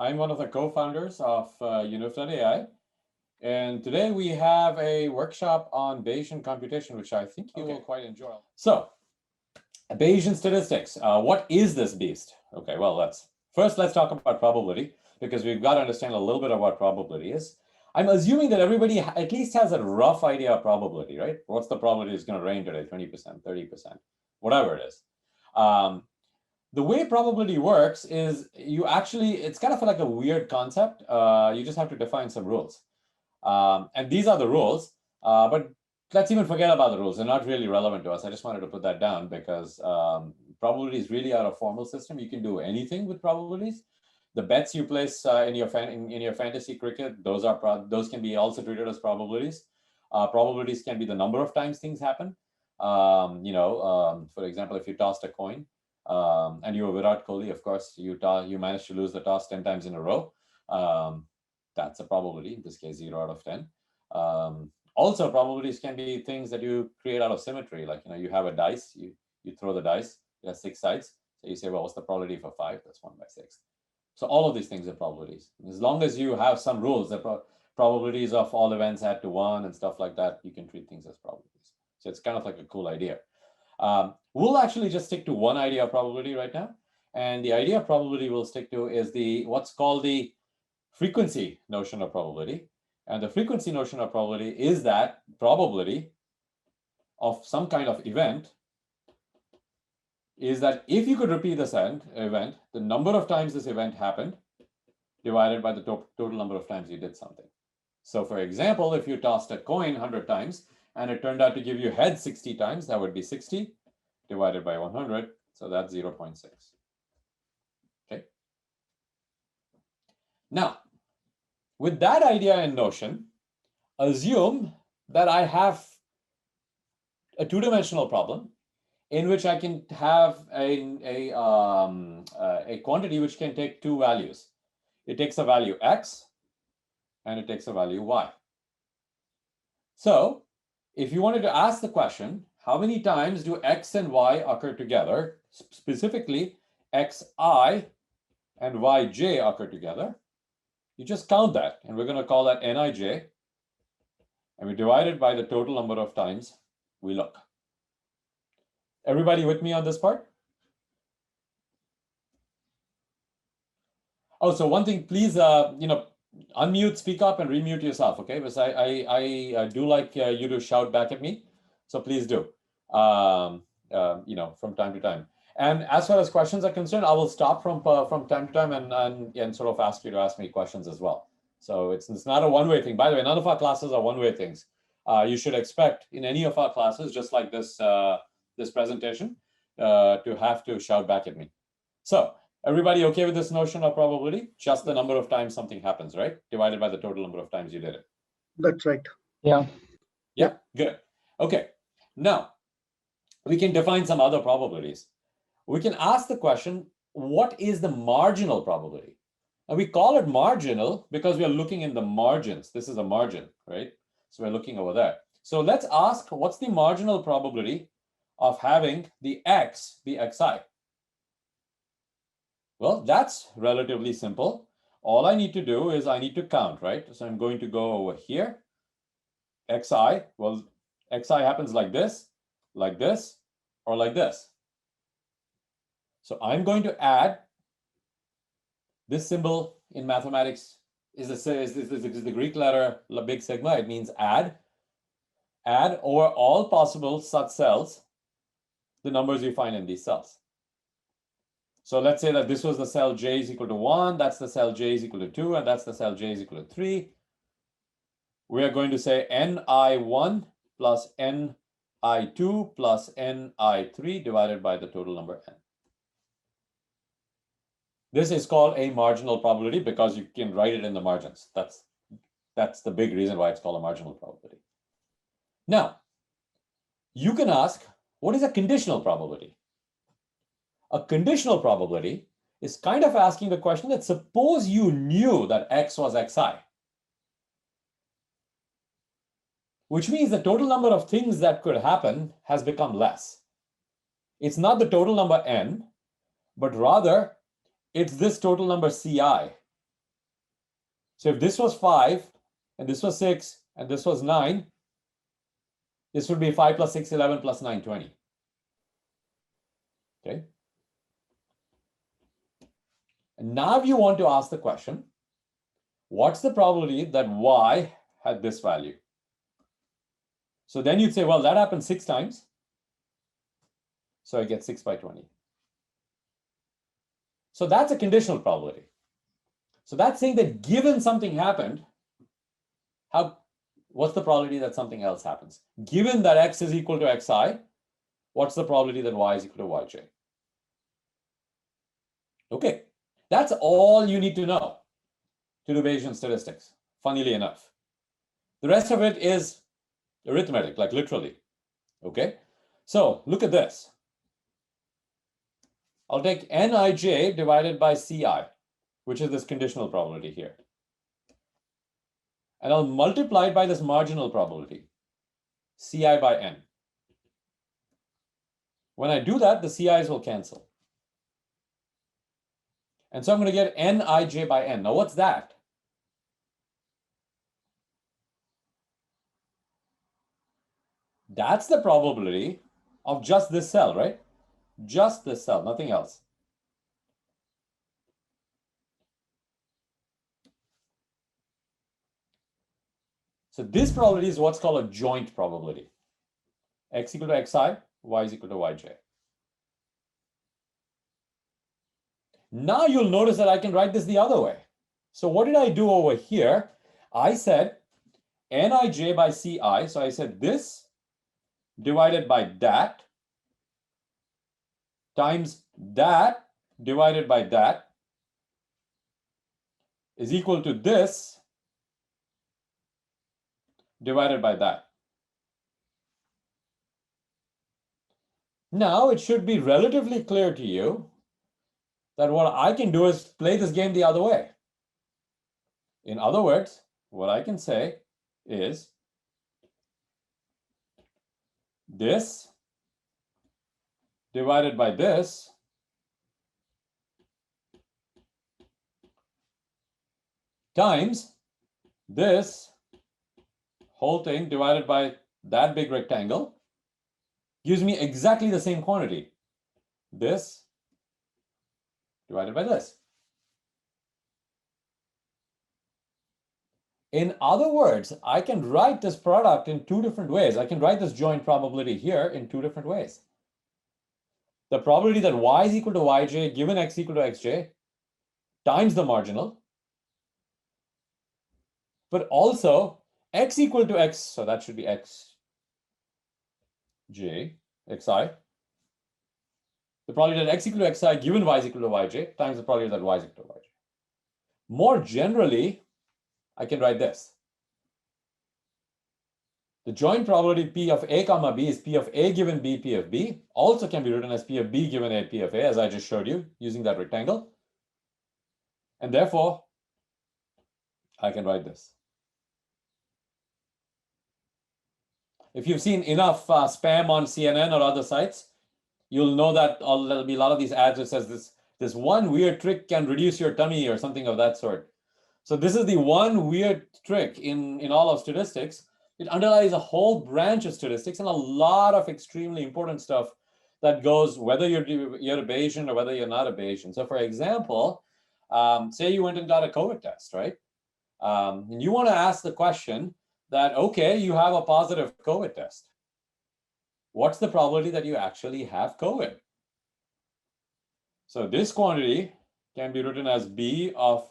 I'm one of the co-founders of Univ.AI, and today we have a workshop on Bayesian computation, which I think you will quite enjoy. So, Bayesian statistics. What is this beast? Okay, well, let's talk about probability, because we've got to understand a little bit of what probability is. I'm assuming that everybody at least has a rough idea of probability, right? What's the probability is going to rain today? 20%, 30%, whatever it is. The way probability works is it's kind of like a weird concept. You just have to define some rules. And these are the rules, but let's even forget about the rules. They're not really relevant to us. I just wanted to put that down because probability is really out of formal system. You can do anything with probabilities. The bets you place in your fantasy cricket, those can be also treated as probabilities. Probabilities can be the number of times things happen. For example, if you tossed a coin, and you were Virat Kohli, of course, you managed to lose the toss 10 times in a row. That's a probability, in this case, 0 out of 10. Also, probabilities can be things that you create out of symmetry. Like, you have a dice, you throw the dice, it has 6 sides. So you say, well, what's the probability for 5? That's 1 by 6. So all of these things are probabilities. As long as you have some rules, the probabilities of all events add to 1 and stuff like that, you can treat things as probabilities. So it's kind of like a cool idea. We'll actually just stick to one idea of probability right now. And the idea of probability we'll stick to is what's called the frequency notion of probability. And the frequency notion of probability is that probability of some kind of event is that if you could repeat this event, the number of times this event happened divided by the total number of times you did something. So for example, if you tossed a coin 100 times and it turned out to give you heads 60 times, that would be 60 divided by 100. So that's 0.6. Okay. Now, with that idea in notion, assume that I have a two-dimensional problem in which I can have a quantity which can take two values. It takes a value x and it takes a value y. So if you wanted to ask the question, how many times do x and y occur together, specifically xi and yj occur together, you just count that, and we're going to call that nij, and we divide it by the total number of times we look. Everybody with me on this part? Oh, so one thing, please, unmute, speak up, and remute yourself, okay? Because I do like you to shout back at me, so please do, from time to time. And as far as questions are concerned, I will stop from time to time and sort of ask you to ask me questions as well. So it's not a one-way thing. By the way, none of our classes are one-way things. You should expect in any of our classes, just like this presentation, to have to shout back at me. So everybody okay with this notion of probability? Just the number of times something happens, right? Divided by the total number of times you did it. That's right. Yeah. Yeah, good. Okay. Now, we can define some other probabilities. We can ask the question, what is the marginal probability? And we call it marginal because we are looking in the margins. This is a margin, right? So we're looking over there. So let's ask, what's the marginal probability of having the x be xi? Well, that's relatively simple. All I need to do is I need to count, right? So I'm going to go over here. Xi, well, xi happens like this, or like this. So I'm going to add this symbol in mathematics is the Greek letter big sigma. It means add over all possible such cells the numbers you find in these cells. So let's say that this was the cell j is equal to 1, that's the cell j is equal to 2, and that's the cell j is equal to 3. We are going to say ni1 plus ni2 plus ni3 divided by the total number n. This is called a marginal probability because you can write it in the margins. That's the big reason why it's called a marginal probability. Now, you can ask, what is a conditional probability? A conditional probability is kind of asking the question that suppose you knew that x was xi, which means the total number of things that could happen has become less. It's not the total number n, but rather it's this total number ci. So if this was 5, and this was 6, and this was 9, this would be 5 plus 6, 11 plus 9, 20. Okay. And now you want to ask the question, what's the probability that y had this value? So then you'd say, well, that happened 6 times. So I get 6 by 20. So that's a conditional probability. So that's saying that given something happened, what's the probability that something else happens? Given that x is equal to xi, what's the probability that y is equal to yj? Okay, that's all you need to know to do Bayesian statistics, funnily enough. The rest of it is arithmetic, like literally. Okay, so look at this. I'll take Nij divided by Ci, which is this conditional probability here. And I'll multiply it by this marginal probability, Ci by n. When I do that, the Ci's will cancel. And so I'm going to get Nij by n. Now what's that? That's the probability of just this cell, right? Just this cell, nothing else. So this probability is what's called a joint probability. X equal to xi, y is equal to yj. Now you'll notice that I can write this the other way. So what did I do over here? I said Nij by Ci. So I said this divided by that times that divided by that is equal to this divided by that. Now it should be relatively clear to you that what I can do is play this game the other way. In other words, what I can say is this divided by this times this whole thing divided by that big rectangle gives me exactly the same quantity. This divided by this. In other words, I can write this product in 2 different ways. I can write this joint probability here in 2 different ways. The probability that y is equal to yj given x equal to xj times the marginal, but also x equal to x, so that should be xj, xi. The probability that x equal to xi given y is equal to yj times the probability that y is equal to yj. More generally, I can write this. The joint probability P of A comma B is P of A given B, P of B. Also can be written as P of B given A, P of A, as I just showed you using that rectangle. And therefore, I can write this. If you've seen enough spam on CNN or other sites, you'll know that there'll be a lot of these ads that says this one weird trick can reduce your tummy or something of that sort. So this is the one weird trick in all of statistics. It underlies a whole branch of statistics and a lot of extremely important stuff that goes whether you're a Bayesian or whether you're not a Bayesian. So for example, say you went and got a COVID test, right? And you want to ask the question that, okay, you have a positive COVID test. What's the probability that you actually have COVID? So this quantity can be written as B of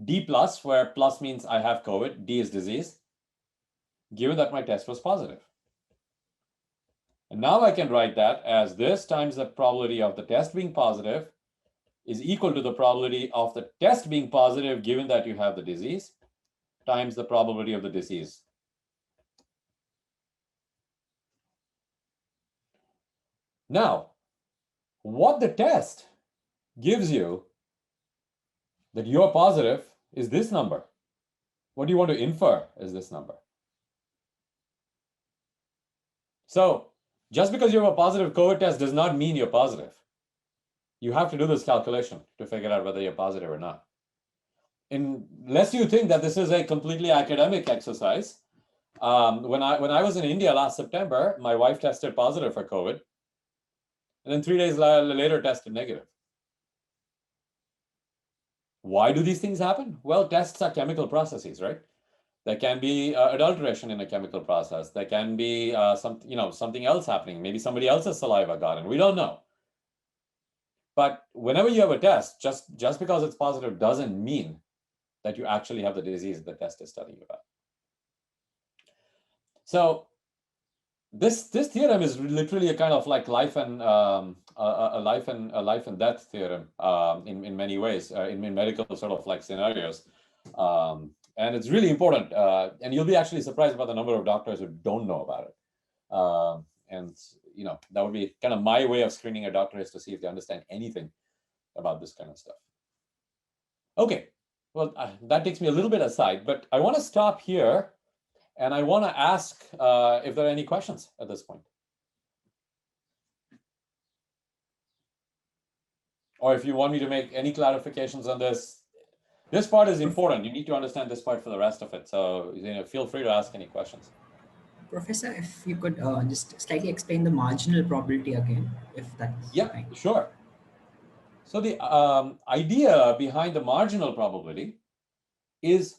D plus, where plus means I have COVID, D is disease, given that my test was positive. And now I can write that as this times the probability of the test being positive is equal to the probability of the test being positive given that you have the disease times the probability of the disease. Now, what the test gives you that you're positive is this number. What do you want to infer is this number. So just because you have a positive COVID test does not mean you're positive. You have to do this calculation to figure out whether you're positive or not. unless you think that this is a completely academic exercise, when I was in India last September, my wife tested positive for COVID, and then 3 days later tested negative. Why do these things happen? Well, tests are chemical processes, right? There can be adulteration in a chemical process. There can be something else happening. Maybe somebody else's saliva got in. We don't know. But whenever you have a test, just because it's positive doesn't mean that you actually have the disease the test is telling you about. So this theorem is literally a kind of like life and death theorem in many ways in medical sort of like scenarios, and it's really important. And you'll be actually surprised about the number of doctors who don't know about it. And that would be kind of my way of screening a doctor, is to see if they understand anything about this kind of stuff. Okay, well, that takes me a little bit aside, but I want to stop here, and I want to ask if there are any questions at this point. Or if you want me to make any clarifications on this. This part is important. You need to understand this part for the rest of it. So feel free to ask any questions. Professor, if you could just slightly explain the marginal probability again, if that's fine. Sure. So the idea behind the marginal probability is,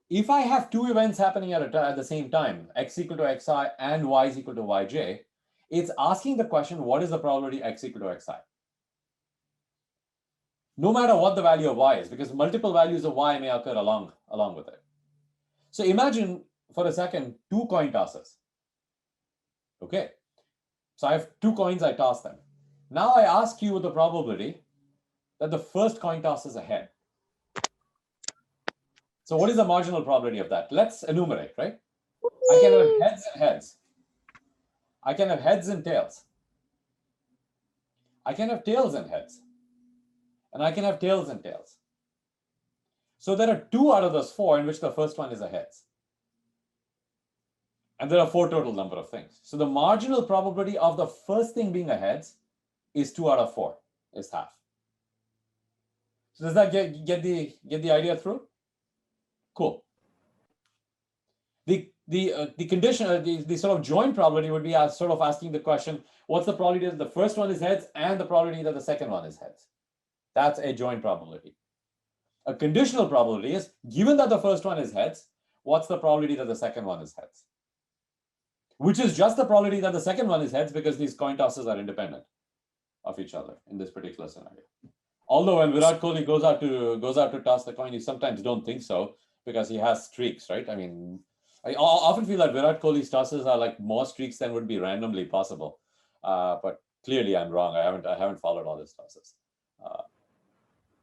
if I have two events happening at the same time, x equal to xi and y is equal to yj, it's asking the question, what is the probability x equal to xi? No matter what the value of y is, because multiple values of y may occur along with it. So imagine for a second two coin tosses. Okay, so I have two coins, I toss them. Now I ask you the probability that the first coin toss is a head. So what is the marginal probability of that? Let's enumerate, right? I can have heads and heads. I can have heads and tails. I can have tails and heads. And I can have tails and tails. So there are 2 out of those 4 in which the first one is a heads. And there are 4 total number of things. So the marginal probability of the first thing being a heads is 2 out of 4, is half. So does that get the idea through? Cool. The condition, the sort of joint probability would be sort of asking the question, what's the probability that the first one is heads and the probability that the second one is heads? That's a joint probability. A conditional probability is, given that the first one is heads, what's the probability that the second one is heads? Which is just the probability that the second one is heads, because these coin tosses are independent of each other in this particular scenario. Although when Virat Kohli goes out to toss the coin, you sometimes don't think so, because he has streaks, right? I mean, I often feel that Virat Kohli's tosses are like more streaks than would be randomly possible. But clearly I'm wrong. I haven't followed all his tosses.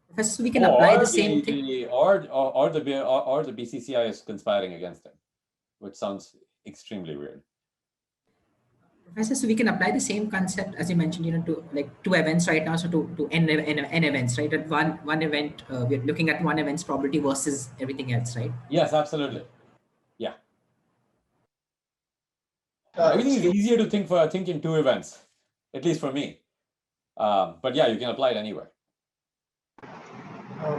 Professor, we can apply the same thing. Or the BCCI is conspiring against him, which sounds extremely weird. Professor, so we can apply the same concept as you mentioned, to like 2 events right now, so to n events, right? At one event, we're looking at one event's probability versus everything else, right? Yes, absolutely. Yeah. Everything is easier to think in 2 events, at least for me. But yeah, you can apply it anywhere.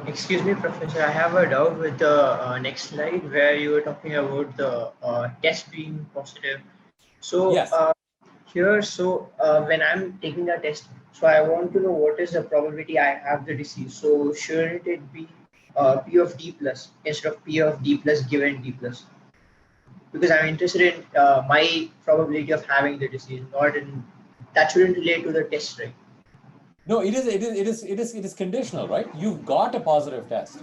Excuse me, Professor, I have a doubt with the next slide where you were talking about the test being positive. So yes. Here, when I'm taking a test, so I want to know what is the probability I have the disease. So shouldn't it be P of D plus instead of P of D plus given D plus? Because I'm interested in my probability of having the disease, not in that shouldn't relate to the test, right? No, it is conditional, right? You've got a positive test.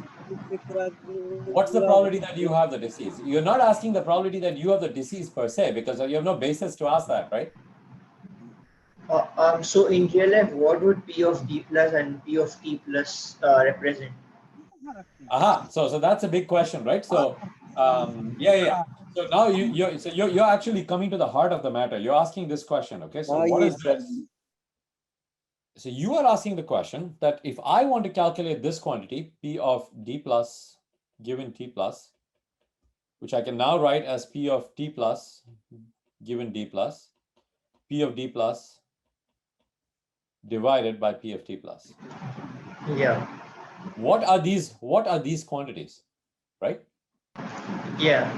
What's the probability that you have the disease? You're not asking the probability that you have the disease per se, because you have no basis to ask that, right? So in real life, what would P of D plus and P of T plus represent? Aha, so that's a big question, right? So yeah. So now you're actually coming to the heart of the matter. You're asking this question, okay? So what is this? So you are asking the question that if I want to calculate this quantity, P of D plus given T plus, which I can now write as P of T plus given D plus, P of D plus divided by P of T plus. Yeah. What are these quantities, right? Yeah.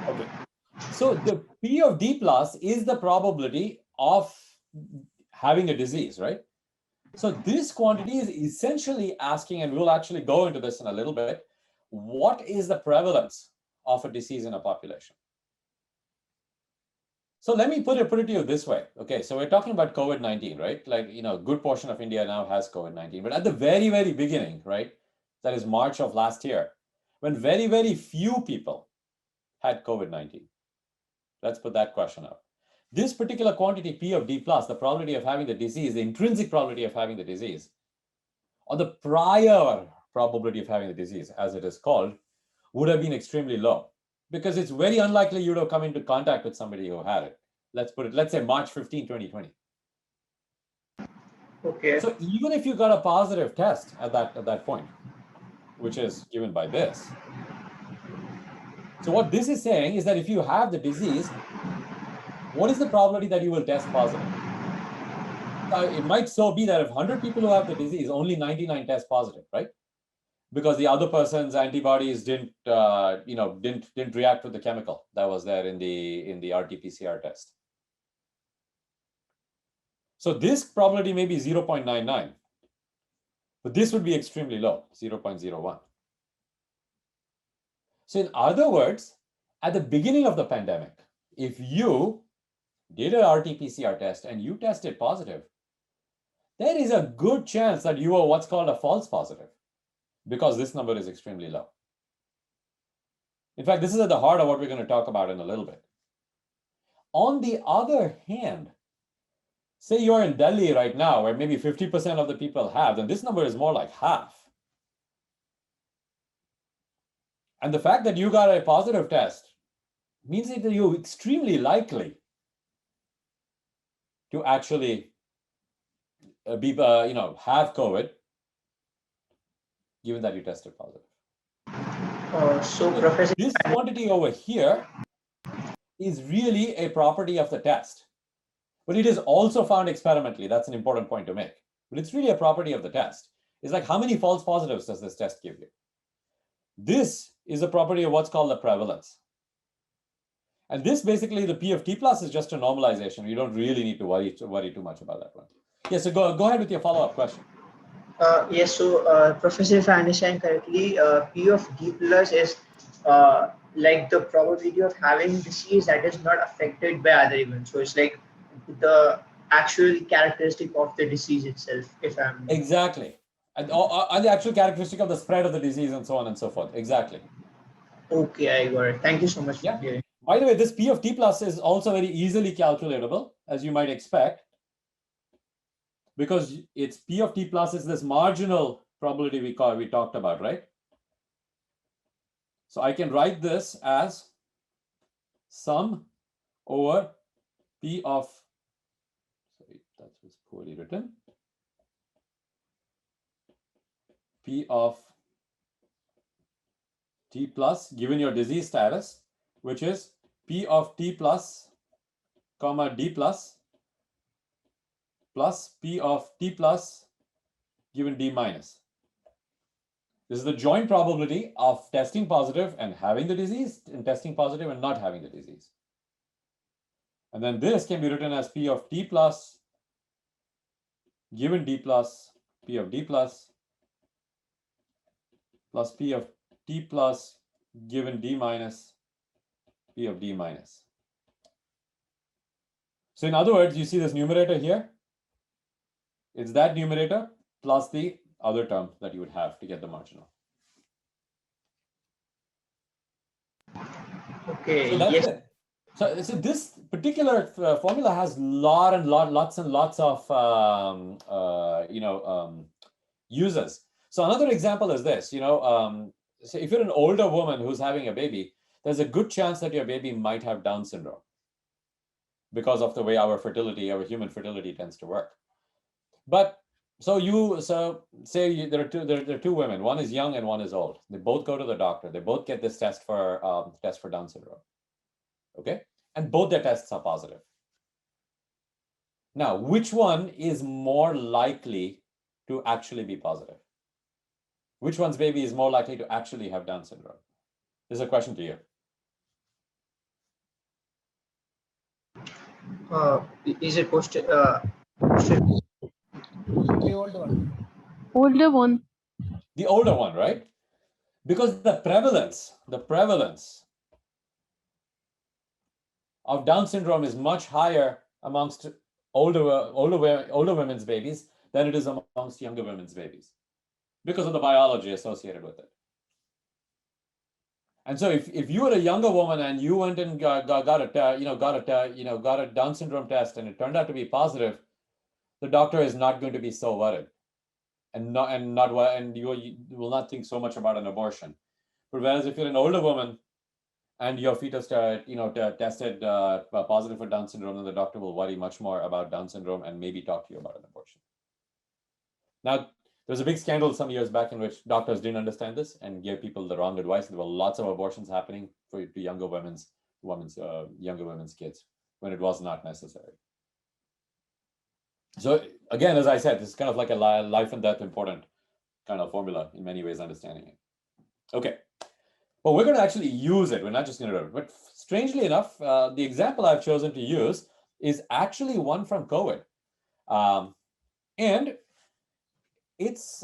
Okay. So the P of D plus is the probability of having a disease, right? So this quantity is essentially asking, and we'll actually go into this in a little bit, what is the prevalence of a disease in a population? So let me put it to you this way. Okay, so we're talking about COVID-19, right? Like, a good portion of India now has COVID-19, but at the very, very beginning, right? That is March of last year, when very, very few people had COVID-19. Let's put that question up. This particular quantity, P of D plus, the probability of having the disease, the intrinsic probability of having the disease, or the prior probability of having the disease, as it is called, would have been extremely low, because it's very unlikely you would have come into contact with somebody who had it. Let's say March 15, 2020. Okay. So even if you got a positive test at that point, which is given by this. So what this is saying is that if you have the disease, what is the probability that you will test positive? It might so be that if 100 people who have the disease, only 99 test positive, right? Because the other person's antibodies didn't react with the chemical that was there in the RT-PCR test. So this probability may be 0.99, but this would be extremely low, 0.01. So in other words, at the beginning of the pandemic, if you did an RT-PCR test and you tested positive, there is a good chance that you are what's called a false positive, because this number is extremely low. In fact, this is at the heart of what we're going to talk about in a little bit. On the other hand, say you're in Delhi right now, where maybe 50% of the people have, then this number is more like half. And the fact that you got a positive test means that you're extremely likely to actually have COVID, given that you tested positive. So Professor, this quantity over here is really a property of the test, but it is also found experimentally. That's an important point to make. But it's really a property of the test. It's like, how many false positives does this test give you? This is a property of what's called the prevalence. And this basically, the P of T plus is just a normalization. You don't really need to worry too much about that one. Yeah, so go ahead with your follow-up question. Yes, so Professor, if I understand correctly, P of D plus is like the probability of having disease that is not affected by other events. So it's like the actual characteristic of the disease itself, if I'm... Exactly. And the actual characteristic of the spread of the disease and so on and so forth. Exactly. Okay, I got it. Thank you so much. Yeah. By the way, this P of T plus is also very easily calculatable, as you might expect, because it's P of T plus is this marginal probability we talked about, right? So I can write this as sum over P of, sorry, that was poorly written, P of T plus given your disease status, which is P of T plus comma D plus P of T plus given D minus. This is the joint probability of testing positive and having the disease, and testing positive and not having the disease. And then this can be written as P of T plus given D plus P of D plus P of T plus given D minus P of D minus. So in other words, you see this numerator here? It's that numerator plus the other term that you would have to get the marginal. Okay. So that's it. So this particular formula has lots and lots of uses. So another example is this. So if you're an older woman who's having a baby, there's a good chance that your baby might have Down syndrome because of the way our human fertility tends to work. But say there are two women. One is young and one is old. They both go to the doctor. They both get this test for Down syndrome. Okay, and both their tests are positive. Now, which one is more likely to actually be positive? Which one's baby is more likely to actually have Down syndrome? This is a question to you. Is it The old one. Older one. The older one, right? Because the prevalence of Down syndrome is much higher amongst older women's babies than it is amongst younger women's babies, because of the biology associated with it. And so if you were a younger woman and you went and got a Down syndrome test and it turned out to be positive, the doctor is not going to be so worried, and you will not think so much about an abortion. But whereas if you're an older woman and your fetus tested positive for Down syndrome, then the doctor will worry much more about Down syndrome and maybe talk to you about an abortion. Now, there was a big scandal some years back in which doctors didn't understand this and gave people the wrong advice. There were lots of abortions happening to younger women's kids when it was not necessary. So again, as I said, this is kind of like a life and death important kind of formula in many ways, understanding it. Okay, but we're going to actually use it. We're not just going to do it. But strangely enough, the example I've chosen to use is actually one from COVID. And it's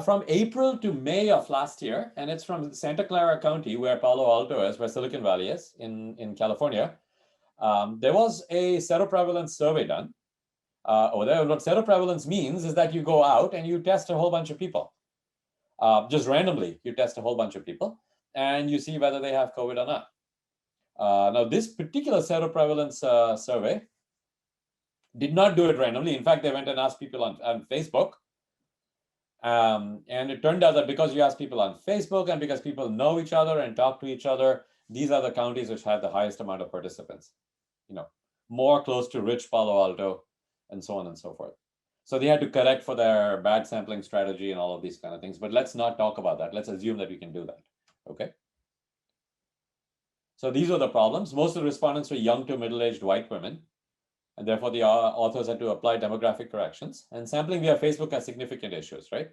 from April to May of last year, and it's from Santa Clara County, where Palo Alto is, where Silicon Valley is, in California. There was a seroprevalence survey done over there. What seroprevalence means is that you go out and you test a whole bunch of people. Just randomly, you test a whole bunch of people, and you see whether they have COVID or not. Now, this particular seroprevalence survey did not do it randomly. In fact, they went and asked people on Facebook. And it turned out that because you ask people on Facebook and because people know each other and talk to each other, these are the counties which have the highest amount of participants, more close to rich Palo Alto and so on and so forth. So they had to correct for their bad sampling strategy and all of these kind of things. But let's not talk about that. Let's assume that we can do that. Okay. So these were the problems. Most of the respondents were young to middle-aged white women. And therefore, the authors had to apply demographic corrections. And sampling via Facebook has significant issues, right?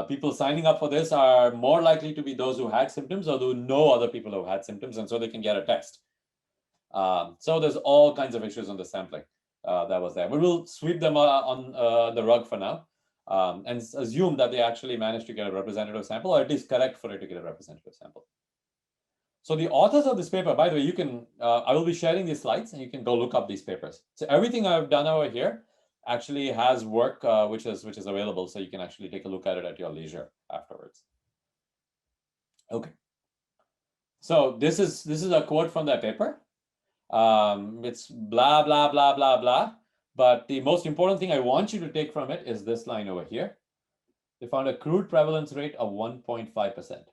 People signing up for this are more likely to be those who had symptoms or who know other people who had symptoms, and so they can get a test. So there's all kinds of issues on the sampling that was there. But we'll sweep them on the rug for now and assume that they actually managed to get a representative sample, or at least correct for it to get a representative sample. So the authors of this paper, by the way, you can, I will be sharing these slides and you can go look up these papers. So everything I've done over here actually has work which is available, so you can actually take a look at it at your leisure afterwards. Okay. So this is a quote from that paper. It's blah, blah, blah, blah, blah. But the most important thing I want you to take from it is this line over here. They found a crude prevalence rate of 1.5%.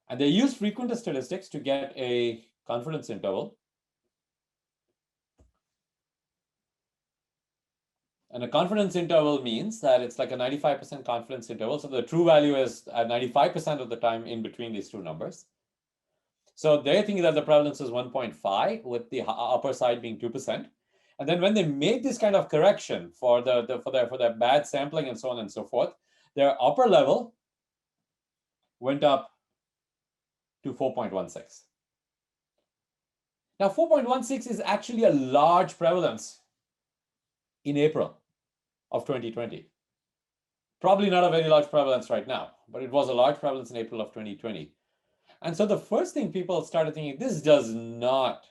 And they used frequentist statistics to get a confidence interval. And a confidence interval means that it's like a 95% confidence interval. So the true value is at 95% of the time in between these two numbers. So they think that the prevalence is 1.5 with the upper side being 2%. And then when they made this kind of correction for their bad sampling and so on and so forth, their upper level went up to 4.16. Now, 4.16 is actually a large prevalence in April of 2020. Probably not a very large prevalence right now, but it was a large prevalence in April of 2020. And so the first thing people started thinking, this does not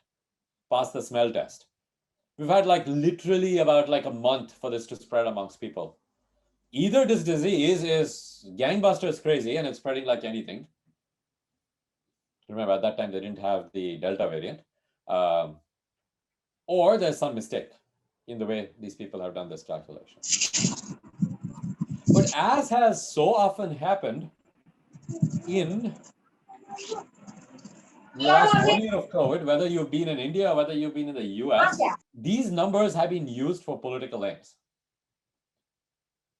pass the smell test. We've had like literally about like a month for this to spread amongst people. Either this disease is gangbusters crazy and it's spreading like anything. Remember, at that time, they didn't have the Delta variant. Or there's some mistake in the way these people have done this calculation. But as has so often happened in the last 1 year of COVID, whether you've been in India or whether you've been in the US, these numbers have been used for political aims.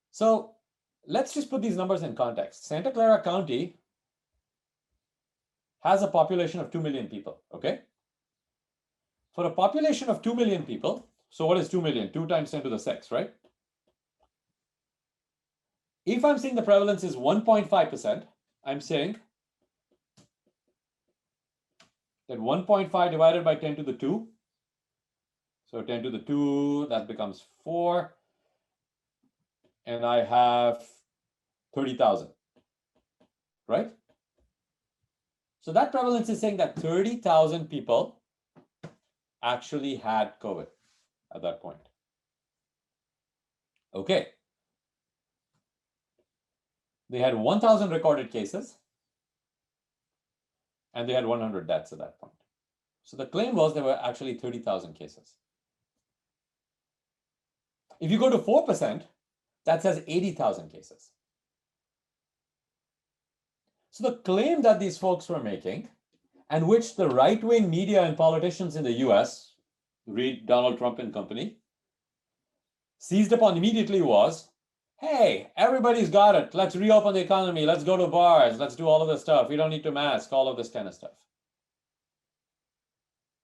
So let's just put these numbers in context. Santa Clara County has a population of 2 million people, okay? For a population of 2 million people, so what is 2 million? 2 times 10 to the 6, right? if I'm saying the prevalence is 1.5%, I'm saying that 1.5 divided by 10 to the 2. So 10 to the 2, that becomes 4. And I have 30,000, right? So that prevalence is saying that 30,000 people actually had COVID at that point. Okay. They had 1,000 recorded cases, and they had 100 deaths at that point. So the claim was there were actually 30,000 cases. If you go to 4%, that says 80,000 cases. So the claim that these folks were making, and which the right-wing media and politicians in the US, read Donald Trump and company, seized upon immediately was, hey, everybody's got it. Let's reopen the economy. Let's go to bars. Let's do all of this stuff. We don't need to mask, all of this kind of stuff.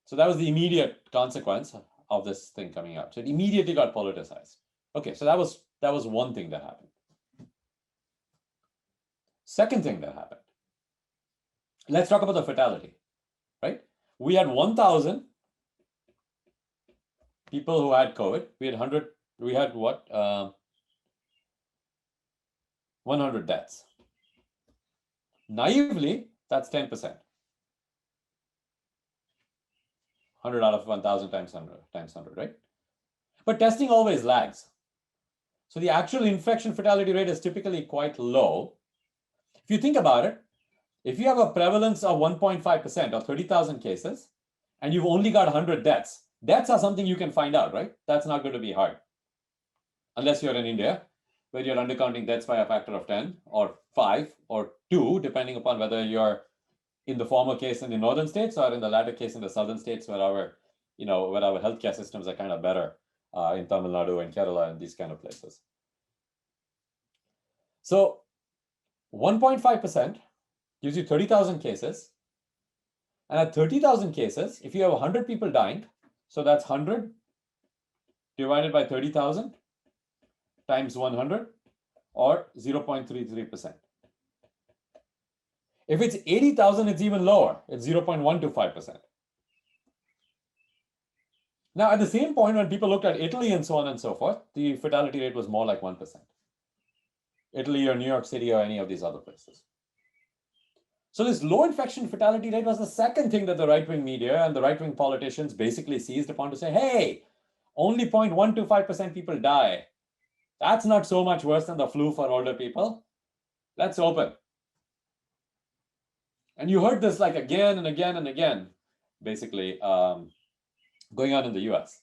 So that was the immediate consequence of this thing coming out. So it immediately got politicized. Okay, so that was one thing that happened. Second thing that happened. Let's talk about the fatality, right? We had 1,000 people who had COVID. We had 100. We had what? 100 deaths. Naively, that's 10%. 100 out of 1,000 times 100, right? But testing always lags. So the actual infection fatality rate is typically quite low. If you think about it, if you have a prevalence of 1.5% or 30,000 cases, and you've only got 100 deaths, deaths are something you can find out, right? That's not going to be hard. Unless you're in India, where you're undercounting deaths by a factor of 10 or 5 or 2, depending upon whether you're in the former case in the northern states or in the latter case in the southern states, where our healthcare systems are kind of better in Tamil Nadu and Kerala and these kind of places. So 1.5% gives you 30,000 cases. And at 30,000 cases, if you have 100 people dying, so that's 100 divided by 30,000 times 100, or 0.33%. If it's 80,000, it's even lower. It's 0.125%. Now, at the same point, when people looked at Italy and so on and so forth, the fatality rate was more like 1%. Italy or New York City or any of these other places. So this low infection fatality rate was the second thing that the right-wing media and the right-wing politicians basically seized upon to say, hey, only 0.125% people die. That's not so much worse than the flu for older people. Let's open. And you heard this like again and again and again, basically going on in the US.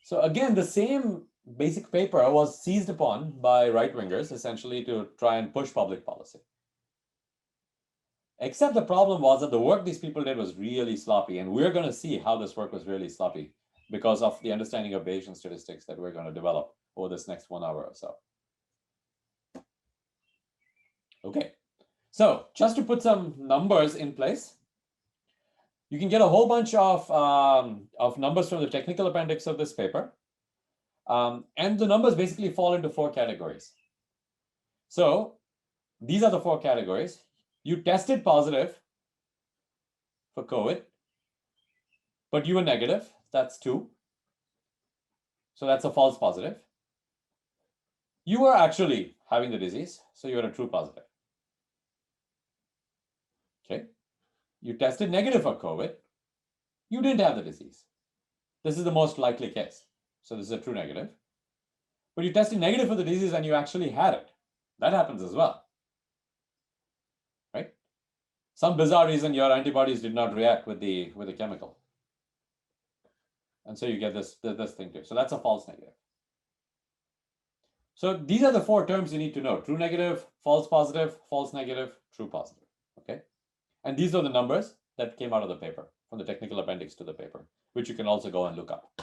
So again, the same basic paper was seized upon by right-wingers essentially to try and push public policy. Except the problem was that the work these people did was really sloppy, and we're going to see how this work was really sloppy because of the understanding of Bayesian statistics that we're going to develop over this next 1 hour or so. Okay, so just to put some numbers in place, you can get a whole bunch of numbers from the technical appendix of this paper. And the numbers basically fall into 4 categories. So these are the 4 categories. You tested positive for COVID, but you were negative. That's 2. So that's a false positive. You were actually having the disease, so you're a true positive. Okay. You tested negative for COVID. You didn't have the disease. This is the most likely case. So this is a true negative. But you tested negative for the disease and you actually had it. That happens as well. Right? Some bizarre reason your antibodies did not react with the chemical. And so you get this thing too. So that's a false negative. So these are the 4 terms you need to know: true negative, false positive, false negative, true positive. Okay. And these are the numbers that came out of the paper, from the technical appendix to the paper, which you can also go and look up.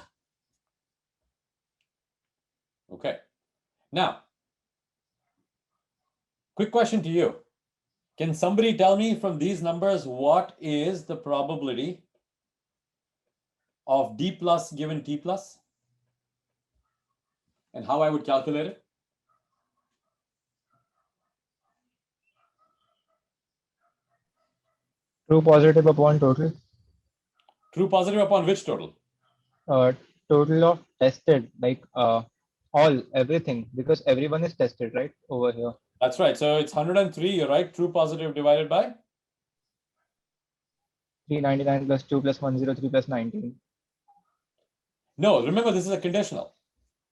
Okay. Now, quick question to you. Can somebody tell me from these numbers what is the probability of D plus given T plus? And how I would calculate it? True positive upon total. True positive upon which total? Total of tested, like all, everything, because everyone is tested, right, over here. That's right. So it's 103, you're right. True positive divided by? 399 plus 2 plus 103 plus 19. No, remember this is a conditional.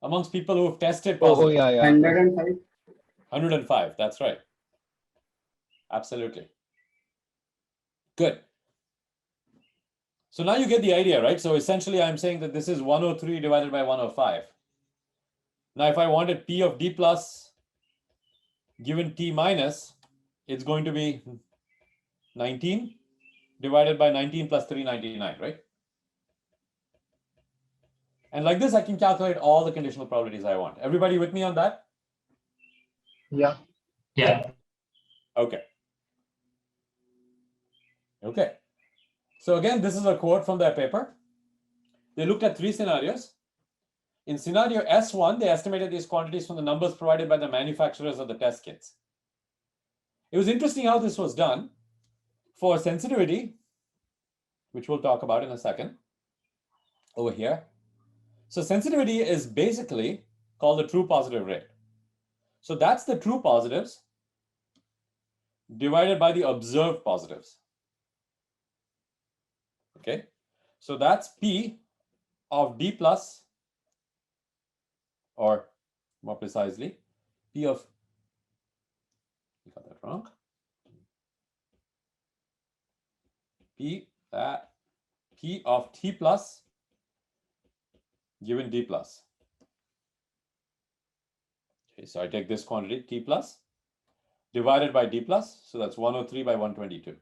Amongst people who have tested positive. Oh yeah, yeah. 105. 105, that's right. Absolutely. Good. So now you get the idea, right? So essentially I'm saying that this is 103 divided by 105. Now if I wanted P of D plus given T minus, it's going to be 19 divided by 19 plus 399, right? And like this, I can calculate all the conditional probabilities I want. Everybody with me on that? Yeah. Yeah. Okay. Okay. So again, this is a quote from their paper. They looked at 3 scenarios. In scenario S1, they estimated these quantities from the numbers provided by the manufacturers of the test kits. It was interesting how this was done. For sensitivity, which we'll talk about in a second, over here. So sensitivity is basically called the true positive rate. So that's the true positives divided by the observed positives. Okay, so that's P of D plus, or more precisely, P of, you got that wrong, P of T plus given D plus. Okay, so I take this quantity T plus divided by D plus, so that's 103 by 122.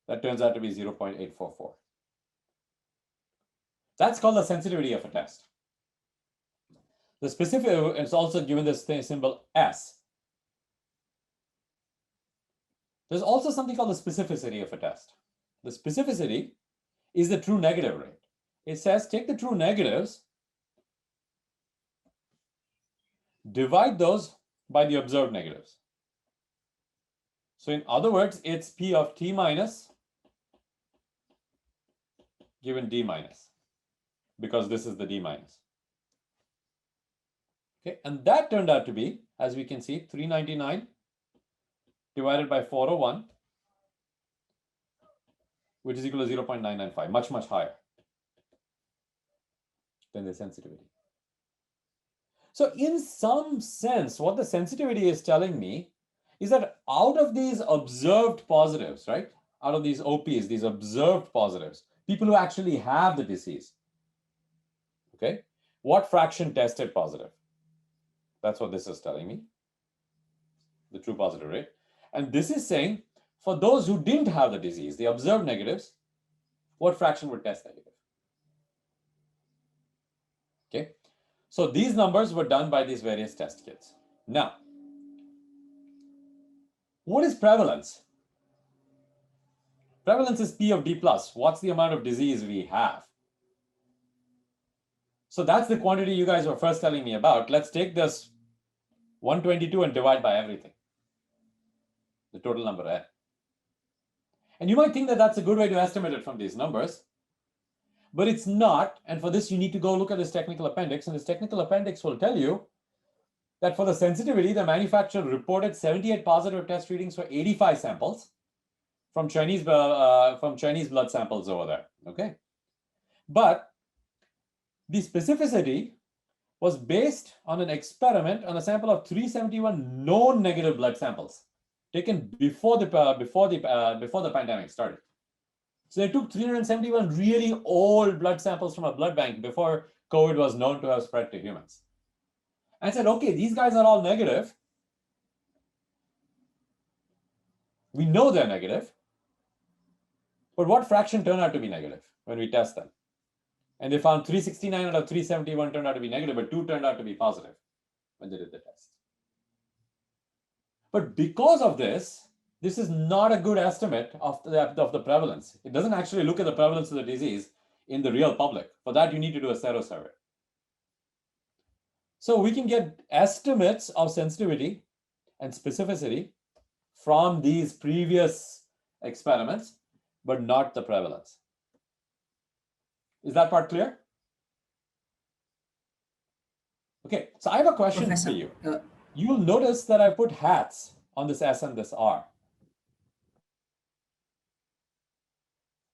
That turns out to be 0.844. That's called the sensitivity of a test. The specific is also given this symbol S. There's also something called the specificity of a test. The specificity is the true negative rate. It says take the true negatives, divide those by the observed negatives. So in other words, it's P of T minus given D minus, because this is the D minus. Okay, and that turned out to be, as we can see, 399 divided by 401, which is equal to 0.995, much, much higher than the sensitivity. So in some sense, what the sensitivity is telling me is that out of these observed positives, right, out of these OPs, these observed positives, people who actually have the disease, okay, what fraction tested positive? That's what this is telling me, the true positive rate. And this is saying, for those who didn't have the disease, the observed negatives, what fraction would test negative? Okay, so these numbers were done by these various test kits. Now, what is prevalence? Prevalence is P of D plus. What's the amount of disease we have? So that's the quantity you guys were first telling me about. Let's take this 122 and divide by everything, the total number N. And you might think that that's a good way to estimate it from these numbers, but it's not. And for this, you need to go look at this technical appendix. And this technical appendix will tell you that for the sensitivity, the manufacturer reported 78 positive test readings for 85 samples from Chinese blood samples over there. Okay, but the specificity was based on an experiment on a sample of 371 known negative blood samples taken before the pandemic started. So they took 371 really old blood samples from a blood bank before COVID was known to have spread to humans. And said, okay, these guys are all negative. We know they're negative, but what fraction turned out to be negative when we test them? And they found 369 out of 371 turned out to be negative, but 2 turned out to be positive when they did the test. But because of this, this is not a good estimate of the prevalence. It doesn't actually look at the prevalence of the disease in the real public. For that, you need to do a serosurvey. So we can get estimates of sensitivity and specificity from these previous experiments, but not the prevalence. Is that part clear? Okay, so I have a question Professor, for you. You'll notice that I put hats on this S and this R.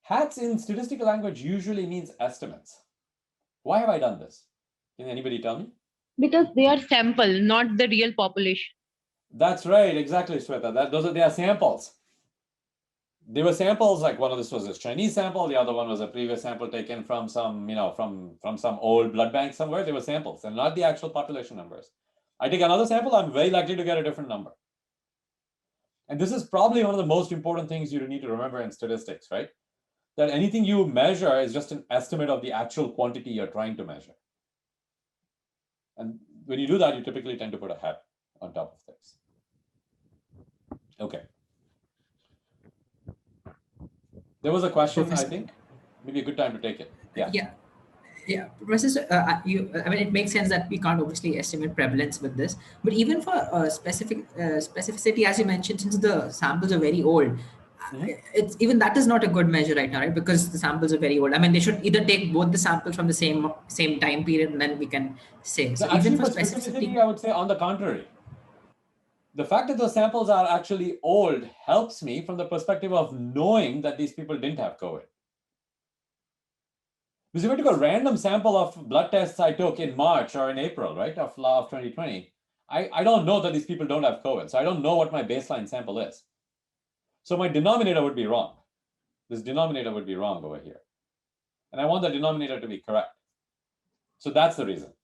Hats in statistical language usually means estimates. Why have I done this? Can anybody tell me? Because they are sample, not the real population. That's right, exactly, Shweta. They are samples. They were samples, like one of this was a Chinese sample, the other one was a previous sample taken from some, from some old blood bank somewhere. They were samples and not the actual population numbers. I take another sample, I'm very likely to get a different number. And this is probably one of the most important things you need to remember in statistics, right? That anything you measure is just an estimate of the actual quantity you're trying to measure. And when you do that, you typically tend to put a hat on top of things. Okay. There was a question, Professor, I think. Maybe a good time to take it. Yeah. Yeah, Professor, I mean, it makes sense that we can't obviously estimate prevalence with this, but even for specificity, as you mentioned, since the samples are very old, it's even that is not a good measure right now, right? Because the samples are very old. I mean, they should either take both the samples from the same time period, and then we can say. So actually, even for specificity, I would say on the contrary. The fact that those samples are actually old helps me from the perspective of knowing that these people didn't have COVID. Because if I took a random sample of blood tests I took in March or in April, right, of 2020, I don't know that these people don't have COVID. So I don't know what my baseline sample is. So my denominator would be wrong. This denominator would be wrong over here. And I want the denominator to be correct. So that's the reason.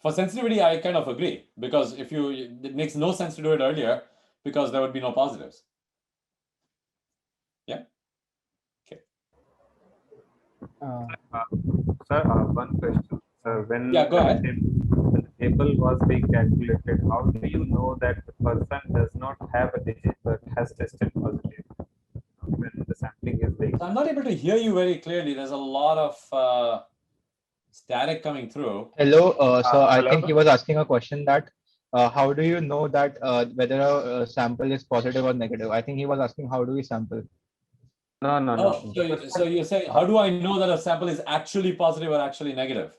For sensitivity, I kind of agree, because it makes no sense to do it earlier because there would be no positives. Yeah. Okay. Sir, one question. Sir, when go ahead. the table was being calculated, how do you know that the person does not have a disease but has tested positive when the sampling is being? I'm not able to hear you very clearly. There's a lot of static coming through. Hello, so I hello? think he was asking a question that how do you know that whether a sample is positive or negative? I think he was asking how do we sample? No. So you say, how do I know that a sample is actually positive or actually negative?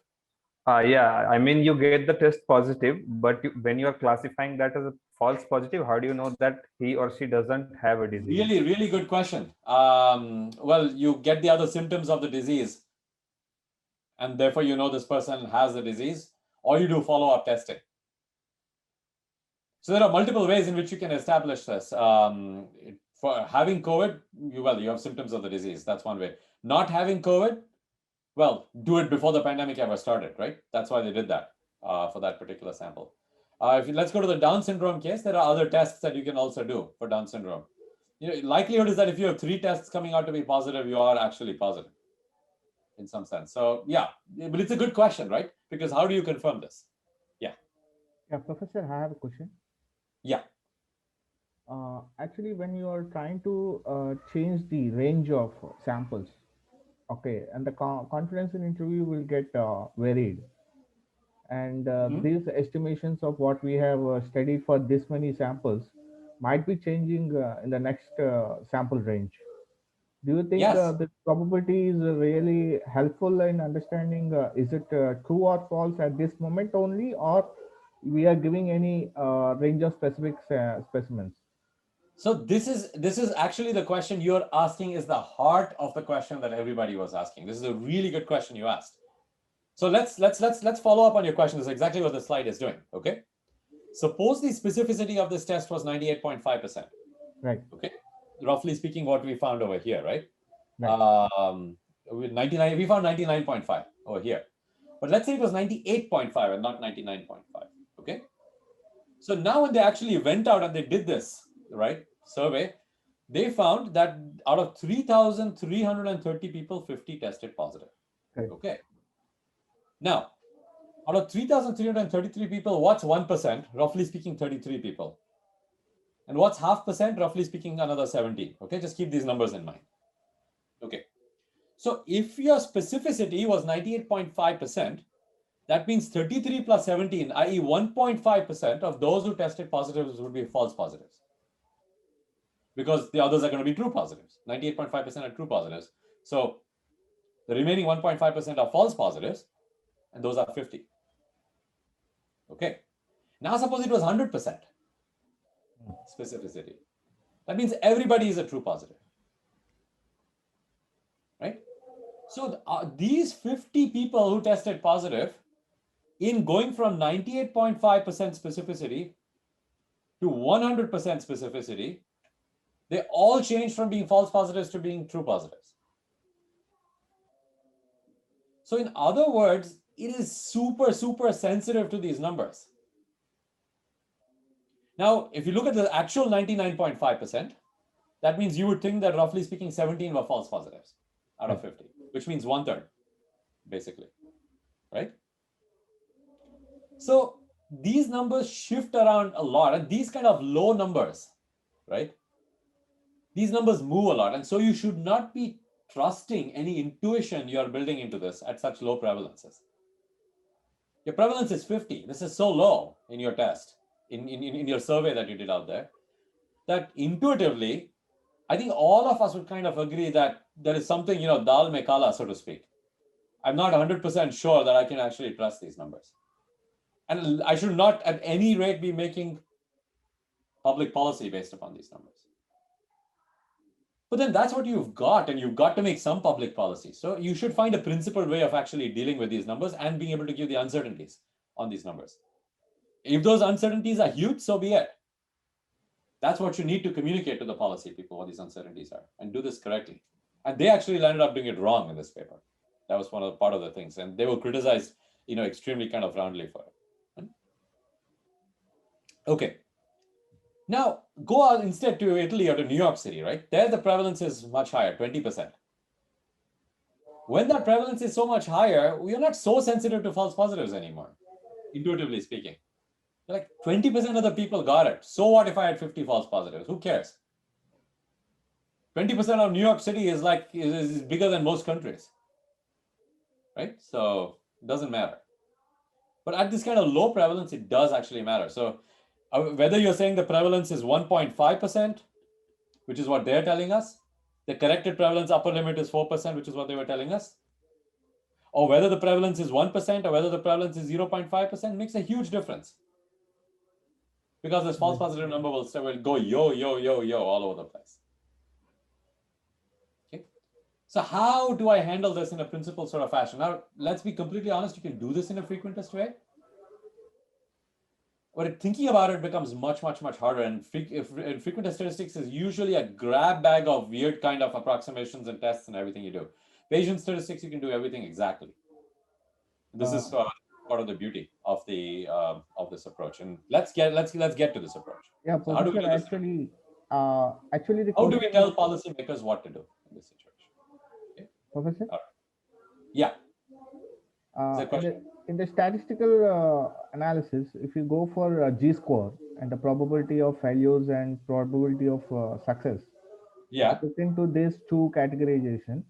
Yeah, I mean, you get the test positive, but when you are classifying that as a false positive, how do you know that he or she doesn't have a disease? Really, really good question. Well, you get the other symptoms of the disease, and therefore you know this person has the disease, or you do follow-up testing. So there are multiple ways in which you can establish this. For having COVID, you have symptoms of the disease. That's one way. Not having COVID, well, do it before the pandemic ever started, right? That's why they did that for that particular sample. Let's go to the Down syndrome case. There are other tests that you can also do for Down syndrome. Likelihood is that if you have 3 tests coming out to be positive, you are actually positive in some sense. So yeah, but it's a good question, right? Because how do you confirm this? Yeah. Yeah, Professor, I have a question. Yeah. Actually, when you are trying to change the range of samples, okay, and the confidence in interview will get varied. And these estimations of what we have studied for this many samples might be changing in the next sample range. Do you think the probability is really helpful in understanding is it true or false at this moment only, or we are giving any range of specific specimens? So this is actually the question you're asking is the heart of the question that everybody was asking. This is a really good question you asked. So let's follow up on your question. This is exactly what the slide is doing. Okay. Suppose the specificity of this test was 98.5%. Right. Okay. Roughly speaking, what we found over here, right? With 99, we found 99.5 over here. But let's say it was 98.5 and not 99.5. Okay. So now when they actually went out and they did this, right, survey, they found that out of 3,330 people, 50 tested positive. Okay. Now, out of 3,333 people, what's 1%? Roughly speaking, 33 people. And what's 0.5%? Roughly speaking, another 17. Okay, just keep these numbers in mind. Okay. So if your specificity was 98.5%, That means 33 plus 17, i.e. 1.5% of those who tested positives would be false positives. Because the others are going to be true positives. 98.5% are true positives. So the remaining 1.5% are false positives, and those are 50. Okay. Now suppose it was 100% specificity. That means everybody is a true positive. Right? So these 50 people who tested positive, in going from 98.5% specificity to 100% specificity, they all changed from being false positives to being true positives. So in other words, it is super, super sensitive to these numbers. Now, if you look at the actual 99.5%, that means you would think that roughly speaking, 17 were false positives out of 50, which means 1/3, basically, right? So these numbers shift around a lot, and these kind of low numbers, right? These numbers move a lot, and so you should not be trusting any intuition you're building into this at such low prevalences. Your prevalence is 50. This is so low in your test, in your survey that you did out there, that intuitively, I think all of us would kind of agree that there is something, dal me kala, so to speak. I'm not 100% sure that I can actually trust these numbers. And I should not at any rate be making public policy based upon these numbers. But then that's what you've got, and you've got to make some public policy. So you should find a principled way of actually dealing with these numbers and being able to give the uncertainties on these numbers. If those uncertainties are huge, so be it. That's what you need to communicate to the policy people, what these uncertainties are, and do this correctly. And they actually landed up doing it wrong in this paper. That was part of the things, and they were criticized, extremely kind of roundly for it. Okay. Now go out instead to Italy or to New York City, right? There the prevalence is much higher, 20%. When that prevalence is so much higher, we are not so sensitive to false positives anymore, intuitively speaking. Like 20% of the people got it. So what if I had 50 false positives? Who cares? 20% of New York City is bigger than most countries, right? So it doesn't matter. But at this kind of low prevalence, it does actually matter. So whether you're saying the prevalence is 1.5%, which is what they're telling us, the corrected prevalence upper limit is 4%, which is what they were telling us, or whether the prevalence is 1% or whether the prevalence is 0.5% makes a huge difference. Because this false positive number will go yo, yo, yo, yo all over the place. Okay. So how do I handle this in a principled sort of fashion? Now, let's be completely honest, you can do this in a frequentist way. But thinking about it becomes much, much, much harder. And frequentist statistics is usually a grab bag of weird kind of approximations and tests and everything you do. Bayesian statistics, you can do everything exactly. This is part of the beauty of this approach. And let's get to this approach. Yeah, so how do we do this? actually, how do we tell policymakers what to do in this situation? Okay. Professor? Yeah. In the statistical analysis, if you go for G-score and the probability of failures and probability of success, look into these two categorization,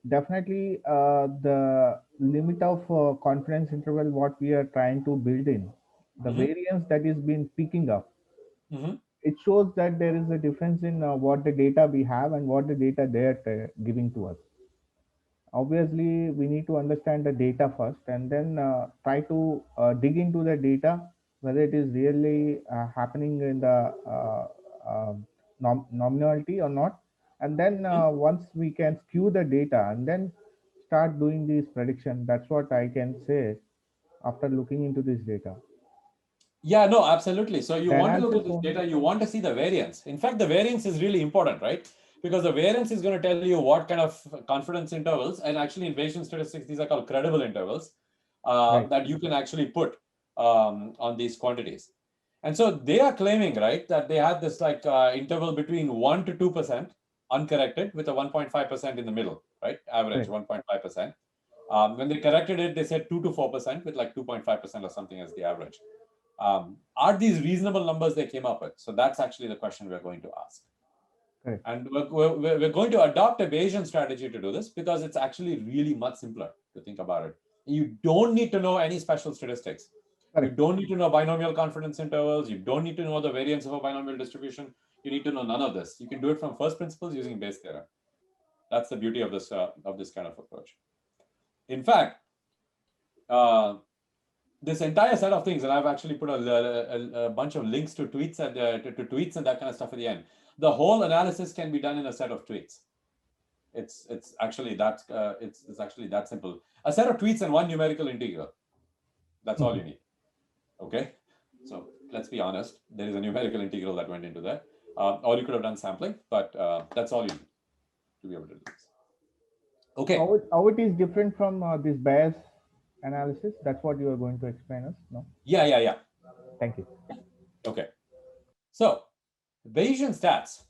definitely the limit of confidence interval what we are trying to build in, the variance that is been picking up, it shows that there is a difference in what the data we have and what the data they are giving to us. Obviously, we need to understand the data first and then try to dig into the data, whether it is really happening in the nominality or not. And then once we can skew the data and then start doing these predictions, that's what I can say after looking into this data. Yeah, no, absolutely. So you want to look at this data, you want to see the variance. In fact, the variance is really important, right? Because the variance is going to tell you what kind of confidence intervals, and actually in Bayesian statistics, these are called credible intervals, that you can actually put on these quantities. And so they are claiming, right, that they had this interval between 1 to 2% uncorrected with a 1.5% in the middle, right? Average 1.5%. When they corrected it, they said 2 to 4% with 2.5% or something as the average. Are these reasonable numbers they came up with? So that's actually the question we're going to ask. Right. And we're going to adopt a Bayesian strategy to do this because it's actually really much simpler to think about it You don't need to know any special statistics. Correct. You don't need to know binomial confidence intervals. You don't need to know the variance of a binomial distribution. You need to know none of this. You can do it from first principles using Bayes theorem. That's the beauty of this kind of approach. In fact, this entire set of things, and I've actually put a bunch of links to tweets and to tweets and that kind of stuff at the end. The whole analysis can be done in a set of tweets. It's actually that simple. A set of tweets and one numerical integral. That's all you need. Okay, so let's be honest. There is a numerical integral that went into that. Or you could have done sampling, but that's all you need to be able to do this. Okay. How it is different from this Bayes analysis? That's what you are going to explain us, no? Yeah. Thank you. Okay. So Bayesian stats.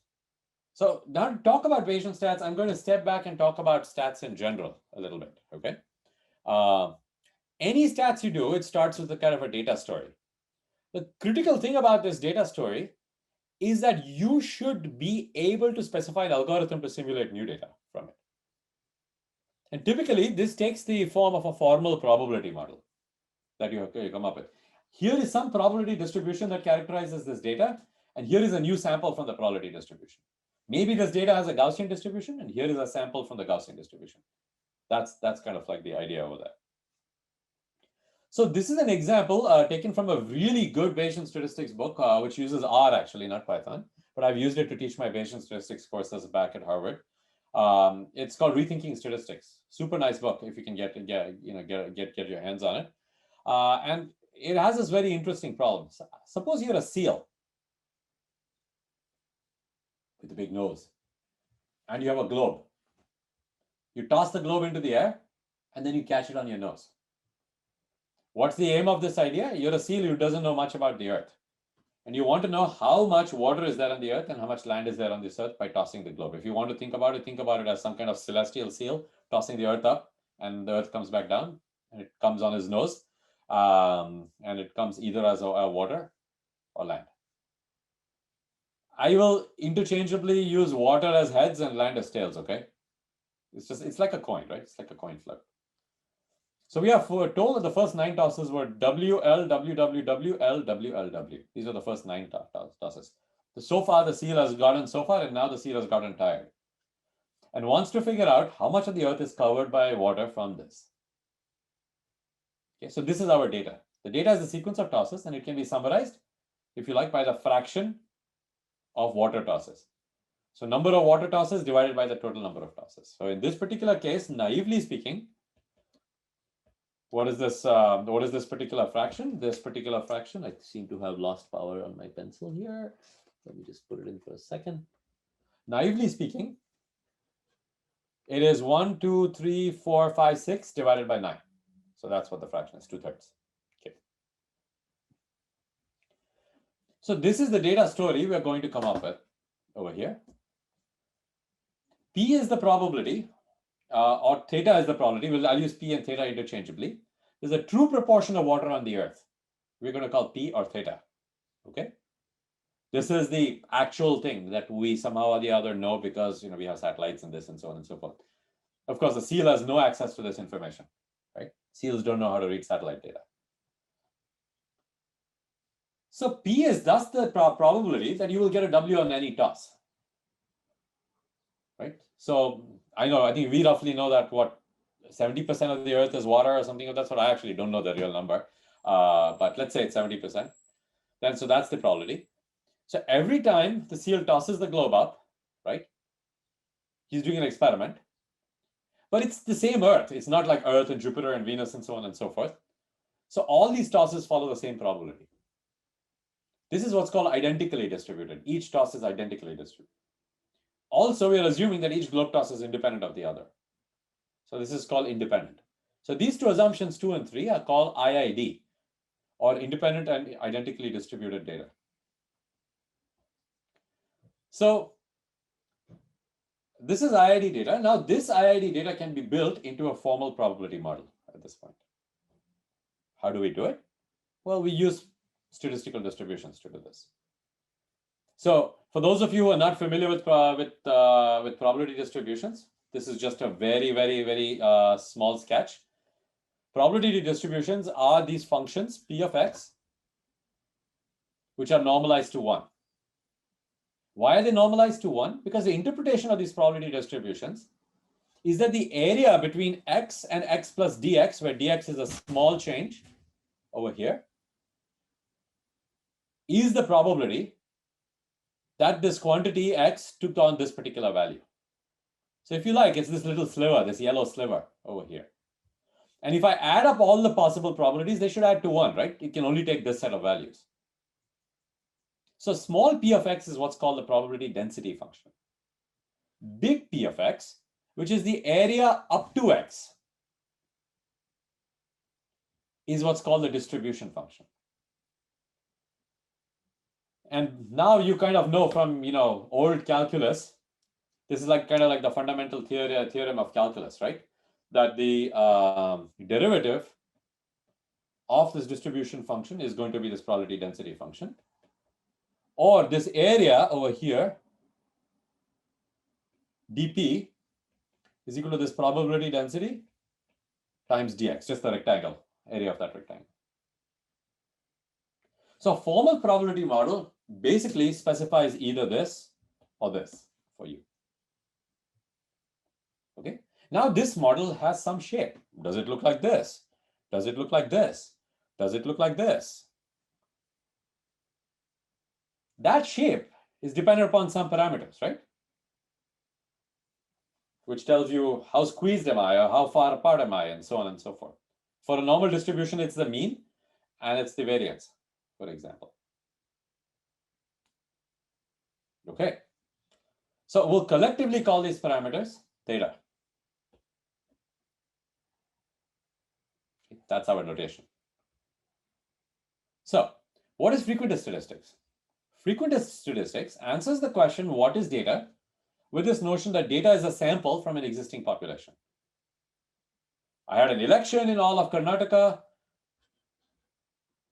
So now to talk about Bayesian stats, I'm going to step back and talk about stats in general a little bit. Okay. Any stats you do, it starts with a kind of a data story. The critical thing about this data story is that you should be able to specify an algorithm to simulate new data from it. And typically, this takes the form of a formal probability model that you come up with. Here is some probability distribution that characterizes this data, and here is a new sample from the probability distribution. Maybe this data has a Gaussian distribution, and here is a sample from the Gaussian distribution. That's kind of like the idea over there. So this is an example taken from a really good Bayesian statistics book, which uses R actually, not Python, but I've used it to teach my Bayesian statistics courses back at Harvard. It's called Rethinking Statistics. Super nice book if you can get your hands on it. And it has this very interesting problem. Suppose you're a seal with a big nose, and you have a globe. You toss the globe into the air, and then you catch it on your nose. What's the aim of this idea? You're a seal who doesn't know much about the earth. And you want to know how much water is there on the earth and how much land is there on this earth by tossing the globe. If you want to think about it as some kind of celestial seal tossing the earth up, and the earth comes back down, and it comes on his nose, and it comes either as a water or land. I will interchangeably use water as heads and land as tails, okay? It's like a coin, right? It's like a coin flip. So we are told that the first 9 tosses were WL, WWW, L, WLW. These are the first 9 tosses. So far, the seal has gotten so far, and now the seal has gotten tired and wants to figure out how much of the earth is covered by water from this. Okay, so this is our data. The data is the sequence of tosses, and it can be summarized, if you like, by the fraction of water tosses. So number of water tosses divided by the total number of tosses. So in this particular case, naively speaking, what is this particular fraction? This particular fraction, I seem to have lost power on my pencil here. Let me just put it in for a second. Naively speaking, it is 1, 2, 3, 4, 5, 6 divided by 9. So that's what the fraction is, 2/3. Okay. So this is the data story we're going to come up with over here. P is the probability, or theta is the probability. I'll use P and theta interchangeably. There's a true proportion of water on the earth. We're going to call P or theta. Okay. This is the actual thing that we somehow or the other know because we have satellites and this and so on and so forth. Of course, the seal has no access to this information, right? Seals don't know how to read satellite data. So P is thus the probability that you will get a W on any toss, right? So I think we roughly know that 70% of the earth is water or something. That's what I actually don't know the real number, but let's say it's 70%. Then so that's the probability. So every time the seal tosses the globe up, right? He's doing an experiment, but it's the same Earth. It's not like Earth and Jupiter and Venus and so on and so forth. So all these tosses follow the same probability. This is what's called identically distributed. Each toss is identically distributed. Also, we are assuming that each globe toss is independent of the other. So this is called independent. So these two assumptions, 2 and 3, are called IID, or independent and identically distributed data. So this is IID data. Now this IID data can be built into a formal probability model at this point. How do we do it? Well, we use statistical distributions to do this. So for those of you who are not familiar with probability distributions, this is just a very, very, very small sketch. Probability distributions are these functions, P of X, which are normalized to 1. Why are they normalized to 1? Because the interpretation of these probability distributions is that the area between x and x plus dx, where dx is a small change over here, is the probability that this quantity x took on this particular value. So if you like, it's this little sliver, this yellow sliver over here. And if I add up all the possible probabilities, they should add to 1, right? It can only take this set of values. So small p of x is what's called the probability density function. Big P of x, which is the area up to x, is what's called the distribution function. And now you kind of know from, old calculus, this is kind of like the fundamental theorem of calculus, right? That the derivative of this distribution function is going to be this probability density function. Or this area over here, dp, is equal to this probability density times dx, just the rectangle, area of that rectangle. So formal probability model basically specifies either this or this for you. Okay. Now this model has some shape. Does it look like this? Does it look like this? Does it look like this? That shape is dependent upon some parameters, right? Which tells you how squeezed am I, or how far apart am I, and so on and so forth. For a normal distribution, it's the mean and it's the variance, for example. Okay. So we'll collectively call these parameters theta. That's our notation. So what is frequentist statistics? Frequentist statistics answers the question, what is data, with this notion that data is a sample from an existing population. I had an election in all of Karnataka,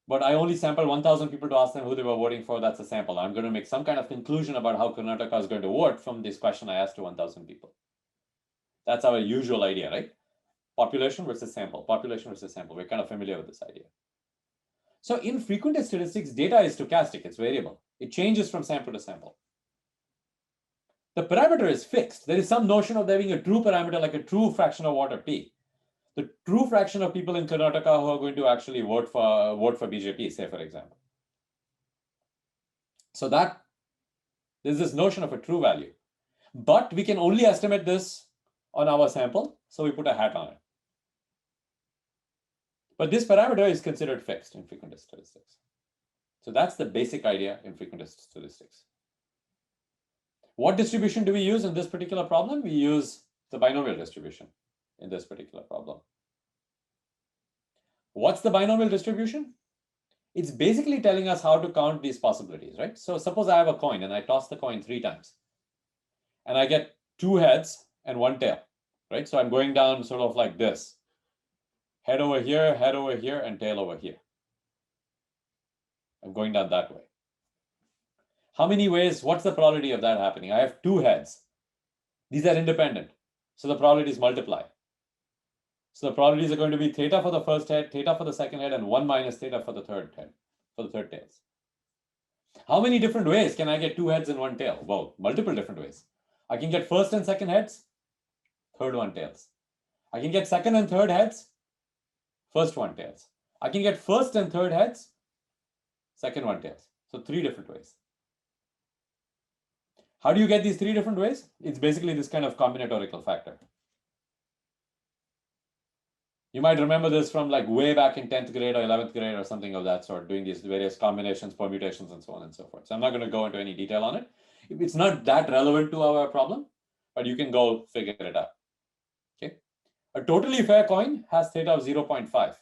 but I only sampled 1,000 people to ask them who they were voting for. That's a sample. I'm going to make some kind of conclusion about how Karnataka is going to vote from this question I asked to 1,000 people. That's our usual idea, right? Population versus sample, population versus sample. We're kind of familiar with this idea. So in frequentist statistics, data is stochastic, it's variable. It changes from sample to sample. The parameter is fixed. There is some notion of there being a true parameter, like a true fraction of water P. The true fraction of people in Karnataka who are going to actually vote for BJP, say for example. So that there's this notion of a true value. But we can only estimate this on our sample, so we put a hat on it. But this parameter is considered fixed in frequentist statistics. So that's the basic idea in frequentist statistics. What distribution do we use in this particular problem? We use the binomial distribution in this particular problem. What's the binomial distribution? It's basically telling us how to count these possibilities, right? So suppose I have a coin and I toss the coin 3 times and I get 2 heads and 1 tail, right? So I'm going down sort of like this. Head over here, and tail over here. I'm going down that way. How many ways? What's the probability of that happening? I have 2 heads. These are independent. So the probabilities multiply. So the probabilities are going to be theta for the first head, theta for the second head, and 1 minus theta for the third head, for the third tails. How many different ways can I get 2 heads and 1 tail? Well, multiple different ways. I can get first and second heads, third one tails. I can get second and third heads, first one tails. I can get first and third heads, second one tails. So 3 different ways. How do you get these 3 different ways? It's basically this kind of combinatorial factor. You might remember this from like way back in 10th grade or 11th grade or something of that sort, doing these various combinations, permutations, and so on and so forth. So I'm not going to go into any detail on it. It's not that relevant to our problem, but you can go figure it out. Okay. A totally fair coin has theta of 0.5.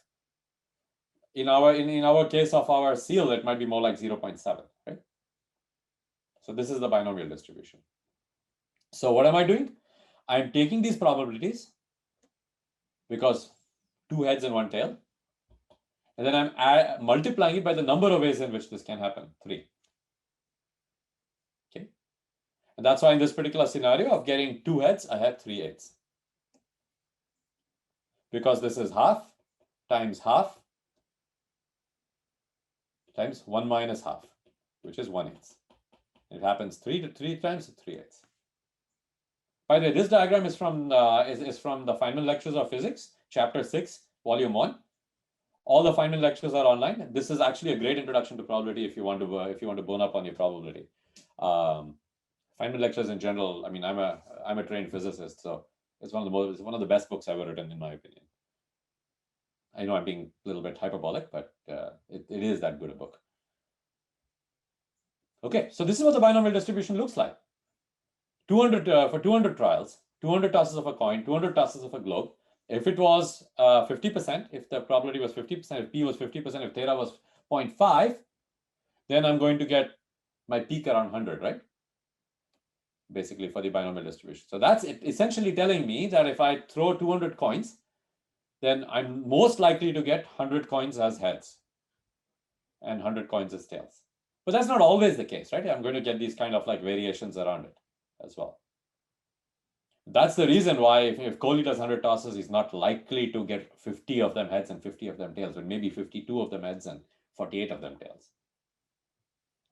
In our case of our seal, it might be more like 0.7, right? So this is the binomial distribution. So what am I doing? I'm taking these probabilities because 2 heads and 1 tail, and then I'm multiplying it by the number of ways in which this can happen, 3. Okay, and that's why in this particular scenario of getting 2 heads, I had 3 heads. Because this is half, times half times 1 minus half, which is 1/8. It happens 3 times, 3/8. By the way, this diagram is from the Feynman Lectures of Physics, Chapter 6, Volume 1. All the Feynman lectures are online. This is actually a great introduction to probability if you want to bone up on your probability. Feynman lectures in general. I mean, I'm a trained physicist, so it's one of the best books ever written, in my opinion. I know I'm being a little bit hyperbolic, but it is that good a book. Okay, so this is what the binomial distribution looks like. 200 for 200 trials, 200 tosses of a coin, 200 tosses of a globe. If it was 50%, if the probability was 50%, if p was 50%, if theta was 0.5, then I'm going to get my peak around 100, right? Basically for the binomial distribution. So that's it, essentially telling me that if I throw 200 coins, then I'm most likely to get 100 coins as heads and 100 coins as tails. But that's not always the case, right? I'm going to get these kind of like variations around it as well. That's the reason why if Kohli does 100 tosses, he's not likely to get 50 of them heads and 50 of them tails, but maybe 52 of them heads and 48 of them tails,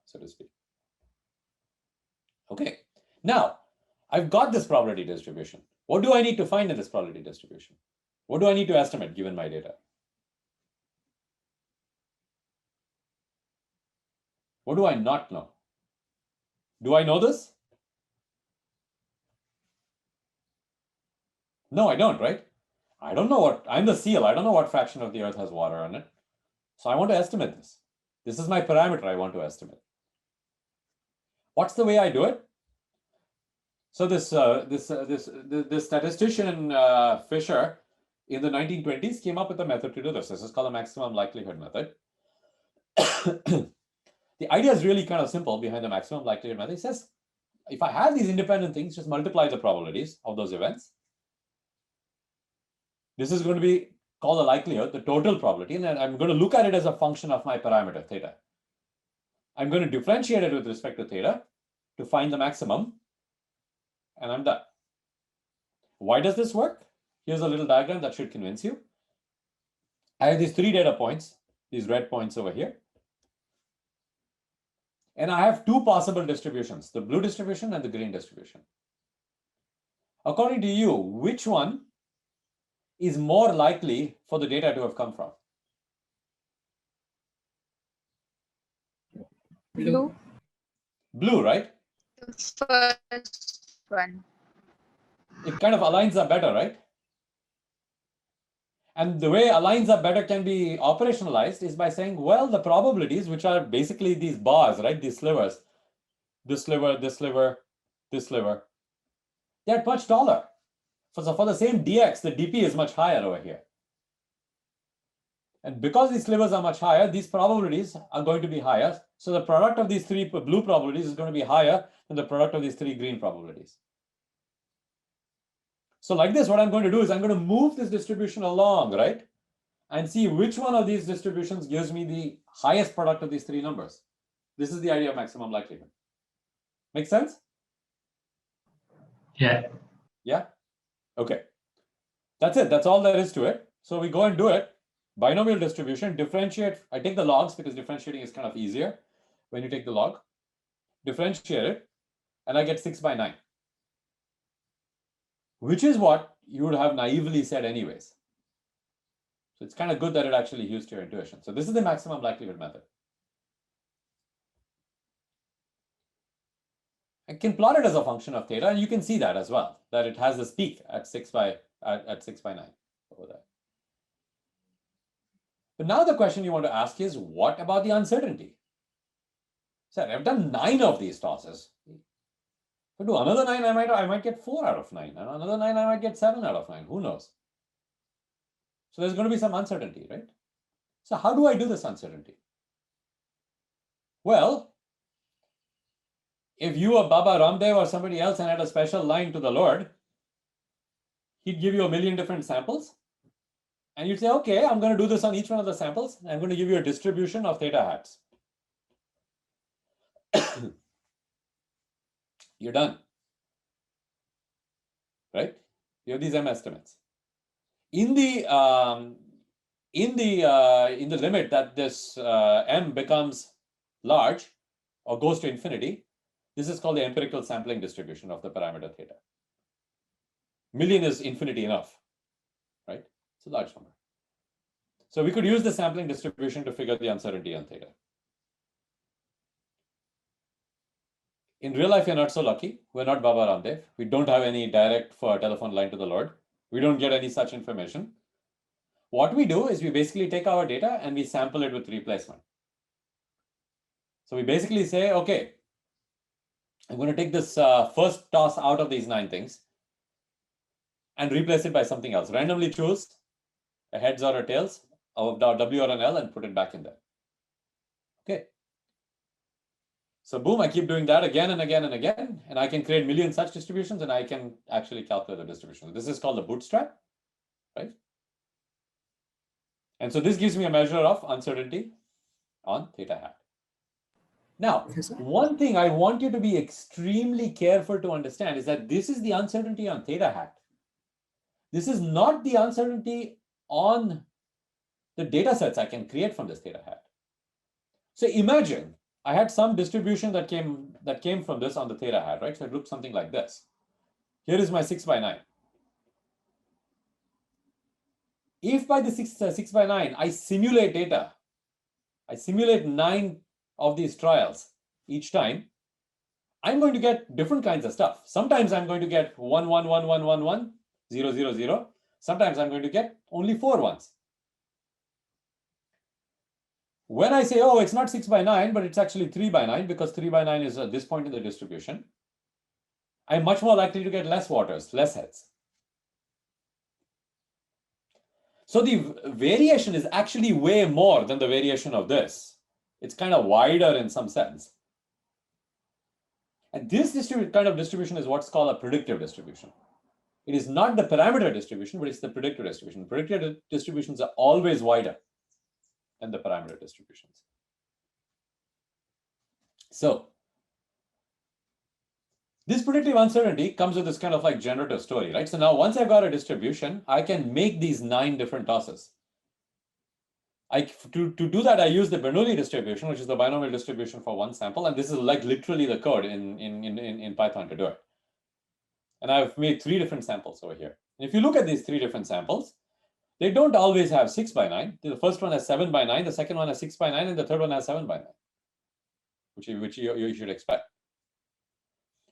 so to speak. Okay, now I've got this probability distribution. What do I need to find in this probability distribution? What do I need to estimate given my data? What do I not know? Do I know this? No, I don't, right? I don't know what, I'm the seal. I don't know what fraction of the Earth has water on it. So I want to estimate this. This is my parameter I want to estimate. What's the way I do it? So this statistician Fisher in the 1920s came up with a method to do this. This is called a maximum likelihood method. The idea is really kind of simple behind the maximum likelihood method. It says, if I have these independent things, just multiply the probabilities of those events. This is going to be called the likelihood, the total probability, and then I'm going to look at it as a function of my parameter, theta. I'm going to differentiate it with respect to theta to find the maximum, and I'm done. Why does this work? Here's a little diagram that should convince you. I have these 3 data points, these red points over here. And I have 2 possible distributions, the blue distribution and the green distribution. According to you, which one is more likely for the data to have come from? Blue. Blue, right? The first one. It kind of aligns up better, right? And the way aligns up better can be operationalized is by saying, well, the probabilities, which are basically these bars, right? These slivers, this sliver, this sliver, this sliver, they're much taller. For the same dx, the dp is much higher over here. And because these slivers are much higher, these probabilities are going to be higher. So the product of these 3 blue probabilities is going to be higher than the product of these 3 green probabilities. So like this, what I'm going to do is I'm going to move this distribution along, right? And see which one of these distributions gives me the highest product of these 3 numbers. This is the idea of maximum likelihood. Make sense? Yeah. Yeah? Okay. That's it. That's all there is to it. So we go and do it. Binomial distribution, differentiate. I take the logs because differentiating is kind of easier when you take the log. Differentiate it, and I get 6 by 9. Which is what you would have naively said anyways. So it's kind of good that it actually used your intuition. So this is the maximum likelihood method. I can plot it as a function of theta, and you can see that as well, that it has this peak at 6 by 9 over there. But now the question you want to ask is, what about the uncertainty? So I've done 9 of these tosses. If I do another 9, I might get 4 out of 9. And another 9, I might get 7 out of 9. Who knows? So there's going to be some uncertainty, right? So how do I do this uncertainty? Well, if you were Baba Ramdev or somebody else and had a special line to the Lord, he'd give you a million different samples. And you'd say, okay, I'm going to do this on each one of the samples. I'm going to give you a distribution of theta hats. You're done. Right? You have these M estimates. In the in the limit that this m becomes large or goes to infinity, this is called the empirical sampling distribution of the parameter theta. Million is infinity enough, right? It's a large number. So we could use the sampling distribution to figure the uncertainty on theta. In real life, we're not so lucky. We're not Baba Ramdev. We don't have any direct telephone line to the Lord. We don't get any such information. What we do is we basically take our data and we sample it with replacement. So we basically say, okay, I'm going to take this first toss out of these 9 things and replace it by something else. Randomly choose a heads or a tails of W or an L and put it back in there. Okay. So boom, I keep doing that again and again and again, and I can create million such distributions, and I can actually calculate the distribution. This is called the bootstrap, right? And so this gives me a measure of uncertainty on theta hat. Now, one thing I want you to be extremely careful to understand is that this is the uncertainty on theta hat. This is not the uncertainty on the data sets I can create from this theta hat. So imagine I had some distribution that came from this on the theta hat, right? So it looked something like this. Here is my 6 by 9. If by the 6 by 9, I simulate data, I simulate 9 of these trials each time, I'm going to get different kinds of stuff. Sometimes I'm going to get 1, 1, 1, 1, 1, 1, 0, 0, 0. Sometimes I'm going to get only 4 ones. When I say, oh, it's not 6 by 9, but it's actually 3 by 9, because 3 by 9 is at this point in the distribution, I'm much more likely to get less waters, less heads. So the variation is actually way more than the variation of this. It's kind of wider in some sense. And this kind of distribution is what's called a predictive distribution. It is not the parameter distribution, but it's the predictive distribution. Predictive distributions are always wider than the parameter distributions. So this predictive uncertainty comes with this kind of like generative story, right? So now once I've got a distribution, I can make these 9 different tosses. To do that, I use the Bernoulli distribution, which is the binomial distribution for one sample. And this is like literally the code in Python to do it. And I've made 3 different samples over here. And if you look at these 3 different samples, they don't always have 6 by 9. The first one has 7 by 9, the second one has 6 by 9, and the third one has 7 by 9, which you should expect.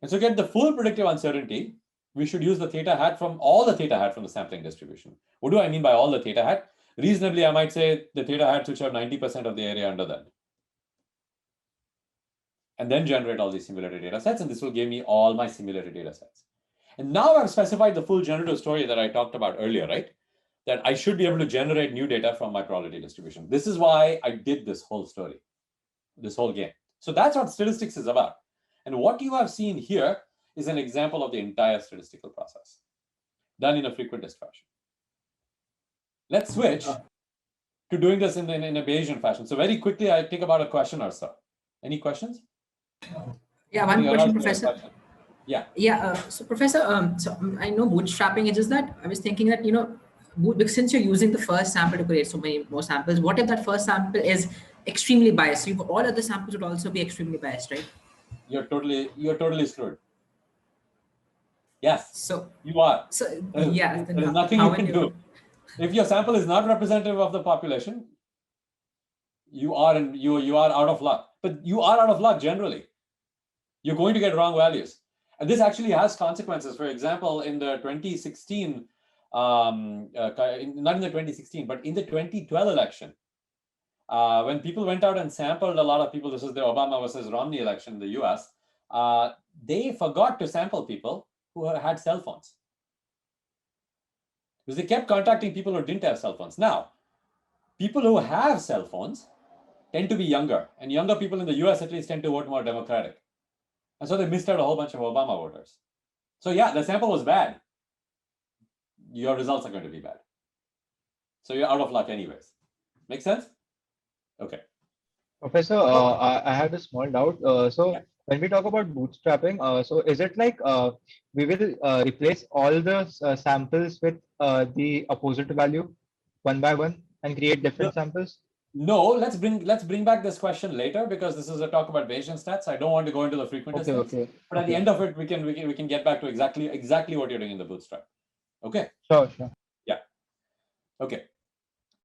And so to get the full predictive uncertainty, we should use the theta hat from all the theta hat from the sampling distribution. What do I mean by all the theta hat? Reasonably, I might say the theta hats which have 90% of the area under them. And then generate all these simulated data sets, and this will give me all my simulated data sets. And now I've specified the full generative story that I talked about earlier, right? That I should be able to generate new data from my probability distribution. This is why I did this whole story, this whole game. So that's what statistics is about. And what you have seen here is an example of the entire statistical process done in a frequentist fashion. Let's switch to doing this in a Bayesian fashion. So very quickly, I take about a question or so. Any questions? Yeah, one question, Professor. Yeah. Yeah. So, Professor, I know bootstrapping is just that I was thinking that, since you're using the first sample to create so many more samples, what if that first sample is extremely biased? So all other samples would also be extremely biased, right? You're totally screwed. Yes. So you are. So there's nothing you can do. If your sample is not representative of the population, you are out of luck. But you are out of luck generally. You're going to get wrong values. And this actually has consequences. For example, in the 2016, not in the 2016, but in the 2012 election, when people went out and sampled a lot of people, this is the Obama versus Romney election in the US, they forgot to sample people who had cell phones. Because they kept contacting people who didn't have cell phones. Now, people who have cell phones tend to be younger, and younger people in the US at least tend to vote more Democratic. And so they missed out a whole bunch of Obama voters. So yeah, the sample was bad. Your results are going to be bad. So you're out of luck anyways. Make sense? Okay. Professor, I had a small doubt. When we talk about bootstrapping, so is it like we will replace all the samples with the opposite value one by one? and create different samples? No, let's bring back this question later, because this is a talk about Bayesian stats. I don't want to go into the frequentist things. Okay. But at the end of it, we can get back to exactly what you're doing in the bootstrap. Okay. Sure. Yeah. Okay.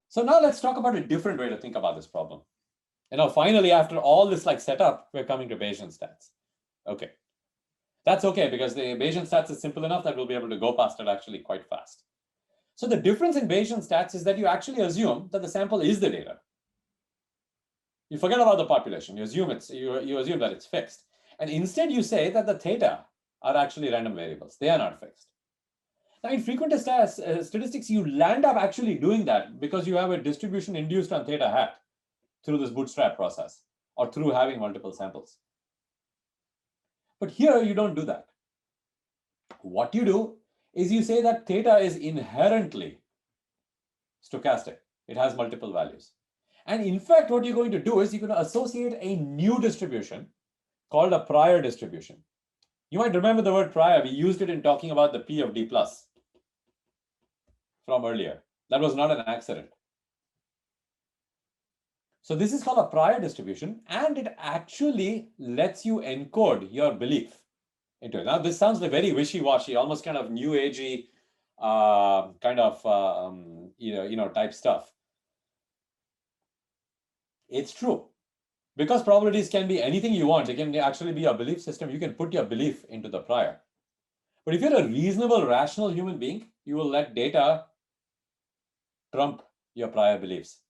So now let's talk about a different way to think about this problem. And now finally, after all this like setup, we're coming to Bayesian stats. Okay. That's okay, because the Bayesian stats is simple enough that we'll be able to go past it actually quite fast. So the difference in Bayesian stats is that you actually assume that the sample is the data. You forget about the population. You assume you assume that it's fixed. And instead you say that the theta are actually random variables. They are not fixed. Now in frequentist statistics, you land up actually doing that because you have a distribution induced on theta hat through this bootstrap process or through having multiple samples. But here you don't do that. What you do is you say that theta is inherently stochastic. It has multiple values. And in fact, what you're going to do is you're going to associate a new distribution called a prior distribution. You might remember the word prior. We used it in talking about the P of D plus from earlier. That was not an accident. So this is called a prior distribution, and it actually lets you encode your belief into it. Now, this sounds like very wishy-washy, almost kind of new agey, type stuff. It's true. Because probabilities can be anything you want, they can actually be a belief system. You can put your belief into the prior. But if you're a reasonable, rational human being, you will let data trump your prior beliefs.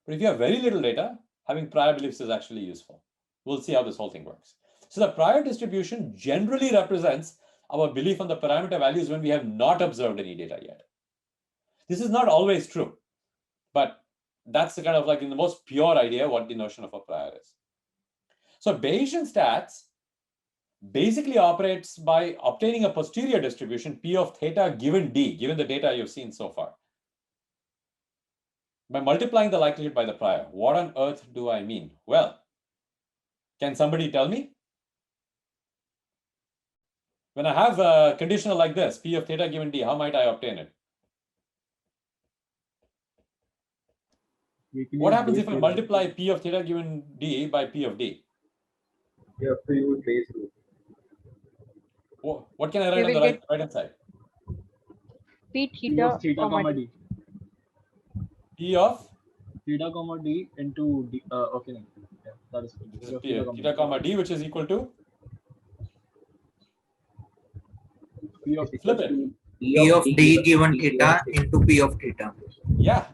But if you have very little data, having prior beliefs is actually useful. We'll see how this whole thing works. So the prior distribution generally represents our belief on the parameter values when we have not observed any data yet. This is not always true, but that's the kind of like in the most pure idea what the notion of a prior is. So Bayesian stats basically operates by obtaining a posterior distribution P of theta given D, given the data you've seen so far, by multiplying the likelihood by the prior. What on earth do I mean? Well, can somebody tell me? When I have a conditional like this, P of theta given D, how might I obtain it? What happens if I multiply P of theta given D by P of D? You have to use base rule. What can I write on the right hand side? P theta comma D. P of theta comma D into D. Okay, yeah, that is theta comma D, which is equal to P of flip it. P of D given theta into P of theta. Yeah.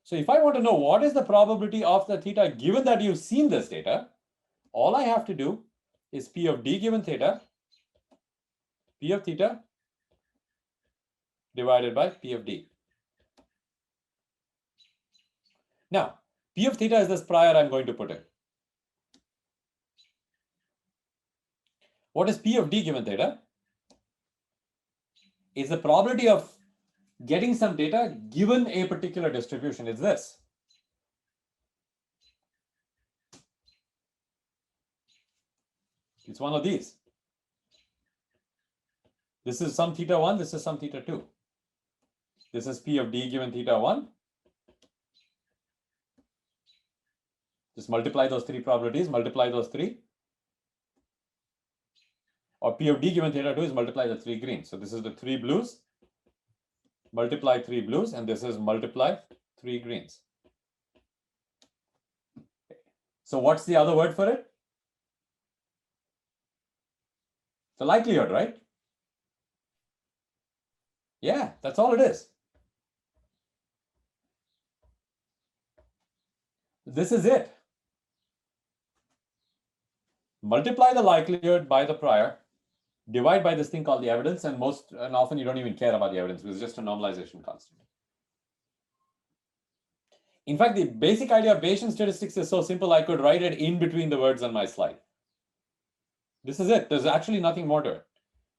So if I want to know what is the probability of the theta given that you've seen this data, all I have to do is P of D given theta, P of theta divided by P of D. Now, P of theta is this prior I'm going to put in. What is P of D given theta? Is the probability of getting some data given a particular distribution. It's this. It's one of these. This is some theta 1, this is some theta 2. This is P of D given theta 1. Just multiply those three probabilities, multiply those three. Or P of D given theta 2 is multiply the three greens. So this is the three blues, multiply three blues, and this is multiply three greens. So what's the other word for it? The likelihood, right? Yeah, that's all it is. This is it. Multiply the likelihood by the prior, divide by this thing called the evidence, and often you don't even care about the evidence because it's just a normalization constant. In fact, the basic idea of Bayesian statistics is so simple I could write it in between the words on my slide. This is it. There's actually nothing more to it.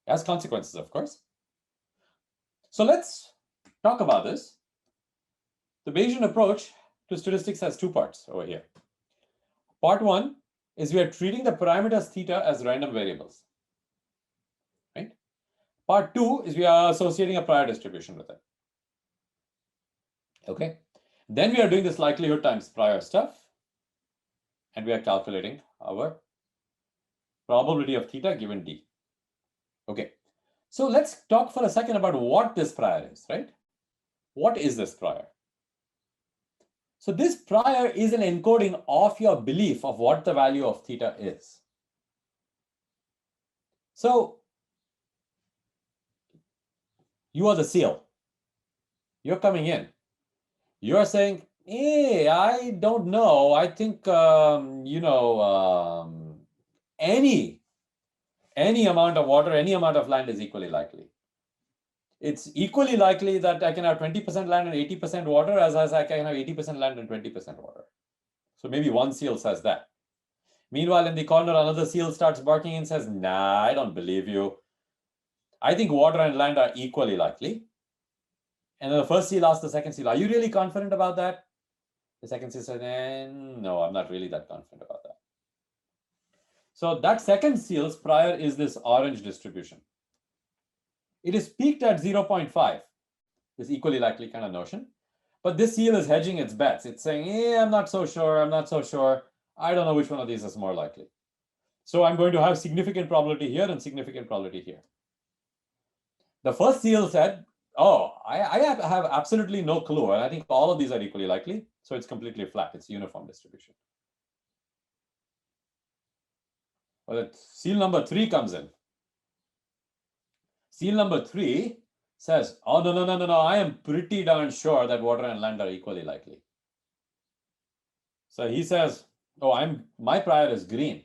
It has consequences, of course. So let's talk about this. The Bayesian approach to statistics has two parts over here. Part one is we are treating the parameters theta as random variables. Right? Part two is we are associating a prior distribution with it. Part three is we are associating a Bayesian Okay. Then we are doing this likelihood times prior stuff. And we are calculating our probability of theta given d. Okay. So let's talk for a second about what this prior is, right? What is this prior? So this prior is an encoding of your belief of what the value of theta is. So you are the seal. You're coming in. You're saying, hey, I don't know. I think, any amount of water, any amount of land is equally likely. It's equally likely that I can have 20% land and 80% water as I can have 80% land and 20% water. So maybe one seal says that. Meanwhile, in the corner, another seal starts barking and says, nah, I don't believe you. I think water and land are equally likely. And then the first seal asks the second seal, are you really confident about that? The second seal says, no, I'm not really that confident about that. So that second seal's prior is this orange distribution. It is peaked at 0.5, this equally likely kind of notion. But this seal is hedging its bets. It's saying, I'm not so sure, I'm not so sure. I don't know which one of these is more likely. So I'm going to have significant probability here and significant probability here. The first seal said, oh, I have absolutely no clue. And I think all of these are equally likely. So it's completely flat. It's a uniform distribution. Well, seal number 3 comes in. Seal number 3 says, oh, no, I am pretty darn sure that water and land are equally likely. So he says, oh, my prior is green.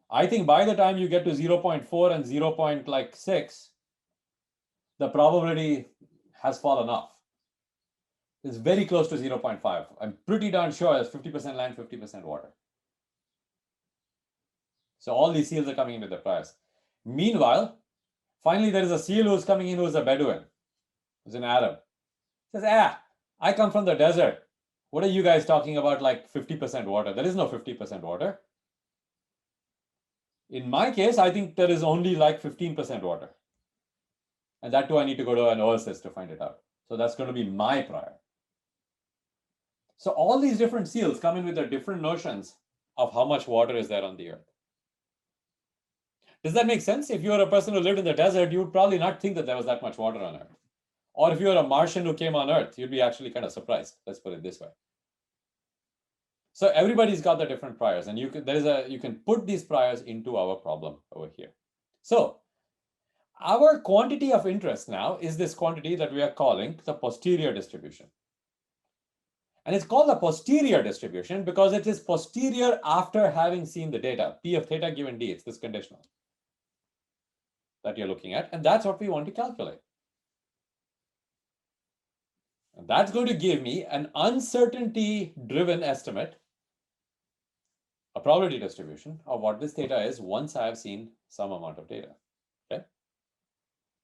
I think by the time you get to 0.4 and 0.6, the probability has fallen off. It's very close to 0.5. I'm pretty darn sure it's 50% land, 50% water. So all these seals are coming in with their priors. Meanwhile, finally, there is a seal who's coming in who's a Bedouin, who's an Arab. He says, I come from the desert. What are you guys talking about, like 50% water? There is no 50% water. In my case, I think there is only like 15% water. And that too, I need to go to an oasis to find it out. So that's going to be my prior. So all these different seals come in with their different notions of how much water is there on the earth. Does that make sense? If you were a person who lived in the desert, you would probably not think that there was that much water on earth. Or if you were a Martian who came on earth, you'd be actually kind of surprised. Let's put it this way. So everybody's got their different priors, and you can put these priors into our problem over here. So our quantity of interest now is this quantity that we are calling the posterior distribution. And it's called the posterior distribution because it is posterior after having seen the data. P of theta given d, it's this conditional that you're looking at, and that's what we want to calculate. And that's going to give me an uncertainty-driven estimate, a probability distribution of what this theta is once I have seen some amount of data. Okay,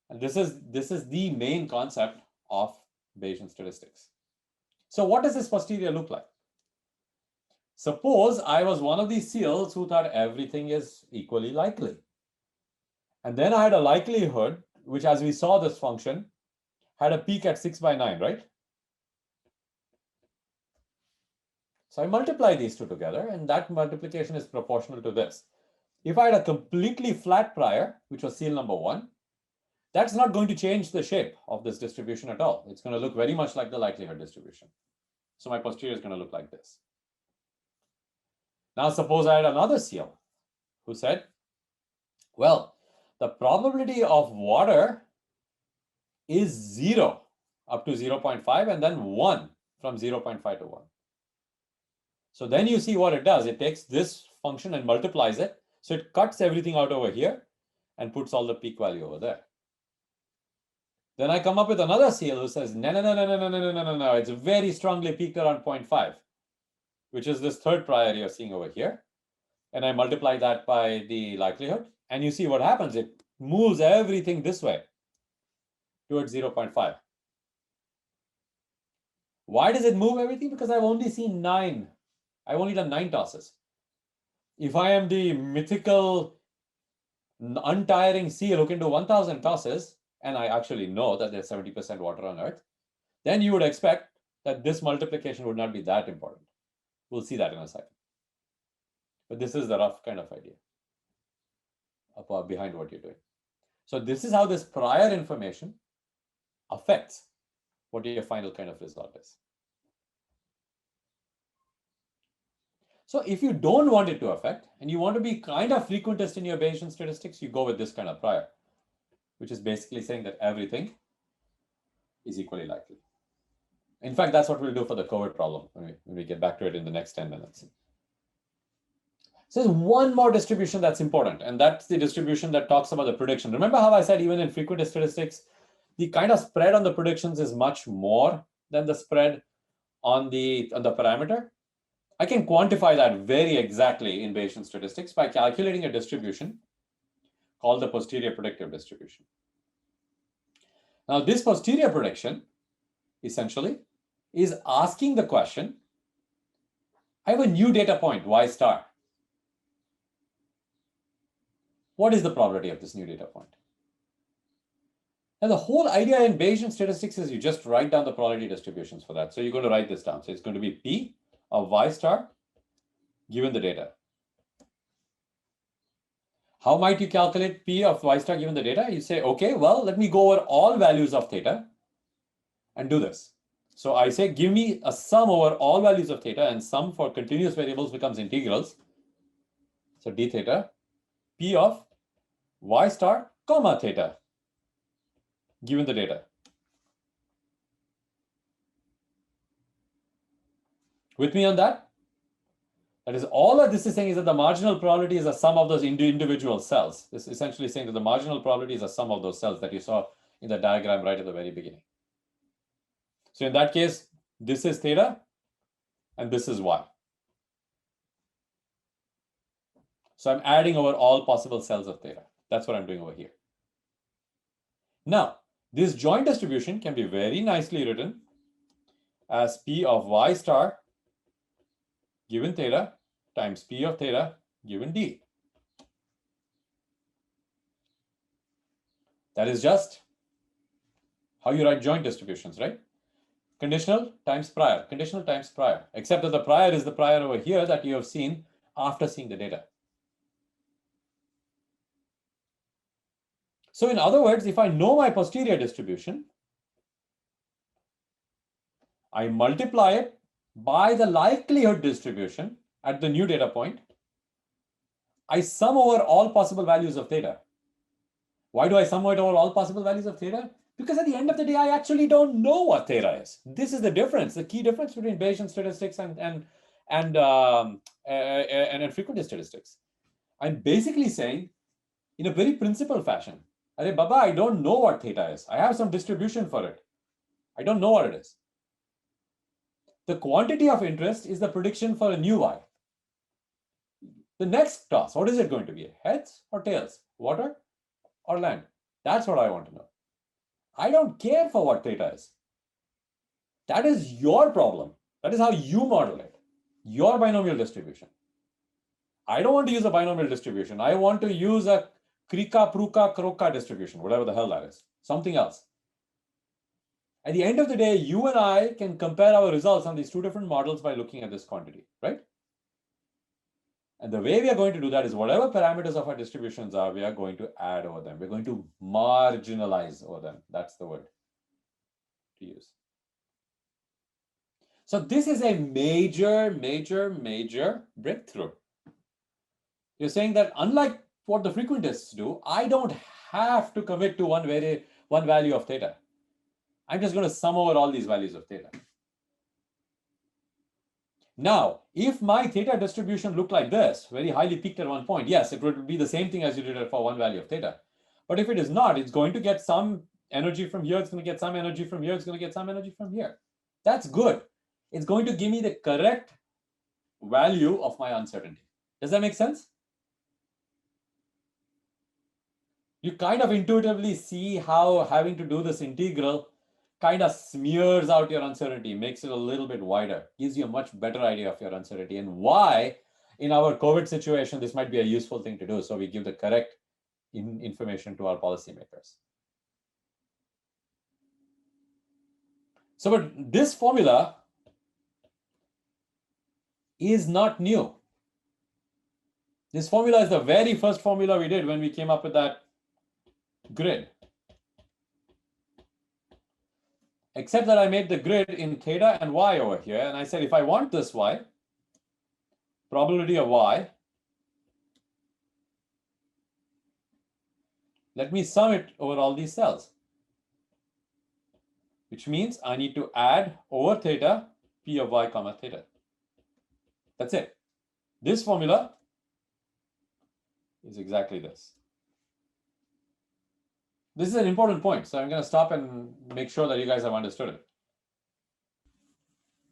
and this is the main concept of Bayesian statistics. So what does this posterior look like? Suppose I was one of these seals who thought everything is equally likely. And then I had a likelihood, which as we saw this function, had a peak at 6 by 9, right? So I multiply these two together, and that multiplication is proportional to this. If I had a completely flat prior, which was seal number 1, that's not going to change the shape of this distribution at all. It's going to look very much like the likelihood distribution. So my posterior is going to look like this. Now, suppose I had another seal who said, well, the probability of water is 0 up to 0.5 and then 1 from 0.5 to 1. So then you see what it does. It takes this function and multiplies it. So it cuts everything out over here and puts all the peak value over there. Then I come up with another seal who says, no, it's very strongly peaked around 0.5, which is this third prior you're seeing over here. And I multiply that by the likelihood. And you see what happens. It moves everything this way towards 0.5. Why does it move everything? Because I've only seen 9. I've only done 9 tosses. If I am the mythical, untiring seal who can do 1,000 tosses, and I actually know that there's 70% water on Earth, then you would expect that this multiplication would not be that important. We'll see that in a second. But this is the rough kind of idea behind what you're doing. So this is how this prior information affects what your final kind of result is. So if you don't want it to affect, and you want to be kind of frequentist in your Bayesian statistics, you go with this kind of prior, which is basically saying that everything is equally likely. In fact, that's what we'll do for the COVID problem when we get back to it in the next 10 minutes. So there's one more distribution that's important, and that's the distribution that talks about the prediction. Remember how I said even in frequentist statistics, the kind of spread on the predictions is much more than the spread on the parameter? I can quantify that very exactly in Bayesian statistics by calculating a distribution called the posterior predictive distribution. Now, this posterior prediction essentially is asking the question, I have a new data point, y star. What is the probability of this new data point? And the whole idea in Bayesian statistics is you just write down the probability distributions for that. So you're going to write this down. So it's going to be P of y star given the data. How might you calculate P of y star given the data? You say, okay, well, let me go over all values of theta and do this. So I say, give me a sum over all values of theta, and sum for continuous variables becomes integrals. So d theta, P of y star comma theta given the data. With me on that? That is, all that this is saying is that the marginal probability is a sum of those individual cells. This is essentially saying that the marginal probability is a sum of those cells that you saw in the diagram right at the very beginning. So in that case, this is theta and this is y. So I'm adding over all possible cells of theta. That's what I'm doing over here. Now, this joint distribution can be very nicely written as P of y star given theta times P of theta given d. That is just how you write joint distributions, right? Conditional times prior, conditional times prior, except that the prior is the prior over here that you have seen after seeing the data. So in other words, if I know my posterior distribution, I multiply it by the likelihood distribution at the new data point. I sum over all possible values of theta. Why do I sum over all possible values of theta? Because at the end of the day, I actually don't know what theta is. This is the difference, the key difference between Bayesian statistics and frequentist statistics. I'm basically saying, in a very principled fashion, Arey Baba, I don't know what theta is. I have some distribution for it. I don't know what it is. The quantity of interest is the prediction for a new y. The next toss, what is it going to be? Heads or tails? Water or land? That's what I want to know. I don't care for what theta is. That is your problem. That is how you model it. Your binomial distribution. I don't want to use a binomial distribution. I want to use a Krika, Pruka, Kroka distribution, whatever the hell that is. Something else. At the end of the day, you and I can compare our results on these two different models by looking at this quantity, right? And the way we are going to do that is whatever parameters of our distributions are, we are going to add over them. We're going to marginalize over them. That's the word to use. So this is a major breakthrough. You're saying that unlike what the frequentists do, I don't have to commit to one value of theta. I'm just going to sum over all these values of theta. Now, if my theta distribution looked like this, very highly peaked at one point, yes, it would be the same thing as you did for one value of theta. But if it is not, it's going to get some energy from here, it's going to get some energy from here, it's going to get some energy from here. That's good. It's going to give me the correct value of my uncertainty. Does that make sense? You kind of intuitively see how having to do this integral kind of smears out your uncertainty, makes it a little bit wider, gives you a much better idea of your uncertainty, and why in our COVID situation, this might be a useful thing to do. So we give the correct information to our policymakers. So, but this formula is not new. This formula is the very first formula we did when we came up with that grid. Except that I made the grid in theta and y over here. And I said, if I want this y, probability of y, let me sum it over all these cells. Which means I need to add over theta, p of y comma theta. That's it. This formula is exactly this. This is an important point, so I'm going to stop and make sure that you guys have understood it.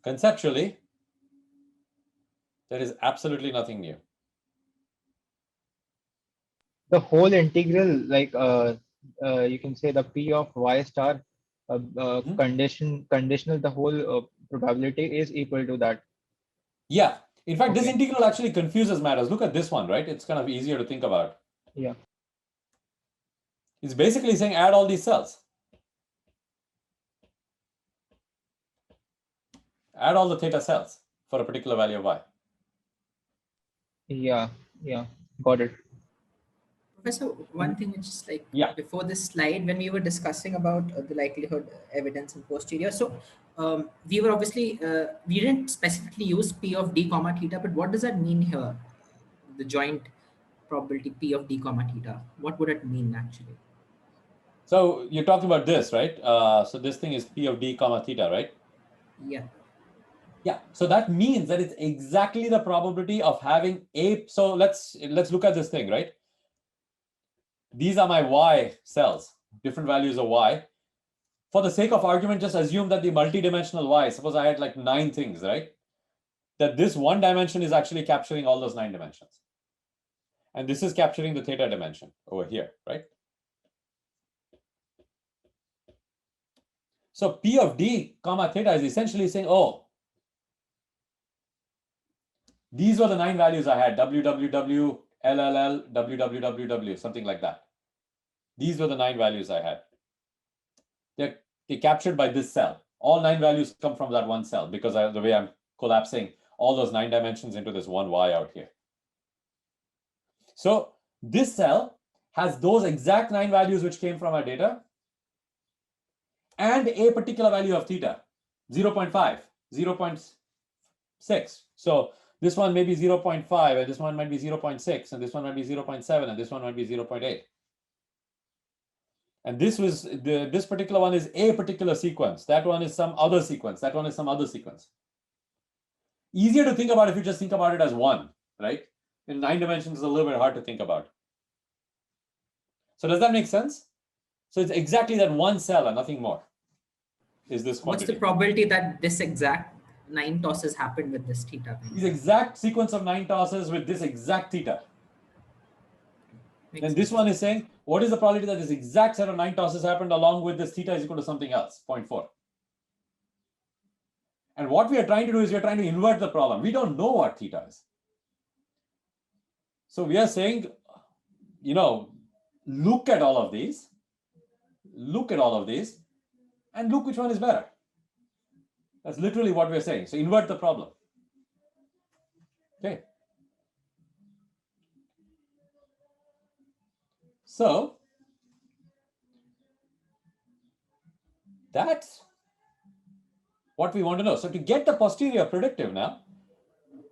Conceptually, there is absolutely nothing new. The whole integral, like you can say the p of y star conditional, the whole probability is equal to that. Yeah. In fact, this integral actually confuses matters. Look at this one, right? It's kind of easier to think about. Yeah. It's basically saying add all these cells. Add all the theta cells for a particular value of y. Yeah, got it. Professor, one thing which is like before this slide, when we were discussing about the likelihood evidence and posterior, so we were obviously, we didn't specifically use P of D comma theta, but what does that mean here? The joint probability P of D comma theta, what would it mean actually? So you're talking about this, right? So this thing is P of D comma theta, right? Yeah. Yeah, so that means that it's exactly the probability of having a, so let's look at this thing, right? These are my y cells, different values of y. For the sake of argument, just assume that the multidimensional y, suppose I had like 9 things, right? That this one dimension is actually capturing all those 9 dimensions. And this is capturing the theta dimension over here, right? So P of D comma theta is essentially saying, oh, these were the 9 values I had, WWW, LLL, WWWW, something like that. These were the 9 values I had. They're captured by this cell. All 9 values come from that one cell because the way I'm collapsing all those 9 dimensions into this one y out here. So this cell has those exact 9 values which came from our data and a particular value of theta, 0.5, 0.6. So this one may be 0.5, and this one might be 0.6, and this one might be 0.7, and this one might be 0.8. And this particular one is a particular sequence. That one is some other sequence. That one is some other sequence. Easier to think about if you just think about it as one, right? In 9 dimensions, it's a little bit hard to think about. So does that make sense? So it's exactly that one cell and nothing more. Is this quantity. What's the probability that this exact 9 tosses happened with this theta? This exact sequence of 9 tosses with this exact theta. Then this one is saying, what is the probability that this exact set of 9 tosses happened along with this theta is equal to something else, 0.4. And what we are trying to do is we are trying to invert the problem. We don't know what theta is. So we are saying, look at all of these, and look which one is better. That's literally what we're saying. So invert the problem. Okay. So that's what we want to know. So to get the posterior predictive now,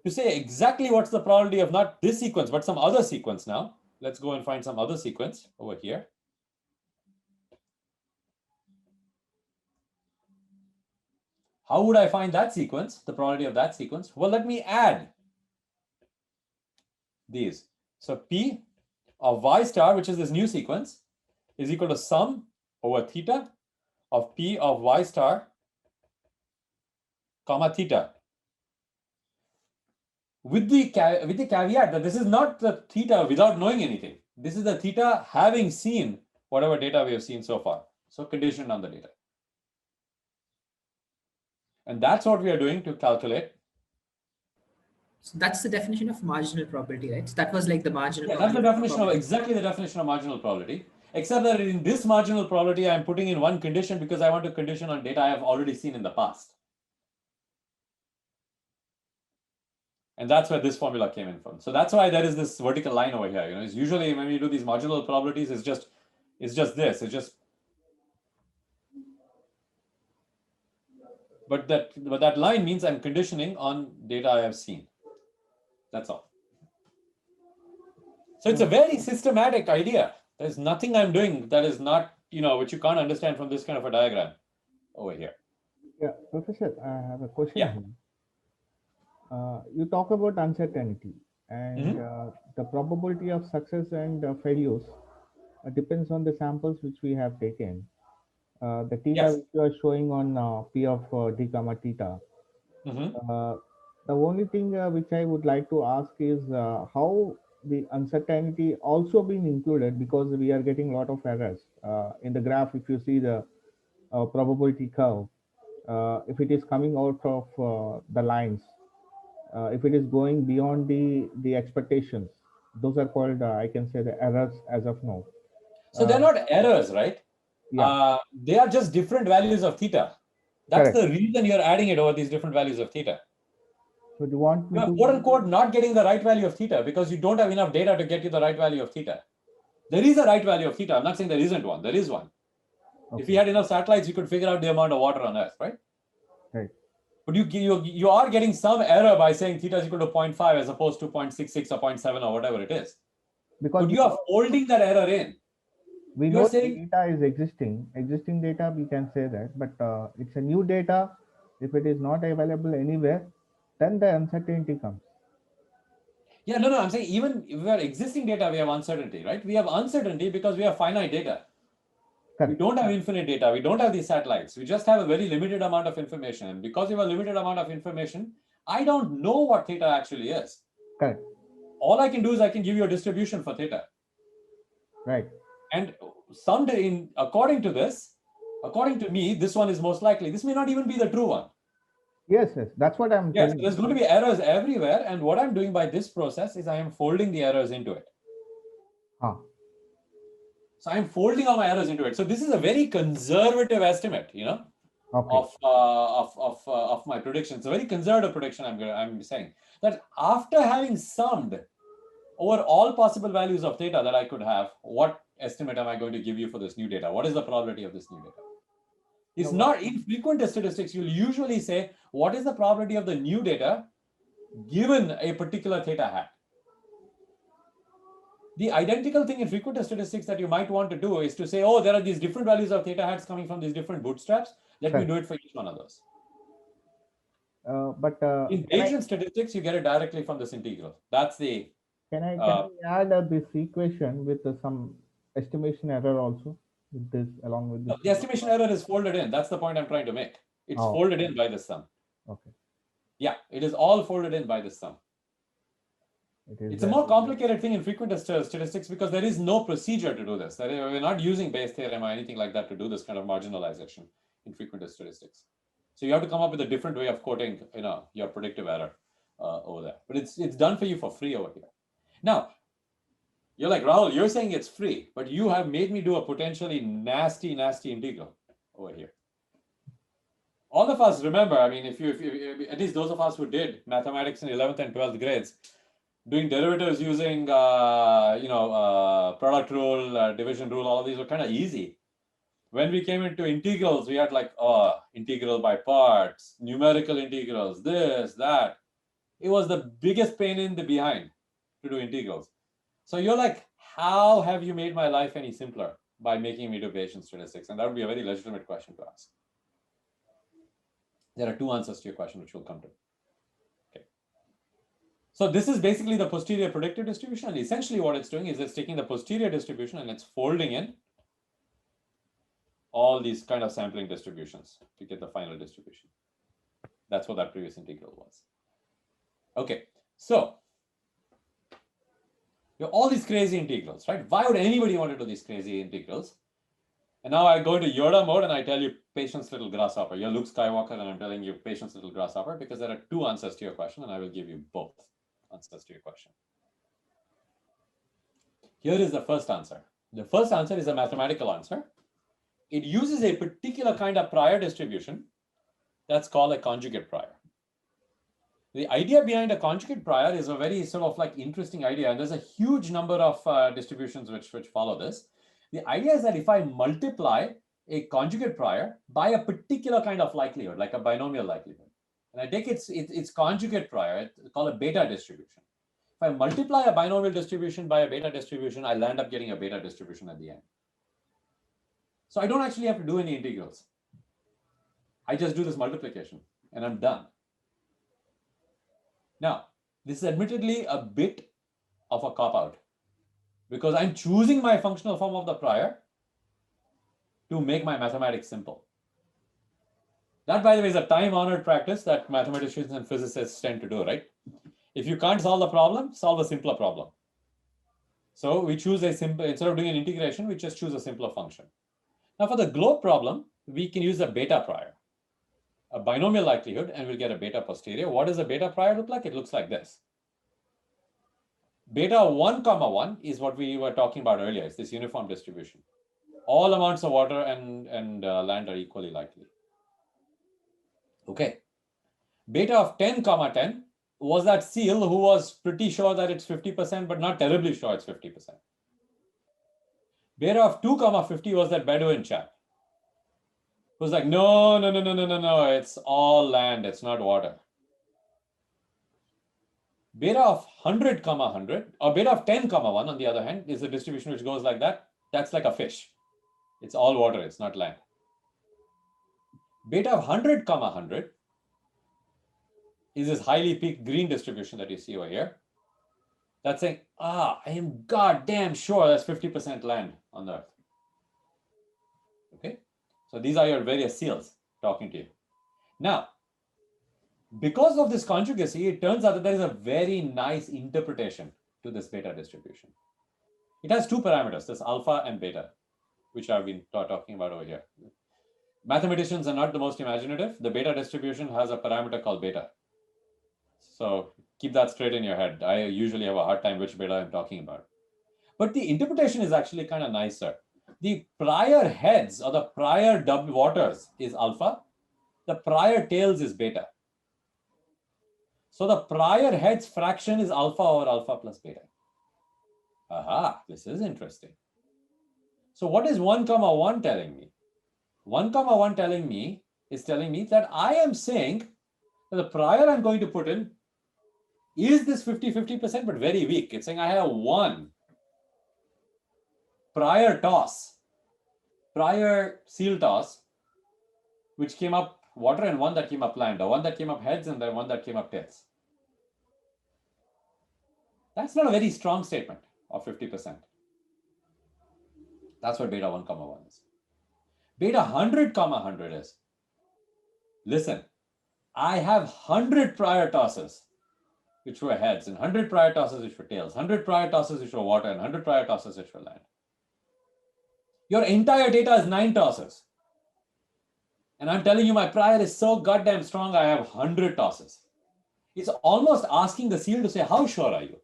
to say exactly what's the probability of not this sequence, but some other sequence now, let's go and find some other sequence over here. How would I find that sequence, the probability of that sequence? Well, let me add these. So P of y star, which is this new sequence, is equal to sum over theta of P of y star comma theta. With the caveat that this is not the theta without knowing anything. This is the theta having seen whatever data we have seen so far. So conditioned on the data. And that's what we are doing to calculate. So that's the definition of marginal probability, right? So that was like the marginal. Yeah, that's the definition of exactly the definition of marginal probability. except that in this marginal probability, I'm putting in one condition because I want to condition on data I have already seen in the past. And that's where this formula came in from. So that's why there is this vertical line over here. It's usually when we do these marginal probabilities, it's just this. But that line means I'm conditioning on data I have seen. That's all. So it's a very systematic idea. There's nothing I'm doing that is not, which you can't understand from this kind of a diagram over here. Yeah, Professor, I have a question Yeah. here. You talk about uncertainty and the probability of success and failures depends on the samples which we have taken. The theta Yes. which you are showing on P of d comma theta. The only thing which I would like to ask is how the uncertainty also been included, because we are getting a lot of errors in the graph. If you see the probability curve, if it is coming out of the lines, if it is going beyond the expectations, those are called I can say the errors as of now. So they're not errors, right? Yeah. They are just different values of theta. That's Correct. the reason you're adding it over these different values of theta. So do you want me You're to quote unquote not getting the right value of theta because you don't have enough data to get you the right value of theta. There is a right value of theta. I'm not saying there isn't one. There is one. Okay. If you had enough satellites, you could figure out the amount of water on Earth, right? Right. But you are getting some error by saying theta is equal to 0.5 as opposed to 0.66 or 0.7 or whatever it is. Because but you are folding that error in. We You're know saying data is existing data, we can say that, but it's a new data. If it is not available anywhere, then the uncertainty comes. Yeah, no, I'm saying even if we have existing data, we have uncertainty, right? We have uncertainty because we have finite data. Correct. We don't have infinite data. We don't have these satellites. We just have a very limited amount of information. And because we have a limited amount of information, I don't know what theta actually is. Correct. All I can do is I can give you a distribution for theta. Right. And someday, according to me, this one is most likely. This may not even be the true one. Yes, that's what I'm Yes, telling. there's going to be errors everywhere. And what I'm doing by this process is I am folding the errors into it. So I'm folding all my errors into it. So this is a very conservative estimate, Okay. of my prediction. It's a very conservative prediction. I'm saying that after having summed over all possible values of theta that I could have, what estimate am I going to give you for this new data? What is the probability of this new data? It's not in frequent statistics. You'll usually say, what is the probability of the new data given a particular theta hat? The identical thing in frequent statistics that you might want to do is to say, oh, there are these different values of theta hats coming from these different bootstraps. Let me do it for each one of those. In Bayesian statistics, you get it directly from this integral. That's the. Can I add this equation with some estimation error also with this along with this? The estimation error is folded in. That's the point I'm trying to make. It's folded in by this sum. Okay. Yeah, it is all folded in by this sum. It's a more complicated thing in frequent statistics because there is no procedure to do this. We're not using Bayes theorem or anything like that to do this kind of marginalization in frequent statistics. So you have to come up with a different way of quoting, your predictive error over there. But it's done for you for free over here. Now, you're like, Rahul, you're saying it's free, but you have made me do a potentially nasty integral over here. All of us remember, I mean, if at least those of us who did mathematics in 11th and 12th grades, doing derivatives using, product rule, division rule, all of these were kind of easy. When we came into integrals, we had like, integral by parts, numerical integrals, this, that. It was the biggest pain in the behind to do integrals. So you're like, how have you made my life any simpler by making me do Bayesian statistics? And that would be a very legitimate question to ask. There are two answers to your question, which we'll come to. Okay. So this is basically the posterior predictive distribution. And essentially what it's doing is it's taking the posterior distribution and it's folding in all these kind of sampling distributions to get the final distribution. That's what that previous integral was. Okay, so you have all these crazy integrals, right? Why would anybody want to do these crazy integrals? And now I go into Yoda mode and I tell you, patience, little grasshopper. You're Luke Skywalker and I'm telling you, patience, little grasshopper, because there are two answers to your question and I will give you both answers to your question. Here is the first answer. The first answer is a mathematical answer. It uses a particular kind of prior distribution that's called a conjugate prior. The idea behind a conjugate prior is a very sort of like interesting idea, and there's a huge number of distributions which follow this. The idea is that if I multiply a conjugate prior by a particular kind of likelihood, like a binomial likelihood, and I take its conjugate prior, it's called a beta distribution. If I multiply a binomial distribution by a beta distribution, I'll end up getting a beta distribution at the end. So I don't actually have to do any integrals. I just do this multiplication and I'm done. Now, this is admittedly a bit of a cop-out because I'm choosing my functional form of the prior to make my mathematics simple. That, by the way, is a time-honored practice that mathematicians and physicists tend to do, right? If you can't solve the problem, solve a simpler problem. So we choose a simple, instead of doing an integration, we just choose a simpler function. Now for the globe problem, we can use a beta prior, a binomial likelihood, and we'll get a beta posterior. What does a beta prior look like? It looks like this. Beta 1, 1 is what we were talking about earlier. It's this uniform distribution. All amounts of water and land are equally likely. Okay. Beta of 10, 10 was that seal who was pretty sure that it's 50%, but not terribly sure it's 50%. Beta of 2, 50 was that Bedouin chap. It was like, no, it's all land, it's not water. Beta of 100, 100, or beta of 10, 1, on the other hand, is a distribution which goes like that. That's like a fish. It's all water, it's not land. Beta of 100, 100 is this highly peaked green distribution that you see over here. That's saying, I am goddamn sure that's 50% land on the Earth. Okay, so these are your various seals talking to you. Now, because of this conjugacy, it turns out that there is a very nice interpretation to this beta distribution. It has two parameters, this alpha and beta, which I've been talking about over here. Mathematicians are not the most imaginative. The beta distribution has a parameter called beta. So keep that straight in your head. I usually have a hard time which beta I'm talking about. But the interpretation is actually kind of nicer. The prior heads or the prior waters is alpha. The prior tails is beta. So the prior heads fraction is alpha over alpha plus beta. Aha, this is interesting. So what is 1, 1 telling me? 1, 1 telling me that I am saying that the prior I'm going to put in is this 50-50%, but very weak. It's saying I have one prior toss, prior seal toss, which came up water and one that came up land, or one that came up heads and then one that came up tails. That's not a very strong statement of 50%. That's what beta 1, 1 is. Beta 100, 100 is, listen, I have 100 prior tosses which were heads, and 100 prior tosses which were tails, 100 prior tosses which were water, and 100 prior tosses which were land. Your entire data is 9 tosses. And I'm telling you my prior is so goddamn strong, I have 100 tosses. It's almost asking the seal to say, how sure are you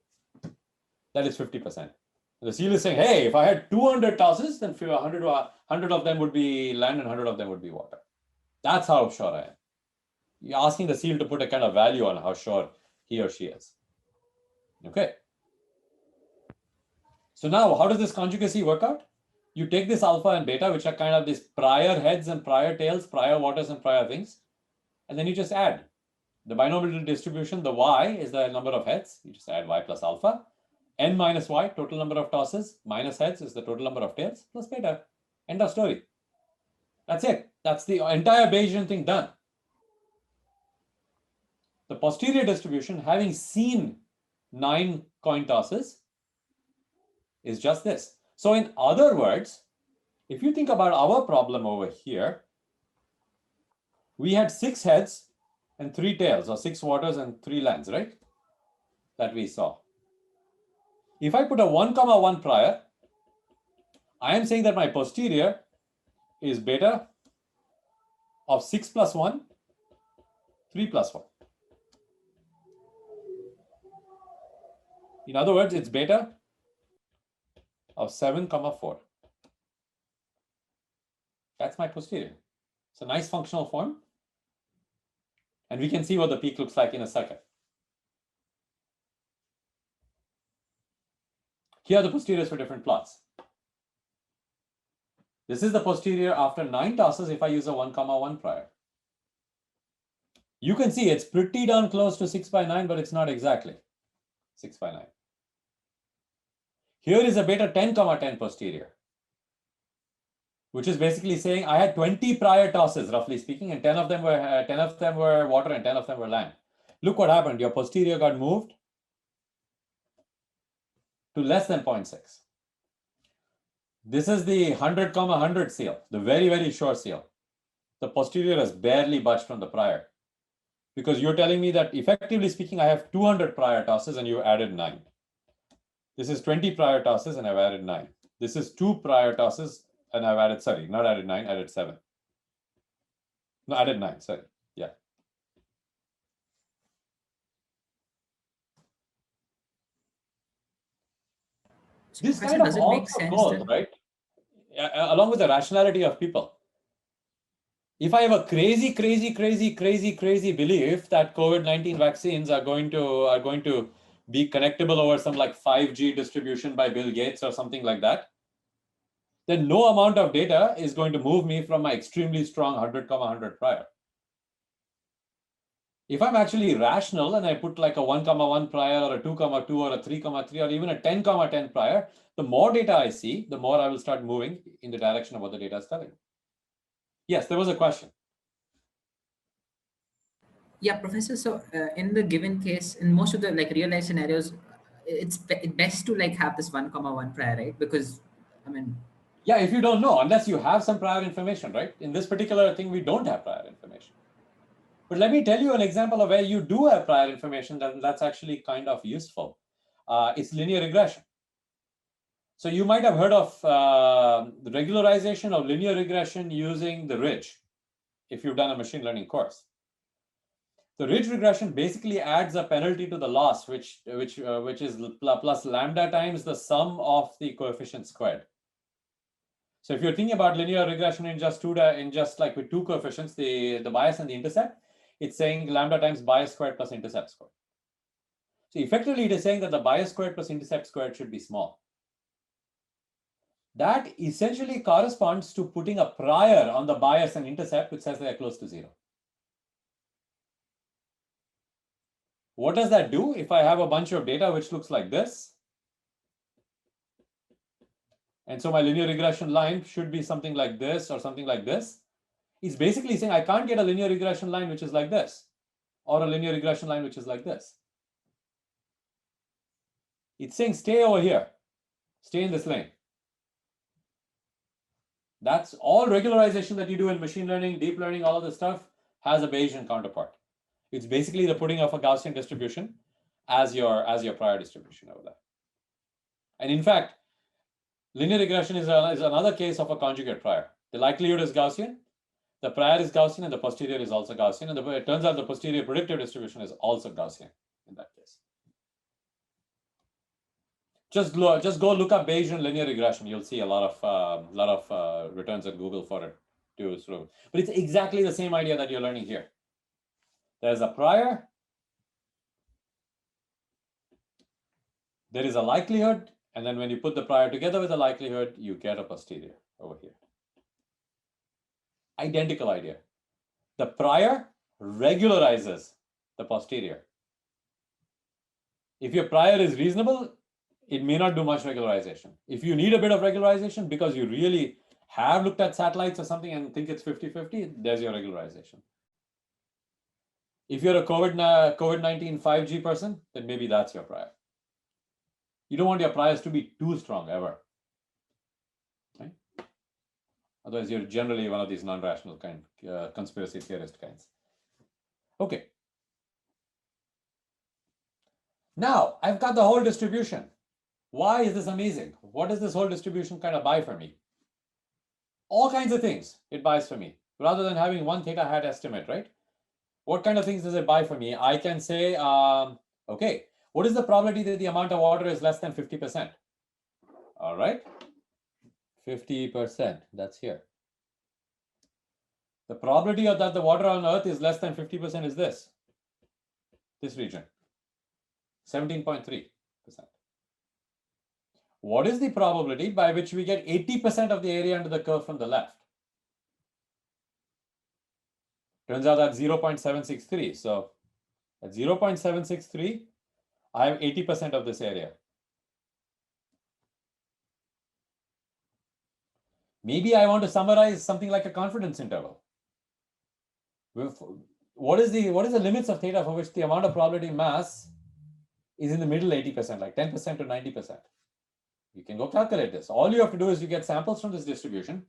that it's 50%? The seal is saying, hey, if I had 200 tosses, then 100 of them would be land and 100 of them would be water. That's how sure I am. You're asking the seal to put a kind of value on how sure he or she is. Okay. So now, how does this conjugacy work out? You take this alpha and beta, which are kind of these prior heads and prior tails, prior waters and prior things, and then you just add. The binomial distribution, the y is the number of heads. You just add y plus alpha. N minus y, total number of tosses, minus heads is the total number of tails, plus beta. End of story. That's it. That's the entire Bayesian thing done. The posterior distribution, having seen 9 coin tosses, is just this. So in other words, if you think about our problem over here, we had 6 heads and 3 tails, or 6 waters and 3 lands, right? That we saw. If I put a 1, 1 prior, I am saying that my posterior is beta of 6 plus 1, 3 plus 1. In other words, it's beta of 7,4. That's my posterior. It's a nice functional form. And we can see what the peak looks like in a second. Here are the posteriors for different plots. This is the posterior after 9 tosses if I use a 1,1 prior. You can see it's pretty darn close to 6 by 9, but it's not exactly 6 by 9. Here is a beta 10,10 posterior, which is basically saying I had 20 prior tosses, roughly speaking, and 10 of them were water and 10 of them were land. Look what happened. Your posterior got moved to less than 0.6. This is the 100,100 seal, the very, very short seal. The posterior has barely budged from the prior, because you're telling me that effectively speaking, I have 200 prior tosses and you added 9. This is 20 prior tosses and I've added 9. This is 2 prior tosses and I've added, sorry, not added 9, added 7. No, added 9, sorry, yeah. So This Professor, kind of does it make also sense goes, that, right? Along with the rationality of people. If I have a crazy belief that COVID-19 vaccines are going to be connectable over some like 5G distribution by Bill Gates or something like that, then no amount of data is going to move me from my extremely strong 100,100 prior. If I'm actually rational and I put like a 1,1 prior or a 2,2 or a 3,3 or even a 10,10 prior, the more data I see, the more I will start moving in the direction of what the data is telling. Yes, there was a question. yeah, Professor, so in the given case, in most of the like real life scenarios, it's best to like have this 1,1 prior, right? Because, I mean, yeah, if you don't know, unless you have some prior information, right? In this particular thing, we don't have prior information. But let me tell you an example of where you do have prior information that's actually kind of useful. It's linear regression. So you might have heard of the regularization of linear regression using the ridge, if you've done a machine learning course. The ridge regression basically adds a penalty to the loss, which is plus lambda times the sum of the coefficients squared. So if you're thinking about linear regression in just like with 2 coefficients, the bias and the intercept, it's saying lambda times bias squared plus intercept squared. So effectively, it is saying that the bias squared plus intercept squared should be small. That essentially corresponds to putting a prior on the bias and intercept, which says they are close to 0. What does that do if I have a bunch of data which looks like this? And so my linear regression line should be something like this or something like this. It's basically saying I can't get a linear regression line which is like this, or a linear regression line which is like this. It's saying stay over here, stay in this lane. That's all regularization that you do in machine learning, deep learning, all of this stuff has a Bayesian counterpart. It's basically the putting of a Gaussian distribution as your prior distribution over there. And in fact, linear regression is another case of a conjugate prior. The likelihood is Gaussian, the prior is Gaussian, and the posterior is also Gaussian. And it turns out the posterior predictive distribution is also Gaussian in that case. Just go look up Bayesian linear regression. You'll see a lot of returns at Google for it too. But it's exactly the same idea that you're learning here. There's a prior, there is a likelihood, and then when you put the prior together with the likelihood, you get a posterior over here. Identical idea. The prior regularizes the posterior. If your prior is reasonable, it may not do much regularization. If you need a bit of regularization because you really have looked at satellites or something and think it's 50-50, there's your regularization. If you're a COVID-19 5G person, then maybe that's your prior. You don't want your priors to be too strong ever. Right? Otherwise, you're generally one of these non-rational kind, conspiracy theorist kinds. Okay. Now, I've got the whole distribution. Why is this amazing? What does this whole distribution kind of buy for me? All kinds of things it buys for me. Rather than having one theta hat estimate, right? What kind of things does it buy for me? I can say, okay, what is the probability that the amount of water is less than 50%? All right, 50%, that's here. The probability of that the water on Earth is less than 50% is this region, 17.3%. What is the probability by which we get 80% of the area under the curve from the left? Turns out that's 0.763. So at 0.763, I have 80% of this area. Maybe I want to summarize something like a confidence interval. What is the limits of theta for which the amount of probability mass is in the middle 80%, like 10% to 90%? You can go calculate this. All you have to do is you get samples from this distribution,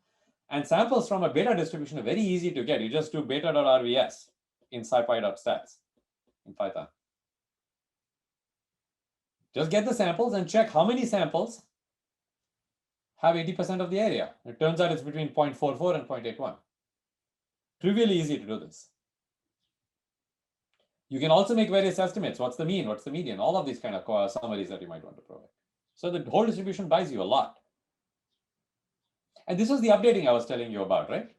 and samples from a beta distribution are very easy to get. You just do beta.rvs in scipy.stats in Python. Just get the samples and check how many samples have 80% of the area. It turns out it's between 0.44 and 0.81. Trivially easy to do this. You can also make various estimates. What's the mean? What's the median? All of these kind of summaries that you might want to provide. So the whole distribution buys you a lot. And this was the updating I was telling you about, right?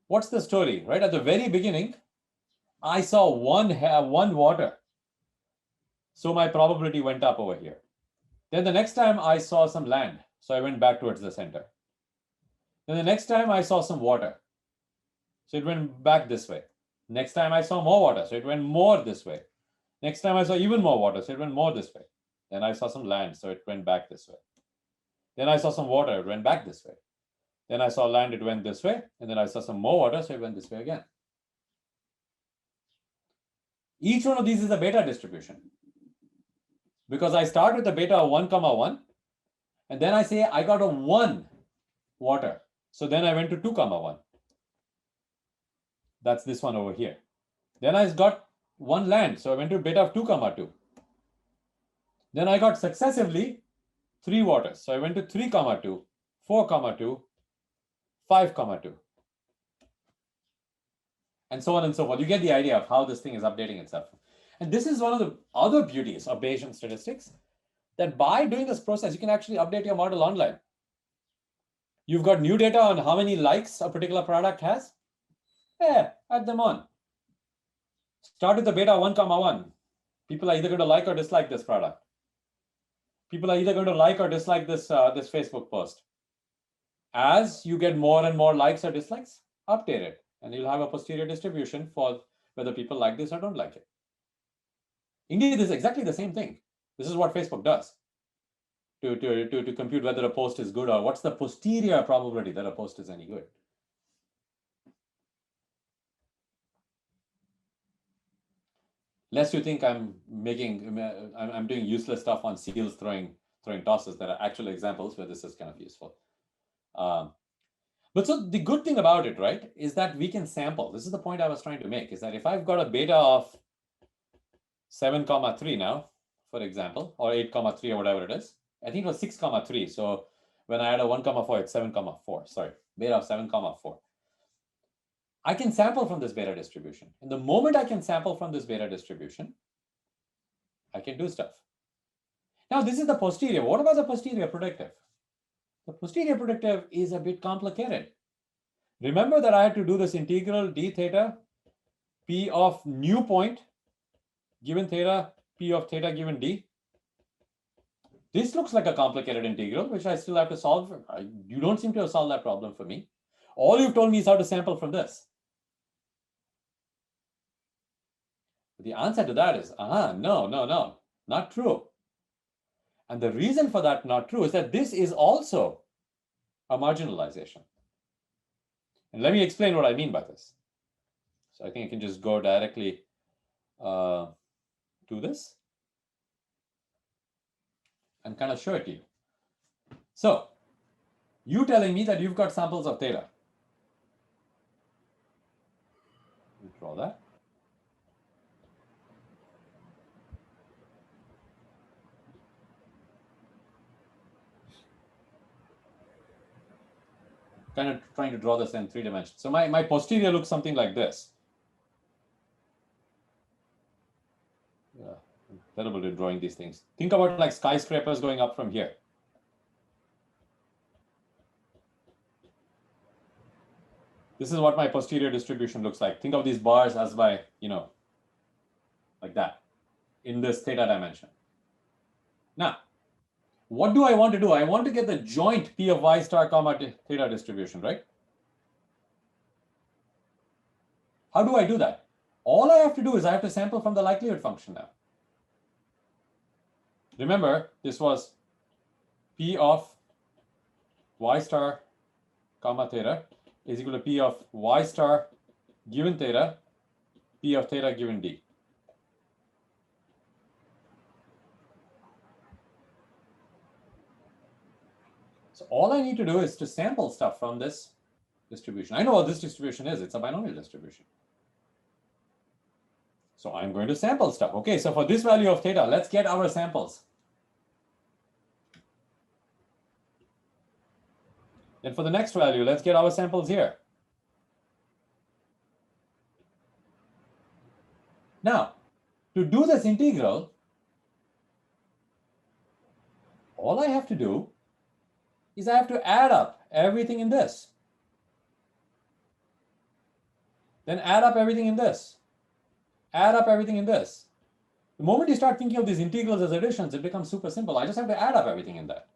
What's the story, right? At the very beginning, I saw one water. So my probability went up over here. Then the next time I saw some land. So I went back towards the center. Then the next time I saw some water. So it went back this way. Next time I saw more water. So it went more this way. Next time I saw even more water. So it went more this way. Then I saw some land. So it went back this way. Then I saw some water. It went back this way. Then I saw land. It went this way. And then I saw some more water. So it went this way again. Each one of these is a beta distribution. Because I start with the beta of 1, 1. And then I say I got a 1 water. So then I went to 2, 1. That's this one over here. Then I got 1 land. So I went to beta of 2, 2. Then I got successively 3 waters. So I went to 3, 2, 4, 2, 5, 2. And so on and so forth. You get the idea of how this thing is updating itself. And this is one of the other beauties of Bayesian statistics, that by doing this process, you can actually update your model online. You've got new data on how many likes a particular product has. Yeah, add them on. Start with the beta 1, 1. People are either going to like or dislike this product. People are either going to like or dislike this Facebook post. As you get more and more likes or dislikes, update it. And you'll have a posterior distribution for whether people like this or don't like it. Indeed, this is exactly the same thing. This is what Facebook does to compute whether a post is good or what's the posterior probability that a post is any good. Lest you think I'm doing useless stuff on seals throwing tosses. There are actual examples where this is kind of useful. But so the good thing about it, right, is that we can sample. This is the point I was trying to make, is that if I've got a beta of 7, 3 now, for example, or 8, 3 or whatever it is, I think it was 6, 3. So when I add a 1, 4, it's 7, 4. Sorry, beta of 7, 4. I can sample from this beta distribution. And the moment I can sample from this beta distribution, I can do stuff. Now, this is the posterior. What about the posterior predictive? The posterior predictive is a bit complicated. Remember that I had to do this integral d theta p of new point given theta p of theta given d. This looks like a complicated integral, which I still have to solve. You don't seem to have solved that problem for me. All you've told me is how to sample from this. The answer to that is, no, not true. And the reason for that not true is that this is also a marginalization. And let me explain what I mean by this. So I think I can just go directly to this and kind of show it to you. So you telling me that you've got samples of theta. Let me draw that. Kind of trying to draw this in 3 dimensions. So my posterior looks something like this. Yeah, I'm terrible at drawing these things. Think about like skyscrapers going up from here. This is what my posterior distribution looks like. Think of these bars as my, like that, in this theta dimension. Now, what do I want to do? I want to get the joint P of y star comma theta distribution, right? How do I do that? All I have to do is I have to sample from the likelihood function now. Remember, this was P of y star comma theta is equal to P of y star given theta, P of theta given D. So all I need to do is to sample stuff from this distribution. I know what this distribution is. It's a binomial distribution. So I'm going to sample stuff. Okay, so for this value of theta, let's get our samples. Then for the next value, let's get our samples here. Now, to do this integral, all I have to do is I have to add up everything in this. Then add up everything in this. Add up everything in this. The moment you start thinking of these integrals as additions, it becomes super simple. I just have to add up everything in that.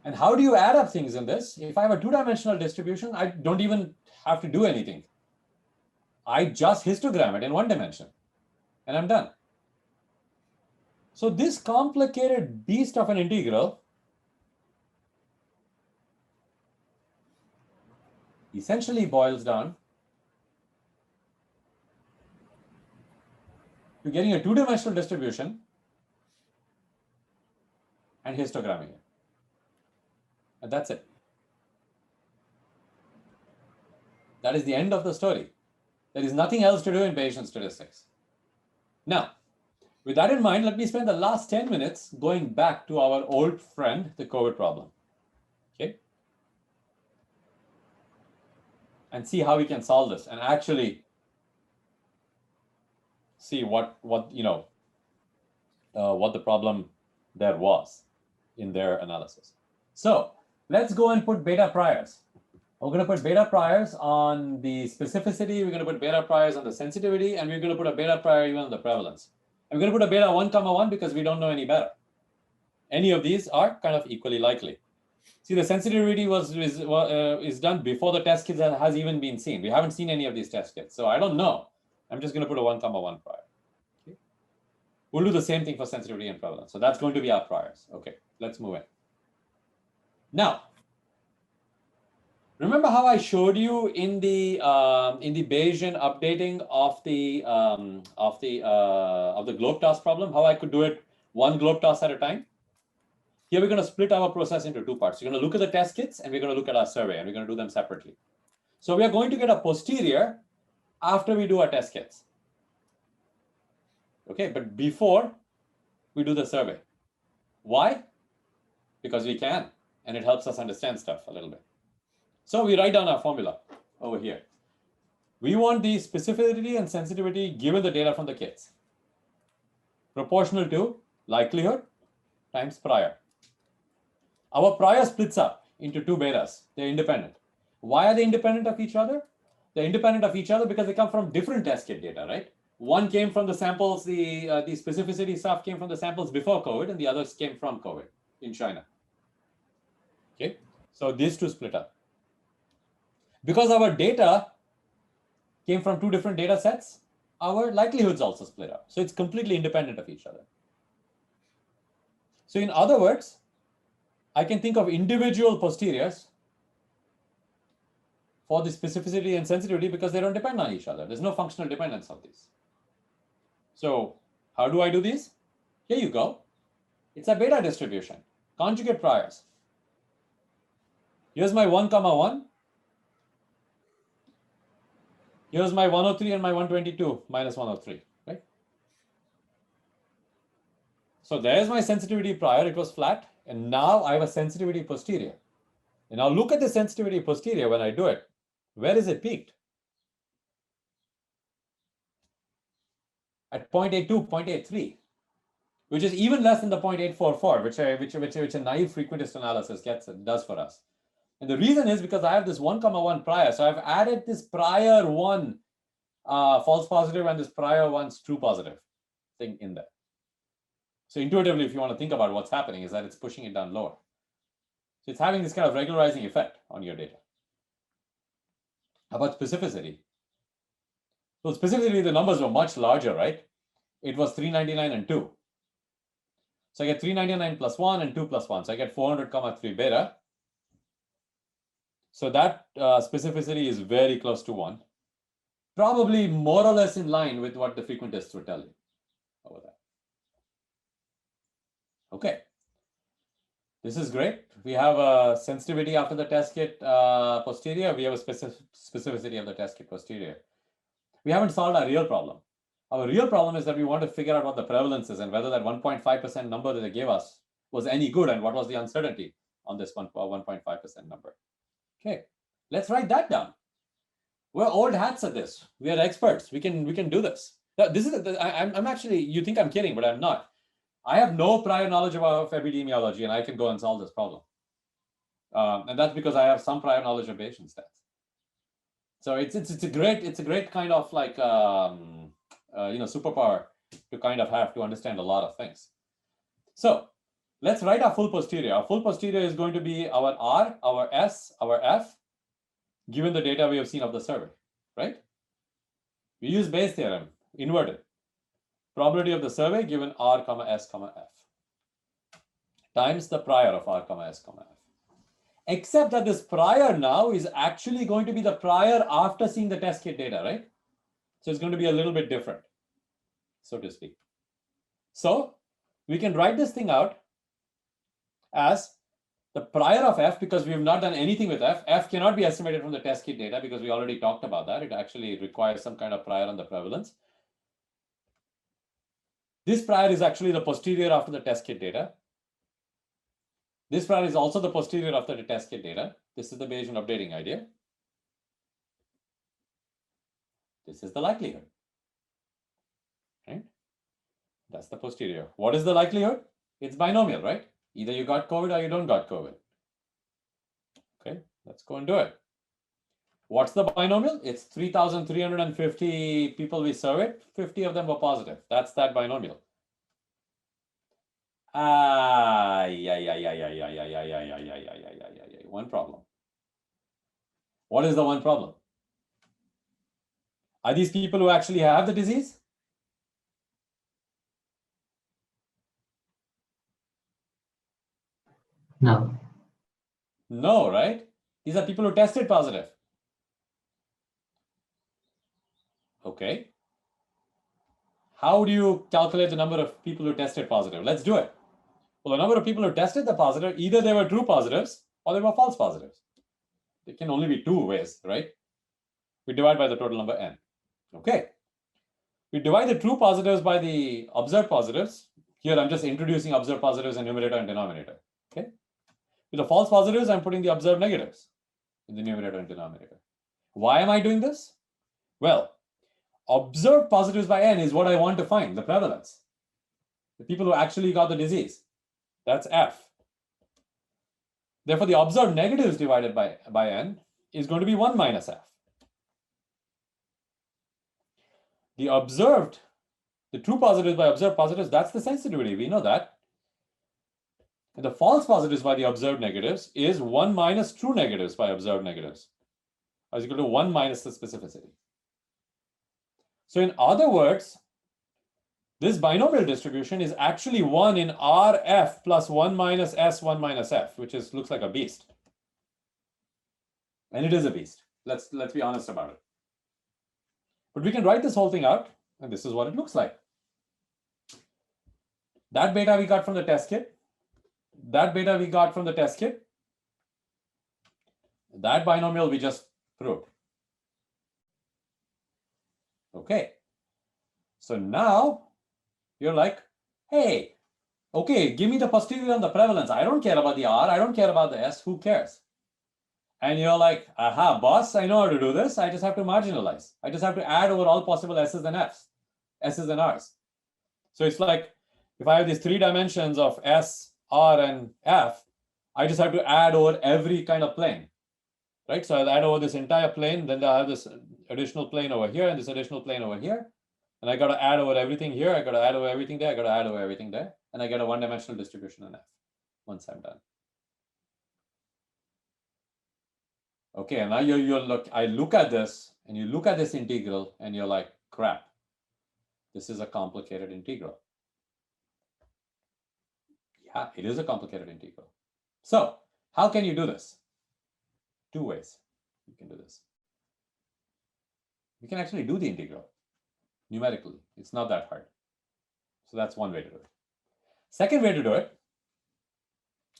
And how do you add up things in this? If I have a two-dimensional distribution, I don't even have to do anything. I just histogram it in one dimension, and I'm done. So this complicated beast of an integral essentially boils down to getting a two-dimensional distribution and histogramming it. And that's it. That is the end of the story. There is nothing else to do in Bayesian statistics. Now, with that in mind, let me spend the last 10 minutes going back to our old friend, the COVID problem. Okay? And see how we can solve this and actually see what the problem there was in their analysis. So let's go and put beta priors. We're going to put beta priors on the specificity, we're going to put beta priors on the sensitivity, and we're going to put a beta prior even on the prevalence. And we're going to put a beta 1, 1 because we don't know any better. Any of these are kind of equally likely. See, the sensitivity is done before the test kit has even been seen. We haven't seen any of these test kits, so I don't know. I'm just going to put a 1, 1 prior. Okay. We'll do the same thing for sensitivity and prevalence. So that's going to be our priors. Okay, let's move in. Now, remember how I showed you in the Bayesian updating of the globe toss problem, how I could do it one globe toss at a time? Here we're going to split our process into two parts. We're going to look at the test kits and we're going to look at our survey, and we're going to do them separately. So we are going to get a posterior after we do our test kits. Okay, but before we do the survey. Why? Because we can, and it helps us understand stuff a little bit. So we write down our formula over here. We want the specificity and sensitivity given the data from the kits, proportional to likelihood times prior. Our prior splits up into two betas. They're independent. Why are they independent of each other? They're independent of each other because they come from different test kit data, right? One came from the samples, the specificity stuff came from the samples before COVID, and the others came from COVID in China. Okay, so these two split up. Because our data came from two different data sets, our likelihoods also split up. So it's completely independent of each other. So in other words, I can think of individual posteriors for the specificity and sensitivity because they don't depend on each other. There's no functional dependence of these. So how do I do these? Here you go. It's a beta distribution, conjugate priors. Here's my 1, 1. Here's my 103 and my 122 minus 103, right? So there's my sensitivity prior, it was flat, and now I have a sensitivity posterior. And now look at the sensitivity posterior when I do it. Where is it peaked? At 0.82, 0.83. which is even less than the 0.844, which a naive frequentist analysis does for us. And the reason is because I have this 1,1 prior. So I've added this prior 1 false positive and this prior 1's true positive thing in there. So intuitively, if you want to think about what's happening, is that it's pushing it down lower. So it's having this kind of regularizing effect on your data. How about specificity? Well, specificity, the numbers were much larger, right? It was 399 and 2. So I get 399 plus 1 and 2 plus 1. So I get 400, 3 beta. So that specificity is very close to 1. Probably more or less in line with what the frequentists would tell you over there. Okay. This is great. We have a sensitivity after the test kit posterior. We have a specificity of the test kit posterior. We haven't solved our real problem. Our real problem is that we want to figure out what the prevalence is and whether that 1.5% number that they gave us was any good and what was the uncertainty on this 1.5% number. Okay, let's write that down. We're old hats at this. We are experts. We can do this. This is I'm actually, you think I'm kidding, but I'm not. I have no prior knowledge about epidemiology, and I can go and solve this problem. And that's because I have some prior knowledge of Bayesian stats. So it's a great kind of like superpower to kind of have to understand a lot of things. So let's write our full posterior. Our full posterior is going to be our R, our S, our F, given the data we have seen of the survey, right? We use Bayes' theorem, inverted. Probability of the survey given R, S, F times the prior of R, S, F. Except that this prior now is actually going to be the prior after seeing the test kit data, right? So it's going to be a little bit different, so to speak. So we can write this thing out as the prior of F, because we have not done anything with F. F cannot be estimated from the test kit data because we already talked about that. It actually requires some kind of prior on the prevalence. This prior is actually the posterior after the test kit data. This prior is also the posterior after the test kit data. This is the Bayesian updating idea. This is the likelihood, right? That's the posterior. What is the likelihood? It's binomial, right? Either you got COVID or you don't got COVID. Okay, let's go and do it. What's the binomial? It's 3,350 people we surveyed. 50 of them were positive. That's that binomial. One problem. What is the one problem? Are these people who actually have the disease? No. No, right? These are people who tested positive. Okay. How do you calculate the number of people who tested positive? Let's do it. Well, the number of people who tested the positive, either they were true positives or they were false positives. There can only be two ways, right? We divide by the total number n. Okay. We divide the true positives by the observed positives. Here, I'm just introducing observed positives in numerator and denominator. Okay. With the false positives, I'm putting the observed negatives in the numerator and denominator. Why am I doing this? Well, observed positives by n is what I want to find, the prevalence. The people who actually got the disease. That's F. Therefore, the observed negatives divided by n is going to be 1 minus F. The true positives by observed positives, that's the sensitivity. We know that. And the false positives by the observed negatives is 1 minus true negatives by observed negatives, is equal to 1 minus the specificity. So in other words, this binomial distribution is actually 1 in RF plus 1 minus S, 1 minus F, which looks like a beast. And it is a beast. Let's be honest about it. But we can write this whole thing out, and this is what it looks like. That beta we got from the test kit. That beta we got from the test kit. That binomial we just proved. Okay. So now you're like, hey, okay, give me the posterior and the prevalence. I don't care about the R. I don't care about the S. Who cares? And you're like, aha, boss, I know how to do this. I just have to marginalize. I just have to add over all possible S's and F's, S's and R's. So it's like if I have these 3 dimensions of S, R, and F, I just have to add over every kind of plane, right? So I'll add over this entire plane, then I have this additional plane over here and this additional plane over here. And I got to add over everything here. I got to add over everything there. I got to add over everything there. And I get a one-dimensional distribution in F once I'm done. Okay, and now I look at this and you look at this integral and you're like, crap, this is a complicated integral. Yeah, it is a complicated integral. So how can you do this? 2 ways you can do this. You can actually do the integral numerically. It's not that hard. So that's one way to do it. Second way to do it,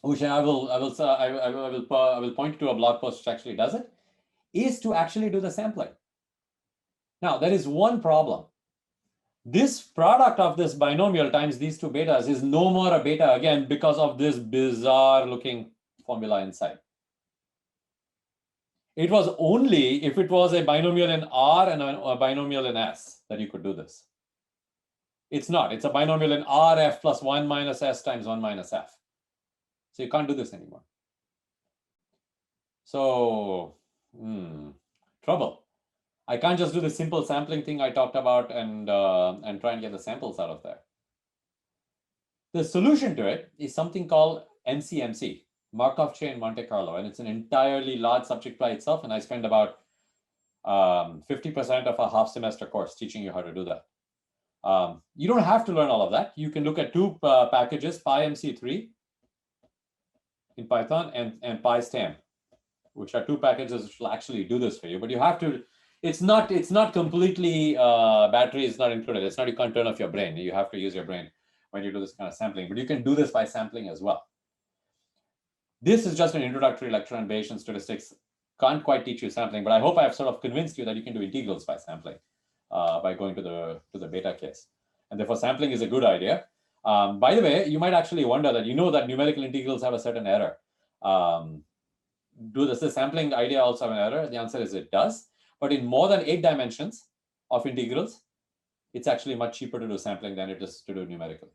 which I will point to a blog post which actually does it, is to actually do the sampling. Now, there is one problem. This product of this binomial times these 2 betas is no more a beta again because of this bizarre looking formula inside. It was only if it was a binomial in R and a binomial in S that you could do this. It's not. It's a binomial in RF plus 1 minus S times 1 minus F. So you can't do this anymore. So, trouble. I can't just do the simple sampling thing I talked about and try and get the samples out of there. The solution to it is something called MCMC, Markov chain Monte Carlo, and it's an entirely large subject by itself. And I spend about 50% of a half semester course teaching you how to do that. You don't have to learn all of that. You can look at 2 packages, PyMC3 in Python and PyStam, which are 2 packages which will actually do this for you. But you have to, it's not completely, battery is not included. It's not, you can't turn off your brain. You have to use your brain when you do this kind of sampling, but you can do this by sampling as well. This is just an introductory lecture on Bayesian statistics. Can't quite teach you sampling, but I hope I have sort of convinced you that you can do integrals by sampling, by going to the beta case. And therefore, sampling is a good idea. By the way, you might actually wonder that that numerical integrals have a certain error. Does the sampling idea also have an error? The answer is it does. But in more than 8 dimensions of integrals, it's actually much cheaper to do sampling than it is to do numerically.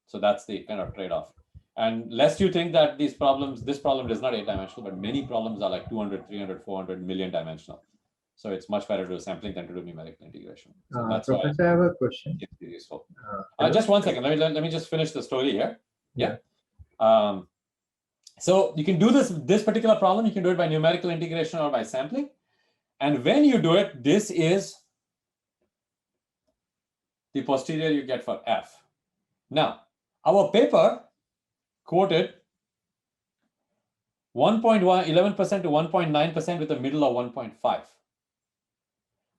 So that's the kind of trade-off. And lest you think that this problem is not 8-dimensional, but many problems are like 200, 300, 400 million dimensional. So it's much better to do sampling than to do numerical integration. So that's Professor, I have a question. It's useful. Just one second. Let me just finish the story here. Yeah. So you can do this particular problem. You can do it by numerical integration or by sampling. And when you do it, this is the posterior you get for F. Now, our paper quoted 11% to 1.9% with a middle of 1.5.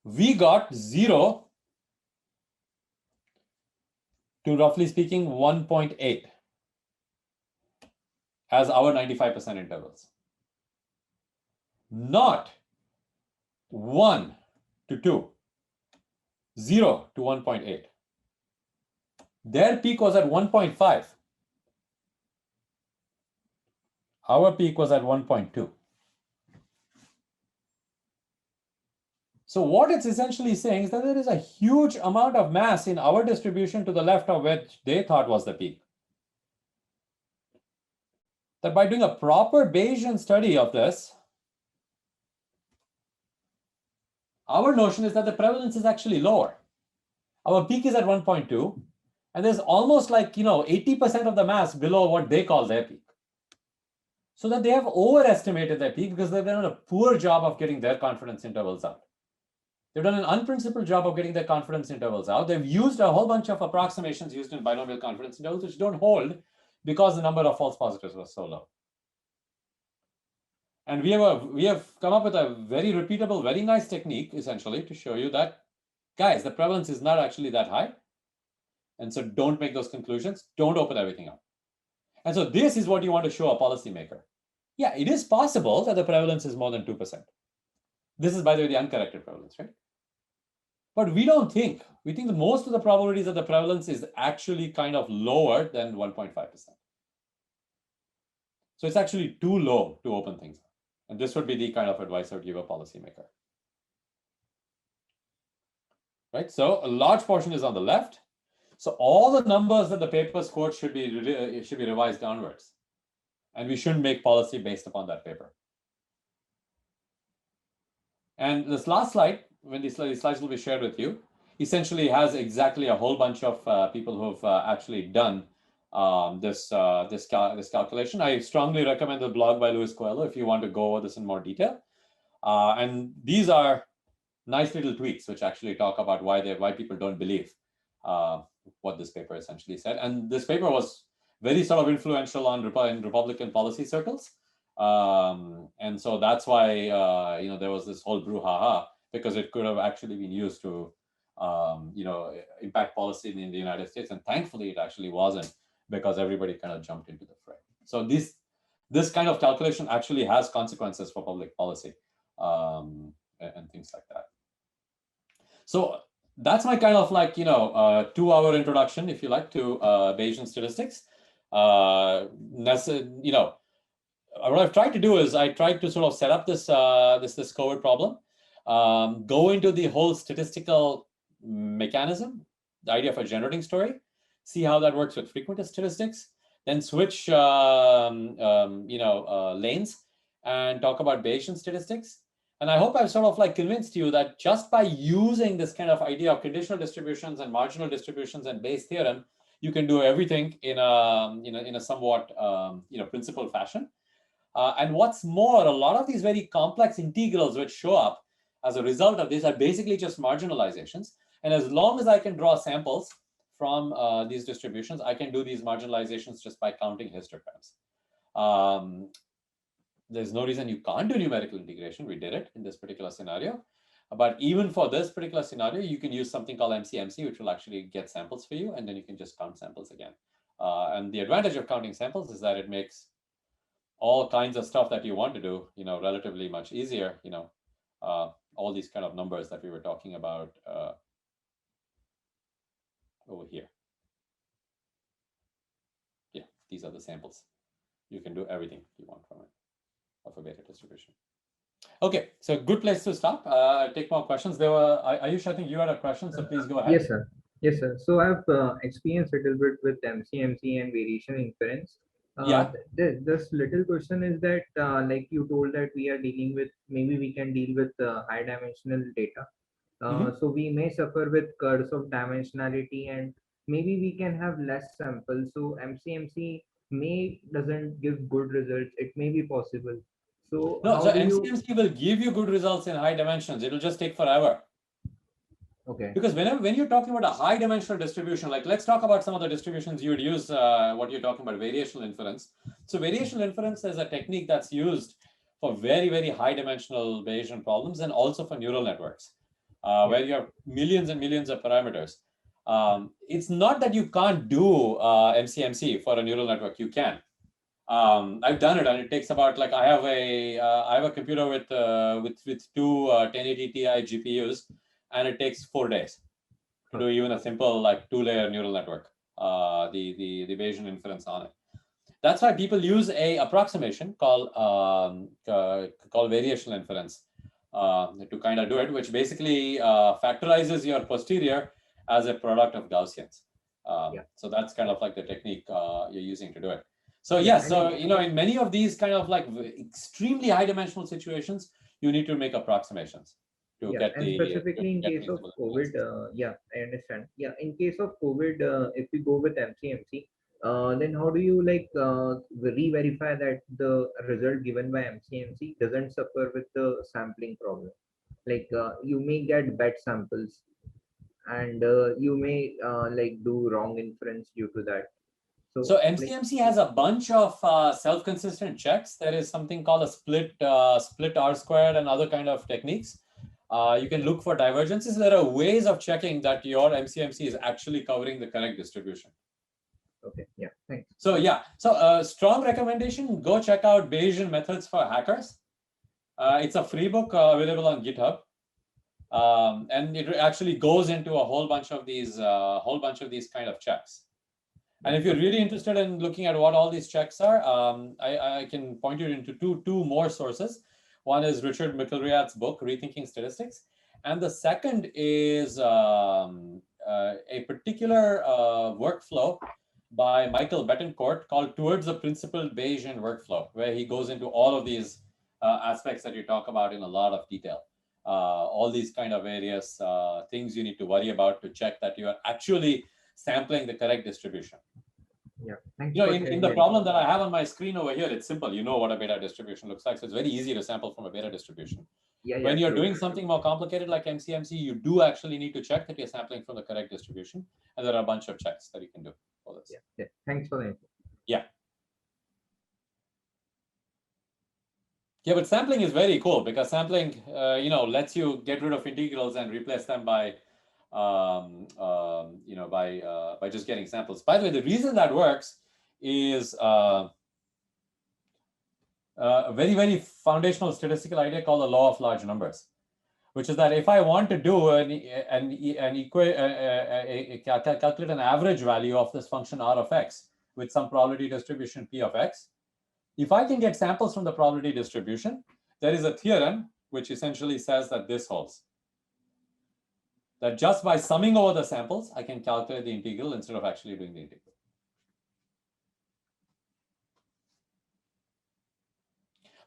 We got 0 to, roughly speaking, 1.8 as our 95% intervals. Not 1 to 2, 0 to 1.8. Their peak was at 1.5. Our peak was at 1.2. So what it's essentially saying is that there is a huge amount of mass in our distribution to the left of which they thought was the peak. That by doing a proper Bayesian study of this, our notion is that the prevalence is actually lower. Our peak is at 1.2, and there's almost like 80% of the mass below what they call their peak. So that they have overestimated their peak because they've done a poor job of getting their confidence intervals out. They've done an unprincipled job of getting their confidence intervals out. They've used a whole bunch of approximations used in binomial confidence intervals which don't hold because the number of false positives was so low. And we have come up with a very repeatable, very nice technique, essentially, to show you that, guys, the prevalence is not actually that high. And so don't make those conclusions. Don't open everything up. And so this is what you want to show a policymaker. Yeah, it is possible that the prevalence is more than 2%. This is, by the way, the uncorrected prevalence, right? But we don't think. We think that most of the probabilities of the prevalence is actually kind of lower than 1.5%. So it's actually too low to open things up. And this would be the kind of advice I would give a policymaker. Right? So a large portion is on the left. So all the numbers that the papers quote should be revised downwards. And we shouldn't make policy based upon that paper. And this last slide, when these slides will be shared with you, essentially has exactly a whole bunch of people who've actually done this calculation. I strongly recommend the blog by Luis Coelho if you want to go over this in more detail. And these are nice little tweets which actually talk about why people don't believe what this paper essentially said. And this paper was very sort of influential in Republican policy circles. And so that's why there was this whole brouhaha, because it could have actually been used to impact policy in the United States. And thankfully, it actually wasn't, because everybody kind of jumped into the fray. So this kind of calculation actually has consequences for public policy and things like that. So that's my kind of 2-hour introduction, if you like, to Bayesian statistics. What I've tried to do is I tried to sort of set up this this COVID problem, go into the whole statistical mechanism, the idea of a generating story, see how that works with frequentist statistics, then switch lanes and talk about Bayesian statistics. And I hope I've sort of convinced you that just by using this kind of idea of conditional distributions and marginal distributions and Bayes' theorem, you can do everything in a somewhat principled fashion. And what's more, a lot of these very complex integrals which show up as a result of this are basically just marginalizations. And as long as I can draw samples from these distributions, I can do these marginalizations just by counting histograms. There's no reason you can't do numerical integration. We did it in this particular scenario. But even for this particular scenario, you can use something called MCMC, which will actually get samples for you, and then you can just count samples again. And the advantage of counting samples is that it makes all kinds of stuff that you want to do, relatively much easier. All these kind of numbers that we were talking about over here. Yeah, these are the samples. You can do everything you want from it of a beta distribution. Okay, so good place to stop. Take more questions. There were Ayush, I think you had a question, so please go ahead. Yes, sir. Yes, sir. So I've experienced a little bit with MCMC and variation inference. This little question is that, like you told that we are dealing with, maybe we can deal with high dimensional data. So we may suffer with curves of dimensionality, and maybe we can have less samples. So MCMC doesn't give good results. It may be possible. So no, so MCMC will give you good results in high dimensions. It'll just take forever. Okay. Because when you're talking about a high dimensional distribution, let's talk about some of the distributions you would use, what you're talking about, variational inference. So variational inference is a technique that's used for very, very high dimensional Bayesian problems, and also for neural networks, where you have millions and millions of parameters. It's not that you can't do MCMC for a neural network. You can. I've done it, and it takes about I have a computer with two 1080 Ti GPUs, and it takes 4 days to do even a simple 2-layer neural network, the Bayesian inference on it. That's why people use a approximation called variational inference to kind of do it, which basically factorizes your posterior as a product of Gaussians. So that's kind of the technique you're using to do it. So yes, so in many of these kind of extremely high dimensional situations, you need to make approximations to get and the specifically in case of COVID, I understand. Yeah, in case of COVID, if we go with MCMC, then how do you re-verify that the result given by MCMC doesn't suffer with the sampling problem? You may get bad samples, and you may do wrong inference due to that. So MCMC has a bunch of self-consistent checks. There is something called a split R-squared and other kind of techniques. You can look for divergences. There are ways of checking that your MCMC is actually covering the correct distribution. Okay, yeah, thanks. So yeah, so strong recommendation, go check out Bayesian Methods for Hackers. It's a free book available on GitHub. And it actually goes into a whole bunch of these kind of checks. And if you're really interested in looking at what all these checks are, I can point you into two more sources. One is Richard McIlrath's book, Rethinking Statistics. And the second is a particular workflow by Michael Betancourt called Towards a Principled Bayesian Workflow, where he goes into all of these aspects that you talk about in a lot of detail. All these kind of various things you need to worry about to check that you are actually sampling the correct distribution. Yeah, thanks. You know, in the problem that I have on my screen over here, it's simple. You know what a beta distribution looks like. So it's very easy to sample from a beta distribution. When you're doing something more complicated like MCMC, you do actually need to check that you're sampling from the correct distribution. And there are a bunch of checks that you can do for this. Yeah. Thanks for the info. Yeah. Yeah, but sampling is very cool because sampling, you know, lets you get rid of integrals and replace them by you know, by just getting samples. By the way, the reason that works is a very, very foundational statistical idea called the law of large numbers, which is that if I want to do calculate an average value of this function r of x with some probability distribution p of x, if I can get samples from the probability distribution, there is a theorem which essentially says that this holds. That just by summing over the samples, I can calculate the integral instead of actually doing the integral.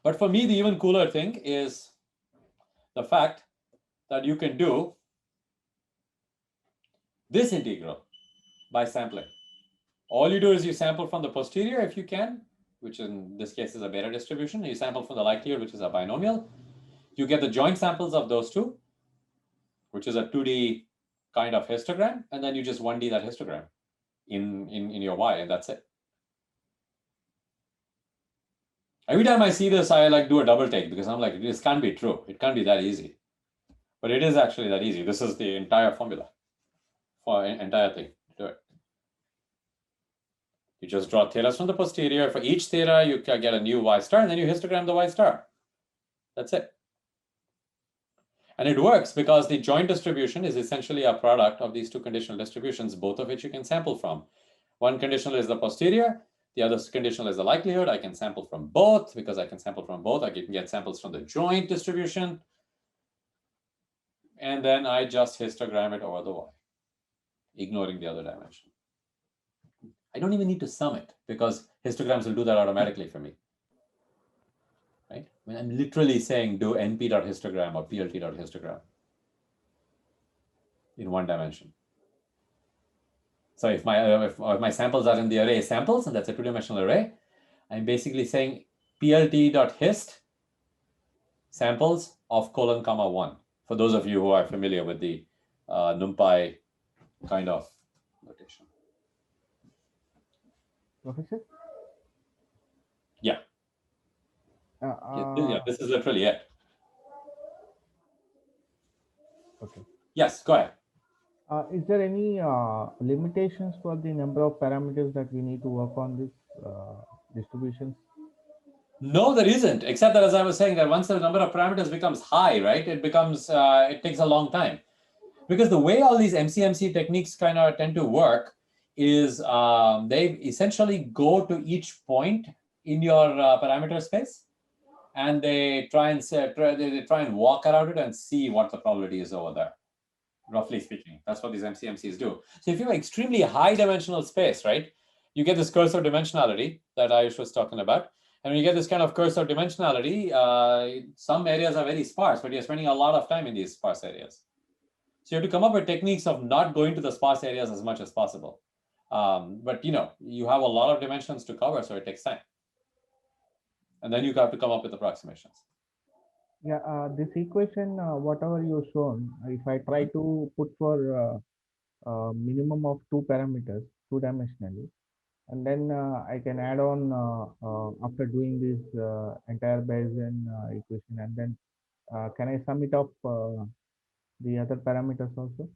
But for me, the even cooler thing is the fact that you can do this integral by sampling. All you do is you sample from the posterior if you can, which in this case is a beta distribution. You sample from the likelihood, which is a binomial. You get the joint samples of those two, which is a 2D kind of histogram, and then you just 1D that histogram in your Y, and that's it. Every time I see this, I like do a double take because I'm like, this can't be true. It can't be that easy. But it is actually that easy. This is the entire formula for an entire thing. Do it. You just draw thetas from the posterior. For each theta, you can get a new Y star, and then you histogram the Y star. That's it. And it works because the joint distribution is essentially a product of these two conditional distributions, both of which you can sample from. One conditional is the posterior. The other conditional is the likelihood. I can sample from both. Because I can sample from both, I can get samples from the joint distribution. And then I just histogram it over the Y, ignoring the other dimension. I don't even need to sum it because histograms will do that automatically for me. Right? When I'm literally saying do np.histogram or plt.histogram in one dimension. So if my samples are in the array samples, and that's a two-dimensional array, I'm basically saying plt.hist samples of : 1. For those of you who are familiar with the NumPy kind of notation. Professor? Yeah. Yeah, this is literally it. Okay. Yes, go ahead. Is there any limitations for the number of parameters that we need to work on this distributions? No, there isn't, except that as I was saying that once the number of parameters becomes high, right, it becomes, it takes a long time. Because the way all these MCMC techniques kind of tend to work is they essentially go to each point in your parameter space, and they try and they try and walk around it and see what the probability is over there. Roughly speaking, that's what these MCMCs do. So if you have extremely high dimensional space, right, you get this cursor dimensionality that Ayush was talking about. And when you get this kind of cursor dimensionality, some areas are very sparse, but you're spending a lot of time in these sparse areas. So you have to come up with techniques of not going to the sparse areas as much as possible. But you know, you have a lot of dimensions to cover, so it takes time. And then you have to come up with approximations. Yeah, this equation, whatever you've shown, if I try to put for minimum of 2 parameters, 2-dimensionally, and then I can add on after doing this entire Bayesian equation, and then can I sum it up the other parameters also?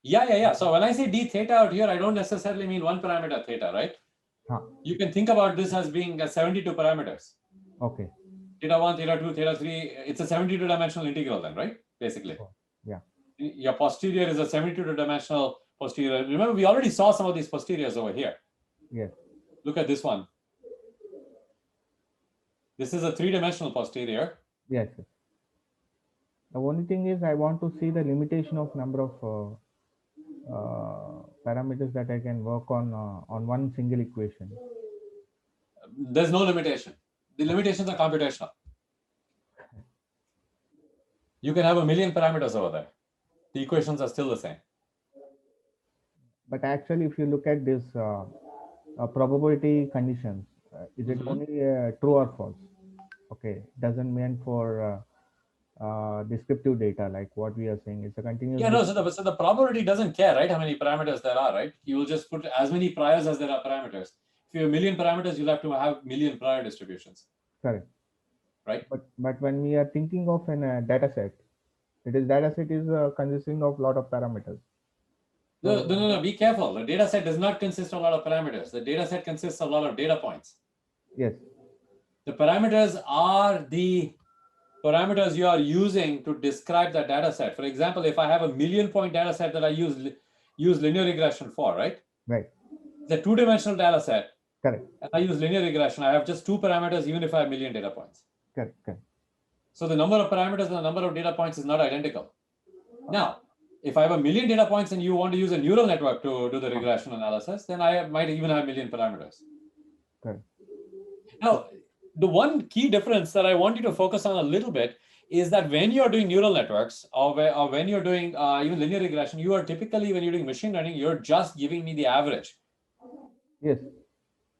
Yeah. So when I say d theta out here, I don't necessarily mean one parameter theta, right? You can think about this as being 72 parameters. Okay. Theta 1, theta 2, theta 3, it's a 72-dimensional integral then, right? Basically. Yeah. Your posterior is a 72-dimensional posterior. Remember, we already saw some of these posteriors over here. Yes. Look at this one. This is a 3-dimensional posterior. Yes. The only thing is I want to see the limitation of number of parameters that I can work on one single equation? There's no limitation. The limitations are computational. You can have 1 million parameters over there. The equations are still the same. But actually, if you look at this probability conditions, is it only true or false? Okay, doesn't mean for descriptive data like what we are saying. It's a continuous. Yeah, no. So the probability doesn't care, right? How many parameters there are, right? You will just put as many priors as there are parameters. If you have 1 million parameters, you'll have to have 1 million prior distributions. Correct. Right. But when we are thinking of a data set, data set is consisting of a lot of parameters. No. Be careful. The data set does not consist of a lot of parameters. The data set consists of a lot of data points. Yes. The parameters are the parameters you are using to describe that data set. For example, if I have a 1 million point data set that I use linear regression for, right? Right. The 2-dimensional data set. Correct. And I use linear regression. I have just 2 parameters, even if I have 1 million data points. Correct. So the number of parameters and the number of data points is not identical. Now, if I have 1 million data points and you want to use a neural network to do the regression analysis, then I might even have 1 million parameters. Correct. Now, the one key difference that I want you to focus on a little bit is that when you're doing neural networks or when you're doing even linear regression, you are typically, when you're doing machine learning, you're just giving me the average. Yes.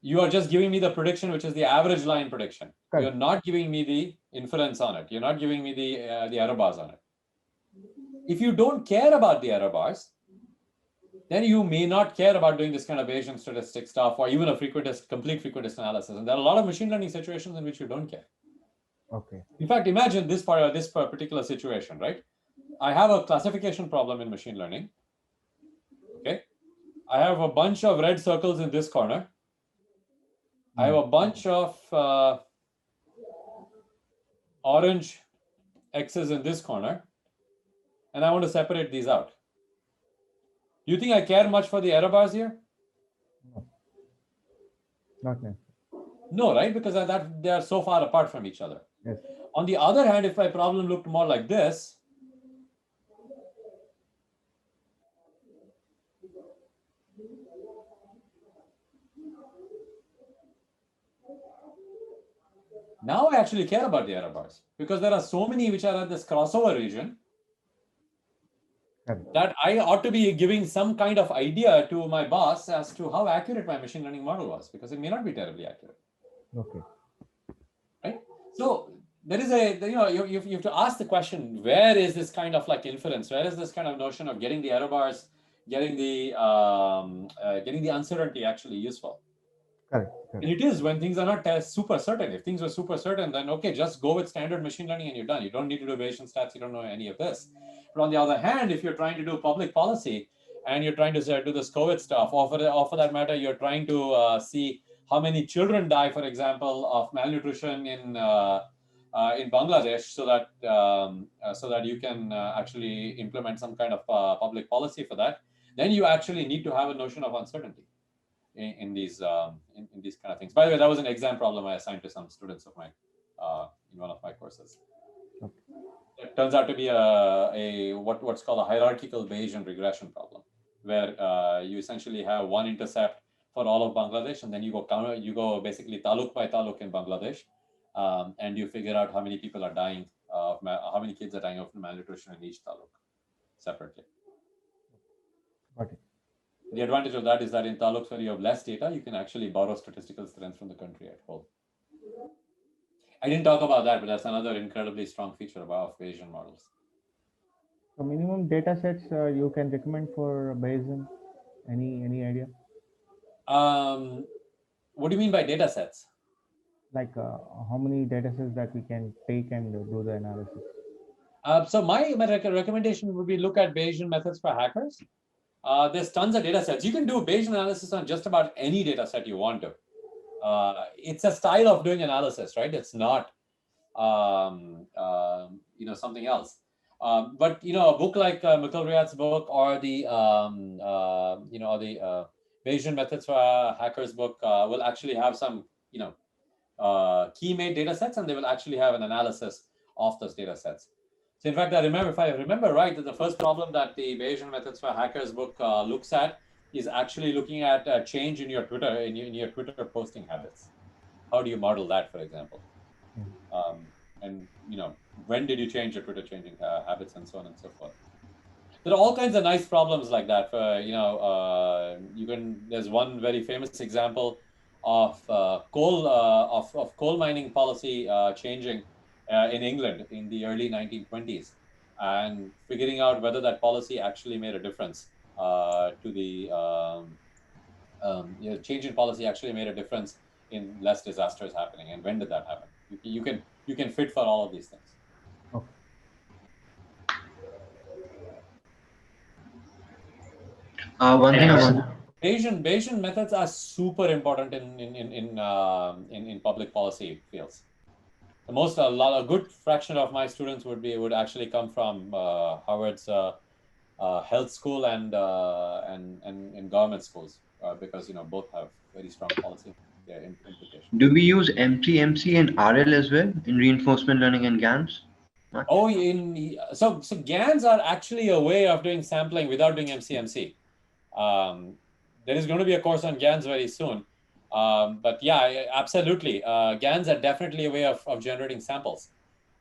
You are just giving me the prediction, which is the average line prediction. Correct. You're not giving me the inference on it. You're not giving me the error bars on it. If you don't care about the error bars, then you may not care about doing this kind of Bayesian statistics stuff or even a complete frequentist analysis. And there are a lot of machine learning situations in which you don't care. Okay. In fact, imagine this particular situation, right? I have a classification problem in machine learning. Okay. I have a bunch of red circles in this corner. I have a bunch of orange X's in this corner. And I want to separate these out. Do you think I care much for the error bars here? No. Not necessarily. No, right? Because they are so far apart from each other. Yes. On the other hand, if my problem looked more like this, now I actually care about the error bars because there are so many which are at this crossover region that I ought to be giving some kind of idea to my boss as to how accurate my machine learning model was, because it may not be terribly accurate. Okay. Right? So there is you have to ask the question, where is this kind of like inference? Where is this kind of notion of getting the error bars, getting the uncertainty actually useful? Correct. And it is when things are not super certain. If things were super certain, then okay, just go with standard machine learning and you're done. You don't need to do Bayesian stats. You don't know any of this. But on the other hand, if you're trying to do public policy and you're trying to do this COVID stuff, or for that matter, you're trying to see how many children die, for example, of malnutrition in Bangladesh, so that you can actually implement some kind of public policy for that, then you actually need to have a notion of uncertainty in these kind of things. By the way, that was an exam problem I assigned to some students of mine in one of my courses. Okay. It turns out to be what's called a hierarchical Bayesian regression problem, where you essentially have one intercept for all of Bangladesh, and then you go basically taluk by taluk in Bangladesh, and you figure out how many people are dying, how many kids are dying of malnutrition in each taluk separately. Okay. The advantage of that is that in taluks where you have less data, you can actually borrow statistical strength from the country at whole. I didn't talk about that, but that's another incredibly strong feature of Bayesian models. So minimum data sets you can recommend for Bayesian? Any idea? What do you mean by data sets? Like how many data sets that we can take and do the analysis? So my recommendation would be look at Bayesian methods for hackers. There's tons of data sets. You can do Bayesian analysis on just about any data set you want to. It's a style of doing analysis, right? It's not, something else. But a book like McIlrath's book, or the Bayesian methods for hackers book will actually have some, key-made data sets, and they will actually have an analysis of those data sets. So in fact, if I remember right, that the first problem that the Bayesian Methods for Hackers book looks at is actually looking at a change in your Twitter posting habits. How do you model that, for example? And when did you change your Twitter changing habits, and so on and so forth. There are all kinds of nice problems like that. There's one very famous example of coal mining policy changing in England in the early 1920s, and figuring out whether that policy actually made a difference to the change in policy actually made a difference in less disasters happening, and when did that happen? You can fit for all of these things. Okay. One thing I want. Bayesian methods are super important in public policy fields. A good fraction of my students would actually come from Harvard's health school and government schools because both have very strong policy implications. Do we use MCMC and RL as well in reinforcement learning and GANs? Oh, so GANs are actually a way of doing sampling without doing MCMC. There is going to be a course on GANs very soon. But yeah, absolutely. GANs are definitely a way of generating samples.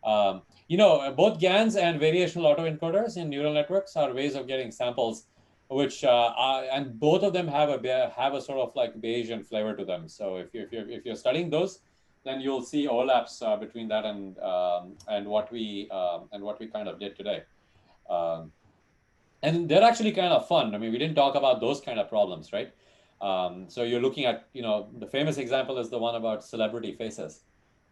Both GANs and variational autoencoders in neural networks are ways of getting samples, which and both of them have a sort of like Bayesian flavor to them. So if you're studying those, then you'll see overlaps between that and what we kind of did today. And they're actually kind of fun. I mean, we didn't talk about those kind of problems, right? So you're looking at, the famous example is the one about celebrity faces.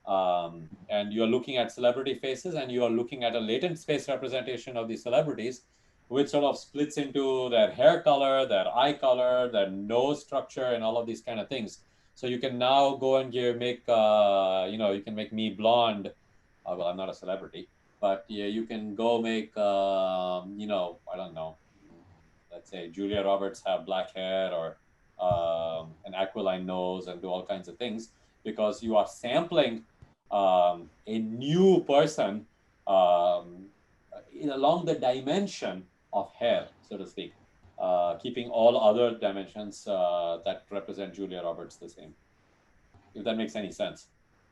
And you're looking at celebrity faces, and you're looking at a latent space representation of these celebrities, which sort of splits into their hair color, their eye color, their nose structure, and all of these kind of things. So you can now go and you can make me blonde. Well, I'm not a celebrity. But yeah, you can go make, I don't know, let's say Julia Roberts have black hair or an aquiline nose and do all kinds of things, because you are sampling a new person along the dimension of hair, so to speak, keeping all other dimensions that represent Julia Roberts the same, if that makes any sense.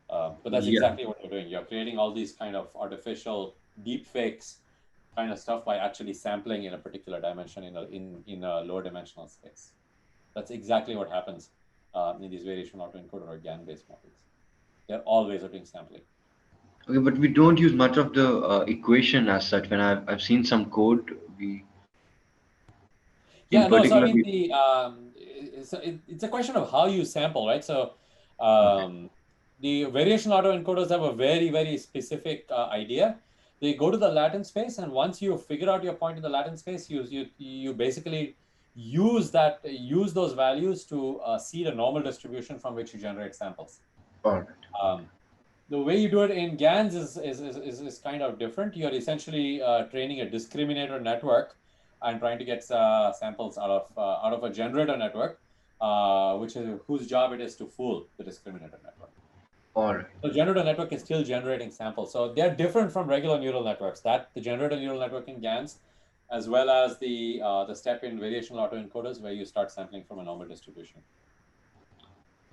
But that's exactly what you're doing. You're creating all these kind of artificial deep fakes kind of stuff by actually sampling in a particular dimension in a lower dimensional space. That's exactly what happens in these variational autoencoder or GAN-based models. They're all ways of doing sampling. Okay, but we don't use much of the equation as such. When I've seen some code, Yeah, no. So I mean, it's a question of how you sample, right? So the variational autoencoders have a very, very specific idea. They go to the latent space, and once you figure out your point in the latent space, you basically use those values to seed a normal distribution from which you generate samples. All right. The way you do it in GANs is kind of different. You're essentially training a discriminator network and trying to get samples out of a generator network, whose job it is to fool the discriminator network. All right. So generator network is still generating samples. So they're different from regular neural networks. The generator neural network in GANs, as well as the step in variational autoencoders where you start sampling from a normal distribution.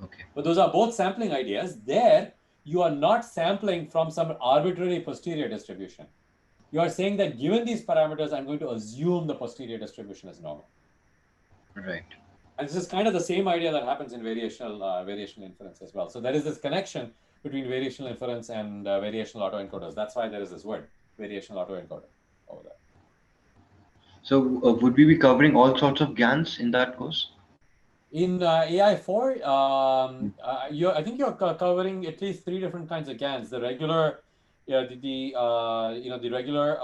Okay. But those are both sampling ideas. There, you are not sampling from some arbitrary posterior distribution. You are saying that given these parameters, I'm going to assume the posterior distribution is normal. Right. And this is kind of the same idea that happens in variational inference as well. So there is this connection between variational inference and variational autoencoders. That's why there is this word, variational autoencoder, over there. So would we be covering all sorts of GANs in that course? In AI4, I think you're covering at least 3 different kinds of GANs. The regular, the regular,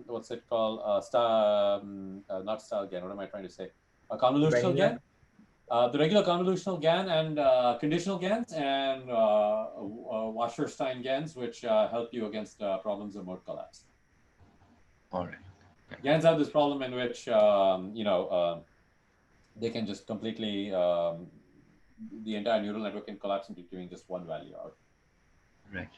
what's it called? Not style GAN. What am I trying to say? A convolutional GAN. The regular convolutional GAN and conditional GANs and Wasserstein GANs, which help you against problems of mode collapse. All right. GANs have this problem in which they can just completely the entire neural network can collapse into giving just one value out. Right.